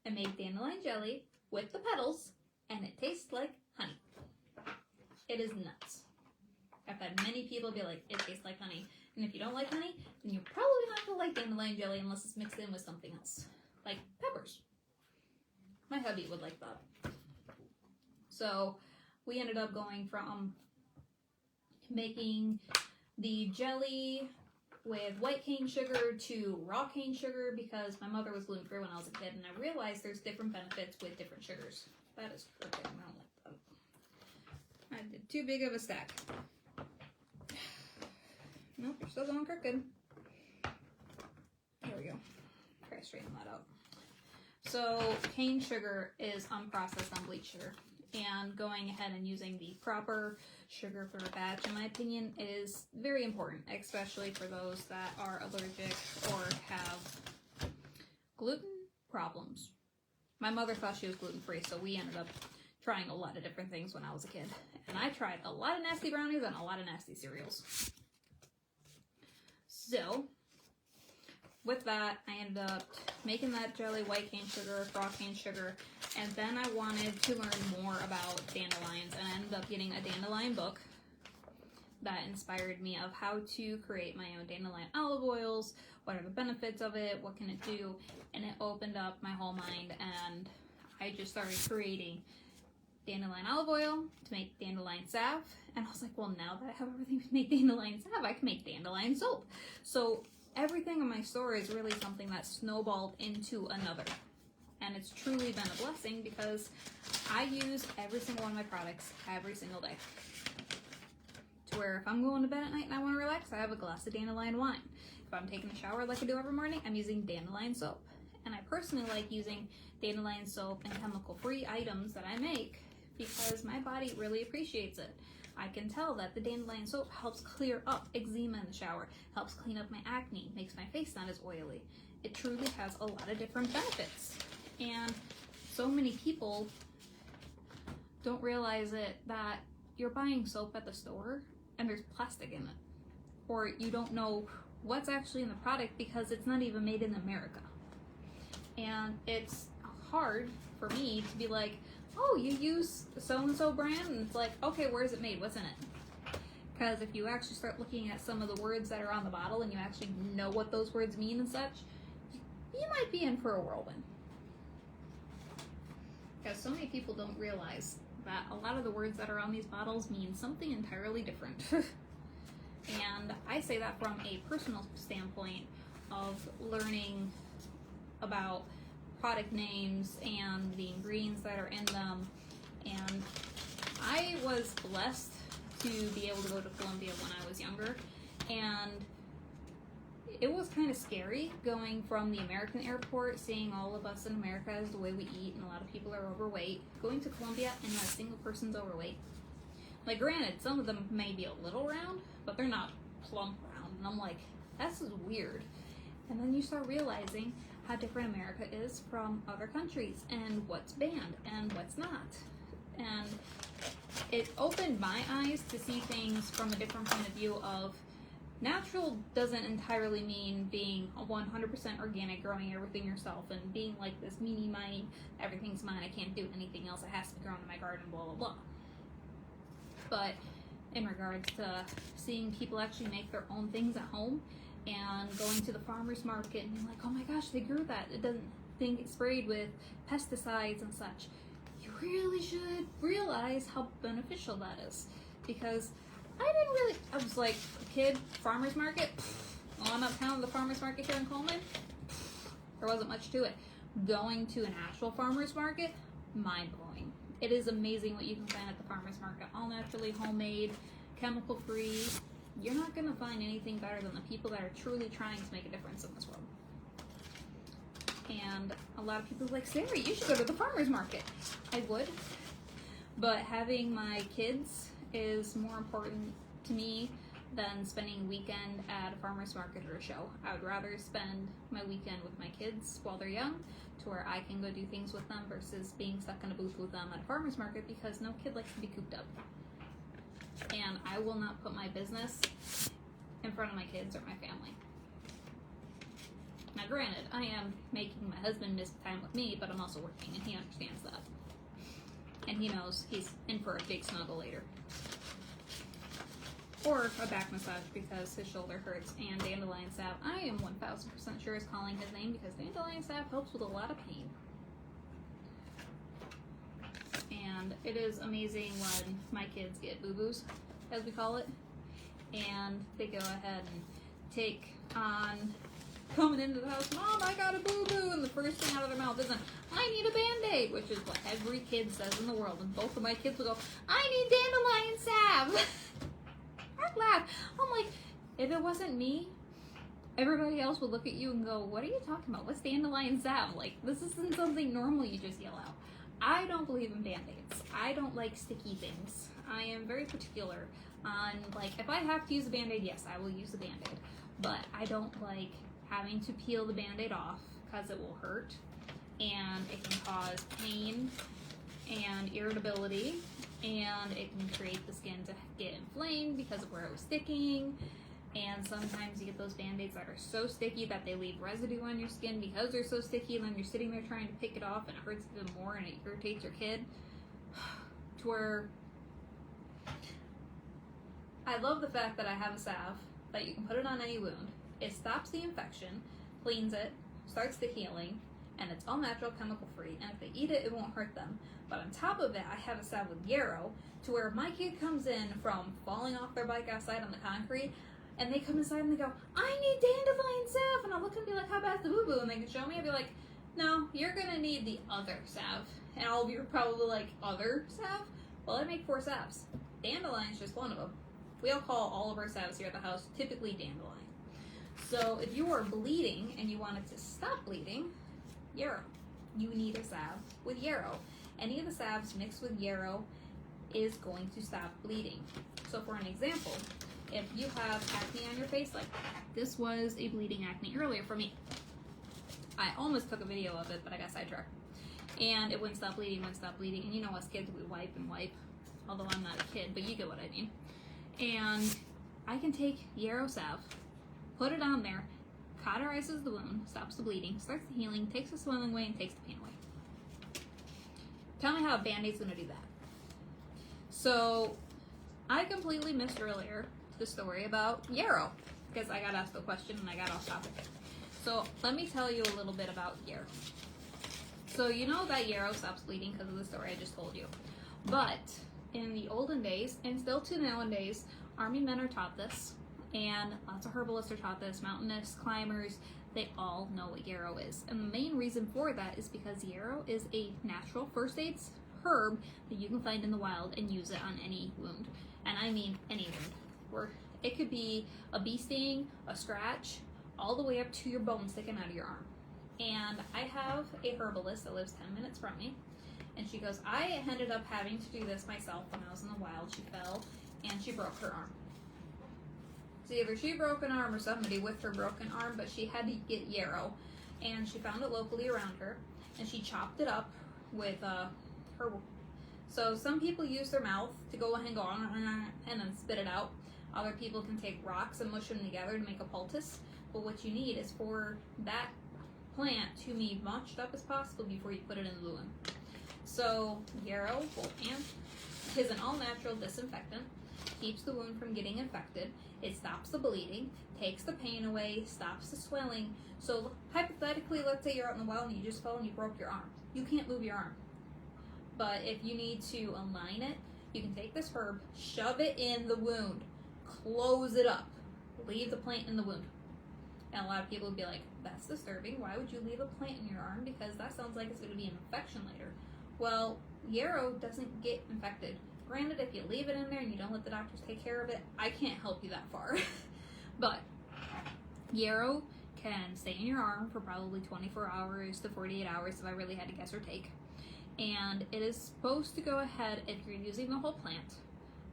and make dandelion jelly with the petals, and it tastes like honey. It is nuts. I've had many people be like, it tastes like honey. And if you don't like honey, then you're probably not going to like dandelion jelly unless it's mixed in with something else, like peppers. My hubby would like that. So we ended up going from making the jelly with white cane sugar to raw cane sugar because my mother was gluten-free when I was a kid, and I realized there's different benefits with different sugars. That is crooked. I don't like that. I did too big of a stack. Nope, you're still going crooked. There we go. Try to straighten that out. So cane sugar is unprocessed unbleached sugar. And going ahead and using the proper sugar for a batch, in my opinion, is very important, especially for those that are allergic or have gluten problems. My mother thought she was gluten-free, so we ended up trying a lot of different things when I was a kid. And I tried a lot of nasty brownies and a lot of nasty cereals. So, with that, I ended up making that jelly, white cane sugar, raw cane sugar, and then I wanted to learn more about dandelions, and I ended up getting a dandelion book that inspired me of how to create my own dandelion olive oils, what are the benefits of it, what can it do, and it opened up my whole mind, and I just started creating dandelion olive oil to make dandelion salve, and I was like, well, now that I have everything to make dandelion salve, I can make dandelion soap. So everything in my store is really something that snowballed into another. And it's truly been a blessing because I use every single one of my products every single day. To where if I'm going to bed at night and I want to relax, I have a glass of dandelion wine. If I'm taking a shower like I do every morning, I'm using dandelion soap. And I personally like using dandelion soap and chemical-free items that I make because my body really appreciates it. I can tell that the dandelion soap helps clear up eczema in the shower, helps clean up my acne, makes my face not as oily. It truly has a lot of different benefits. And so many people don't realize it that you're buying soap at the store and there's plastic in it. Or you don't know what's actually in the product because it's not even made in America. And it's hard for me to be like, oh, you use so-and-so brand? And it's like, okay, where is it made? What's in it? Because if you actually start looking at some of the words that are on the bottle and you actually know what those words mean and such, you might be in for a whirlwind. Because so many people don't realize that a lot of the words that are on these bottles mean something entirely different. And I say that from a personal standpoint of learning about product names and the ingredients that are in them. And I was blessed to be able to go to Colombia when I was younger, and it was kind of scary going from the American airport, seeing all of us in America as the way we eat, and a lot of people are overweight, going to Colombia and not a single person's overweight. Like, granted, some of them may be a little round, but they're not plump round, and I'm like, this is weird. And then you start realizing how different America is from other countries, and what's banned and what's not. And it opened my eyes to see things from a different point of view of natural doesn't entirely mean being 100% organic, growing everything yourself, and being like this meanie miny, everything's mine, I can't do anything else, it has to be grown in my garden, blah, blah, blah. But in regards to seeing people actually make their own things at home, and going to the farmer's market and being like, oh my gosh, they grew that, it doesn't think it's sprayed with pesticides and such, you really should realize how beneficial that is. Because I was like a kid, farmer's market, well, I'm not counting the farmer's market here in Coleman, there wasn't much to it. Going to an actual farmer's market, mind-blowing. It is amazing what you can find at the farmer's market, all naturally homemade, chemical-free. You're not going to find anything better than the people that are truly trying to make a difference in this world. And a lot of people are like, Sarah, you should go to the farmer's market. I would, but having my kids is more important to me than spending a weekend at a farmer's market or a show. I would rather spend my weekend with my kids while they're young, to where I can go do things with them versus being stuck in a booth with them at a farmer's market, because no kid likes to be cooped up. And I will not put my business in front of my kids or my family. Now granted, I am making my husband miss time with me, but I'm also working, and he understands that. And he knows he's in for a big snuggle later. Or a back massage because his shoulder hurts, and dandelion salve, I am 1000% sure is calling his name, because dandelion salve helps with a lot of pain. And it is amazing when my kids get boo-boos, as we call it, and they go ahead and take on coming into the house, Mom, I got a boo-boo, and the first thing out of their mouth isn't, I need a Band-Aid, which is what every kid says in the world, and both of my kids will go, I need dandelion salve. I laugh. I'm like, if it wasn't me, everybody else would look at you and go, what are you talking about? What's dandelion salve? Like, this isn't something normal you just yell out. I don't believe in Band-Aids. I don't like sticky things. I am very particular on, like, if I have to use a Band-Aid, yes, I will use a Band-Aid. But I don't like having to peel the Band-Aid off, because it will hurt, and it can cause pain and irritability, and it can create the skin to get inflamed because of where it was sticking. And sometimes you get those Band-Aids that are so sticky that they leave residue on your skin because they're so sticky, and then you're sitting there trying to pick it off, and it hurts even more, and it irritates your kid. To where I love the fact that I have a salve that you can put it on any wound. It stops the infection, cleans it, starts the healing, and it's all natural, chemical free, and if they eat it, it won't hurt them. But on top of it, I have a salve with yarrow, to where if my kid comes in from falling off their bike outside on the concrete, and they come inside and they go, I need dandelion salve, and I'll look and be like, how about the boo-boo? And they can show me, I'll be like, no, you're gonna need the other salve. And all of you are probably like, other salve? Well, I make 4 salves. Dandelion's just one of them. We all call all of our salves here at the house typically dandelion. So if you are bleeding and you want it to stop bleeding, yarrow. You need a salve with yarrow. Any of the salves mixed with yarrow is going to stop bleeding. So for an example, if you have acne on your face, like this was a bleeding acne earlier for me. I almost took a video of it, but I got sidetracked. And it wouldn't stop bleeding, and you know us kids, we wipe and wipe. Although I'm not a kid, but you get what I mean. And I can take yarrow salve, put it on there, cauterizes the wound, stops the bleeding, starts the healing, takes the swelling away, and takes the pain away. Tell me how a Band-Aid's gonna do that. So, I completely missed earlier the story about yarrow, because I got asked the question and I got off topic. So, let me tell you a little bit about yarrow. So, you know that yarrow stops bleeding because of the story I just told you. But, in the olden days, and still to nowadays, army men are taught this, and lots of herbalists are taught this, mountainous climbers, they all know what yarrow is. And the main reason for that is because yarrow is a natural first aid herb that you can find in the wild and use it on any wound. And I mean any wound. Where it could be a bee sting, a scratch, all the way up to your bone sticking out of your arm. And I have a herbalist that lives 10 minutes from me. And she goes, I ended up having to do this myself when I was in the wild. She fell and she broke her arm. So either she broke an arm or somebody with her broken arm, but she had to get yarrow. And she found it locally around her. And she chopped it up with her. So some people use their mouth to go ahead and go and then spit it out. Other people can take rocks and mush them together to make a poultice. But what you need is for that plant to be munched up as possible before you put it in the wound. So yarrow is an all-natural disinfectant, keeps the wound from getting infected, it stops the bleeding, takes the pain away, stops the swelling. So hypothetically, let's say you're out in the wild and you just fell and you broke your arm. You can't move your arm. But if you need to align it, you can take this herb, shove it in the wound, close it up, leave the plant in the wound. And a lot of people would be like, that's disturbing. Why would you leave a plant in your arm? Because that sounds like it's going to be an infection later. Well, yarrow doesn't get infected. Granted, if you leave it in there and you don't let the doctors take care of it, I can't help you that far. But yarrow can stay in your arm for probably 24 hours to 48 hours if I really had to guess or take. And it is supposed to go ahead, if you're using the whole plant,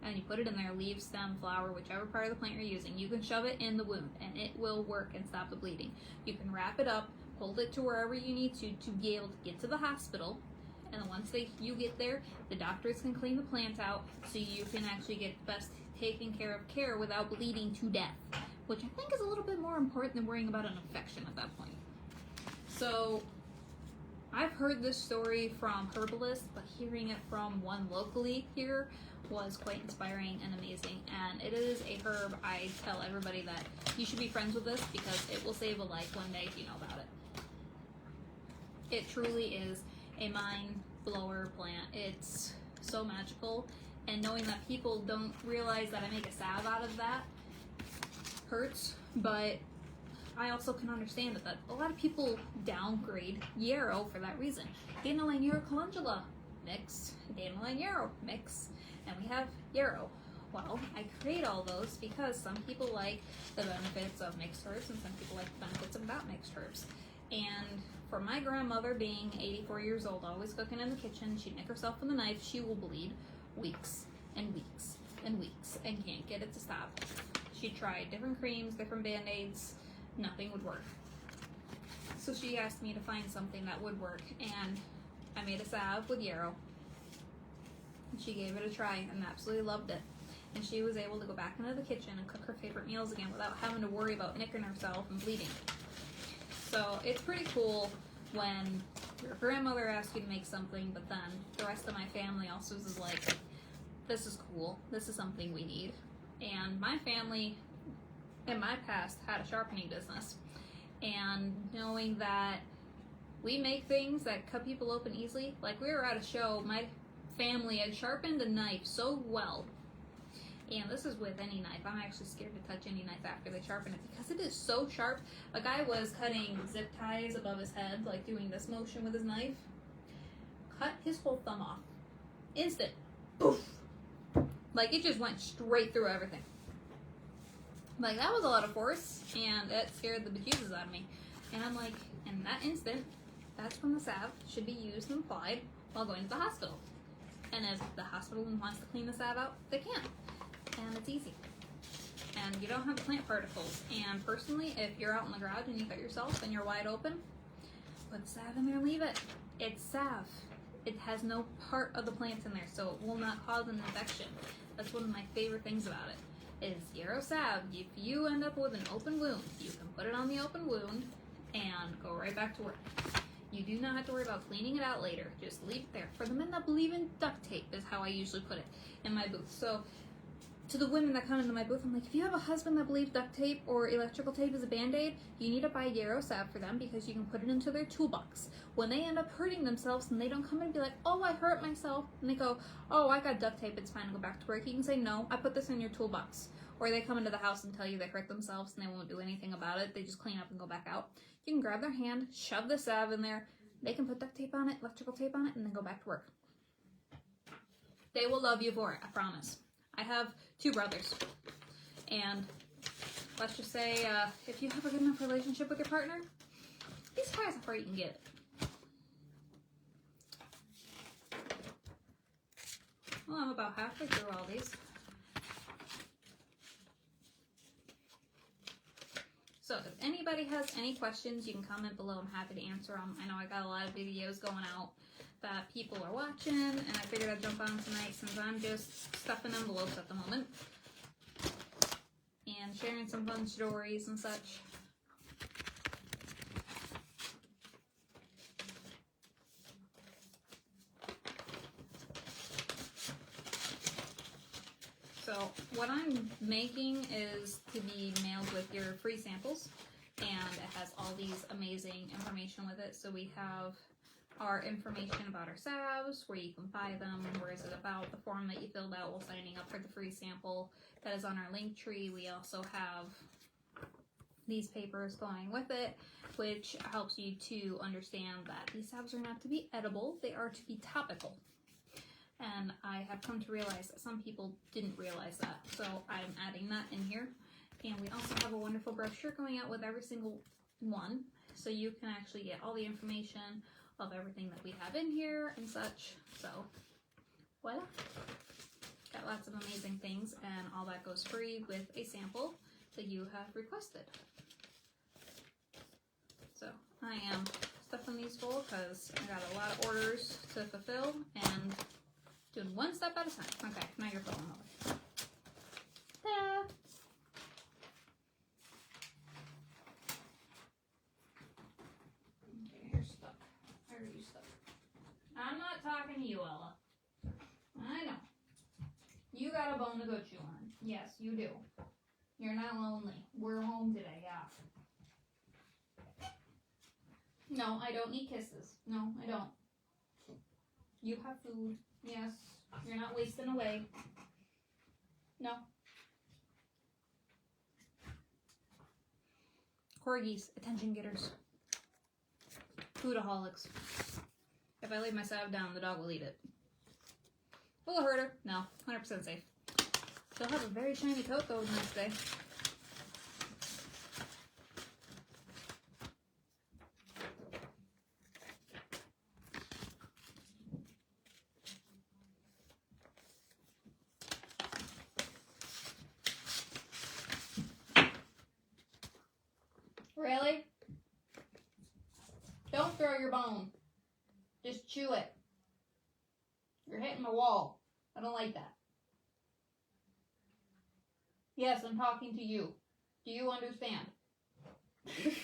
and you put it in there, leaf, stem, flower, whichever part of the plant you're using, you can shove it in the wound and it will work and stop the bleeding. You can wrap it up, hold it to wherever you need to be able to get to the hospital. And then once you get there, the doctors can clean the plant out so you can actually get best taken care of care without bleeding to death, which I think is a little bit more important than worrying about an infection at that point. So I've heard this story from herbalists, but hearing it from one locally here was quite inspiring and amazing. And it is a herb I tell everybody that you should be friends with this because it will save a life one day if you know about it. It truly is a mind blower plant. It's so magical, and knowing that people don't realize that I make a salve out of that hurts, but I also can understand that a lot of people downgrade yarrow for that reason. Dandelion yarrow calendula mix, dandelion yarrow mix, and we have yarrow. Well, I create all those because some people like the benefits of mixed herbs and some people like the benefits of not mixed herbs. And for my grandmother, being 84 years old, always cooking in the kitchen, she'd nick herself with a knife, she will bleed weeks and weeks and weeks and can't get it to stop. She tried different creams, different Band-Aids, nothing would work. So she asked me to find something that would work, and I made a salve with yarrow. She gave it a try and absolutely loved it. And she was able to go back into the kitchen and cook her favorite meals again without having to worry about nicking herself and bleeding. So it's pretty cool when your grandmother asks you to make something, but then the rest of my family also is like, this is cool, this is something we need. And my family, in my past, had a sharpening business. And knowing that we make things that cut people open easily, like we were at a show, my family had sharpened a knife so well. And this is with any knife. I'm actually scared to touch any knife after they sharpen it because it is so sharp. A guy was cutting zip ties above his head, like doing this motion with his knife. Cut his whole thumb off. Instant. Poof. Like it just went straight through everything. Like that was a lot of force and it scared the bejesus out of me. And I'm like, in that instant, that's when the salve should be used and applied while going to the hospital. And if the hospital wants to clean the salve out, they can. And it's easy. And you don't have plant particles. And personally, if you're out in the garage and you cut yourself and you're wide open, put the salve in there and leave it. It's salve. It has no part of the plants in there, so it will not cause an infection. That's one of my favorite things about it, is yarrow salve. If you end up with an open wound, you can put it on the open wound and go right back to work. You do not have to worry about cleaning it out later. Just leave it there. For the men that believe in duct tape is how I usually put it in my booth. So to the women that come into my booth, I'm like, if you have a husband that believes duct tape or electrical tape is a band-aid, you need to buy Yarrow salve for them because you can put it into their toolbox. When they end up hurting themselves and they don't come in and be like, oh, I hurt myself, and they go, oh, I got duct tape, it's fine to go back to work. You can say, no, I put this in your toolbox. Or they come into the house and tell you they hurt themselves and they won't do anything about it. They just clean up and go back out. You can grab their hand, shove the salve in there. They can put duct tape on it, electrical tape on it, and then go back to work. They will love you for it, I promise. I have 2 brothers, and let's just say if you have a good enough relationship with your partner, be surprised how far you can get it. Well, I'm about halfway through all these. So if anybody has any questions, you can comment below. I'm happy to answer them. I know I got a lot of videos going out that people are watching, and I figured I'd jump on tonight since I'm just stuffing envelopes at the moment and sharing some fun stories and such. So what I'm making is to be mailed with your free samples, and it has all these amazing information with it. So we have our information about our salves, where you can buy them, where is it about, the form that you filled out while signing up for the free sample that is on our link tree. We also have these papers going with it, which helps you to understand that these salves are not to be edible, they are to be topical. And I have come to realize that some people didn't realize that, so I'm adding that in here. And we also have a wonderful brochure going out with every single one, so you can actually get all the information of everything that we have in here and such. So voila, got lots of amazing things, and all that goes free with a sample that you have requested. So I am stuffing these full because I got a lot of orders to fulfill and doing one step at a time. Okay, now you're filling over. Ta-da! Okay, you're stuck. Where are you stuck? I'm not talking to you, Ella. I know. You got a bone to go chew on. Yes, you do. You're not lonely. We're home today, yeah. No, I don't need kisses. No, I don't. You have food. Yes. You're not wasting away. No. Corgis, attention getters. Foodaholics. If I leave my salve down, the dog will eat it. Will it hurt her? No. 100% safe. She'll have a very shiny coat though the next day. Really? Don't throw your bone. Just chew it. You're hitting the wall. I don't like that. Yes, I'm talking to you. Do you understand? You're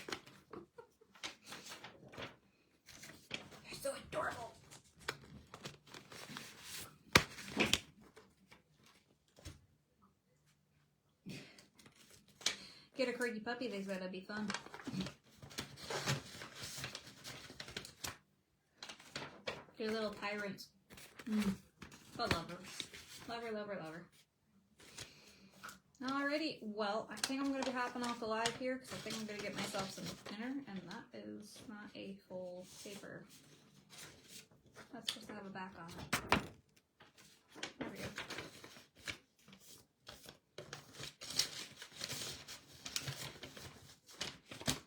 so adorable. Get a corgi puppy, they said that'd be fun. They're little tyrants. But love her. Love her, love her, love her. Alrighty, well, I think I'm going to be hopping off the live here because I think I'm going to get myself some dinner, and that is not a full paper. That's supposed to have a back on it. There we go.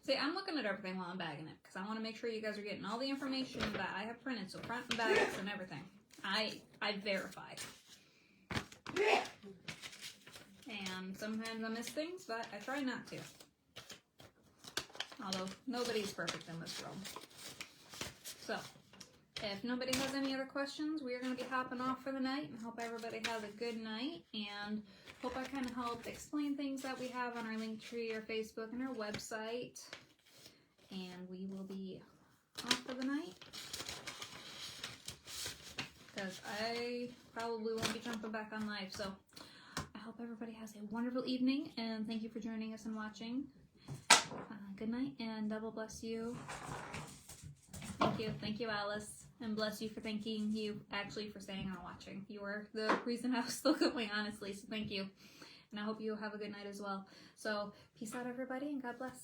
See, I'm looking at everything while I'm bagging it because I want to make sure you guys are getting all the information that I have printed, so front and backs and everything. I verified. And sometimes I miss things, but I try not to. Although nobody's perfect in this world. So, if nobody has any other questions, we are going to be hopping off for the night, and hope everybody has a good night, and hope I kind of helped explain things that we have on our Linktree, our Facebook, and our website. And we will be off for the night. because I probably won't be jumping back on live. So I hope everybody has a wonderful evening, and thank you for joining us and watching. Good night, and double bless you. Thank you, Alice, and bless you for thanking you actually for staying on watching. You were the reason I was still going, honestly, so thank you. And I hope you have a good night as well. So peace out, everybody, and God bless.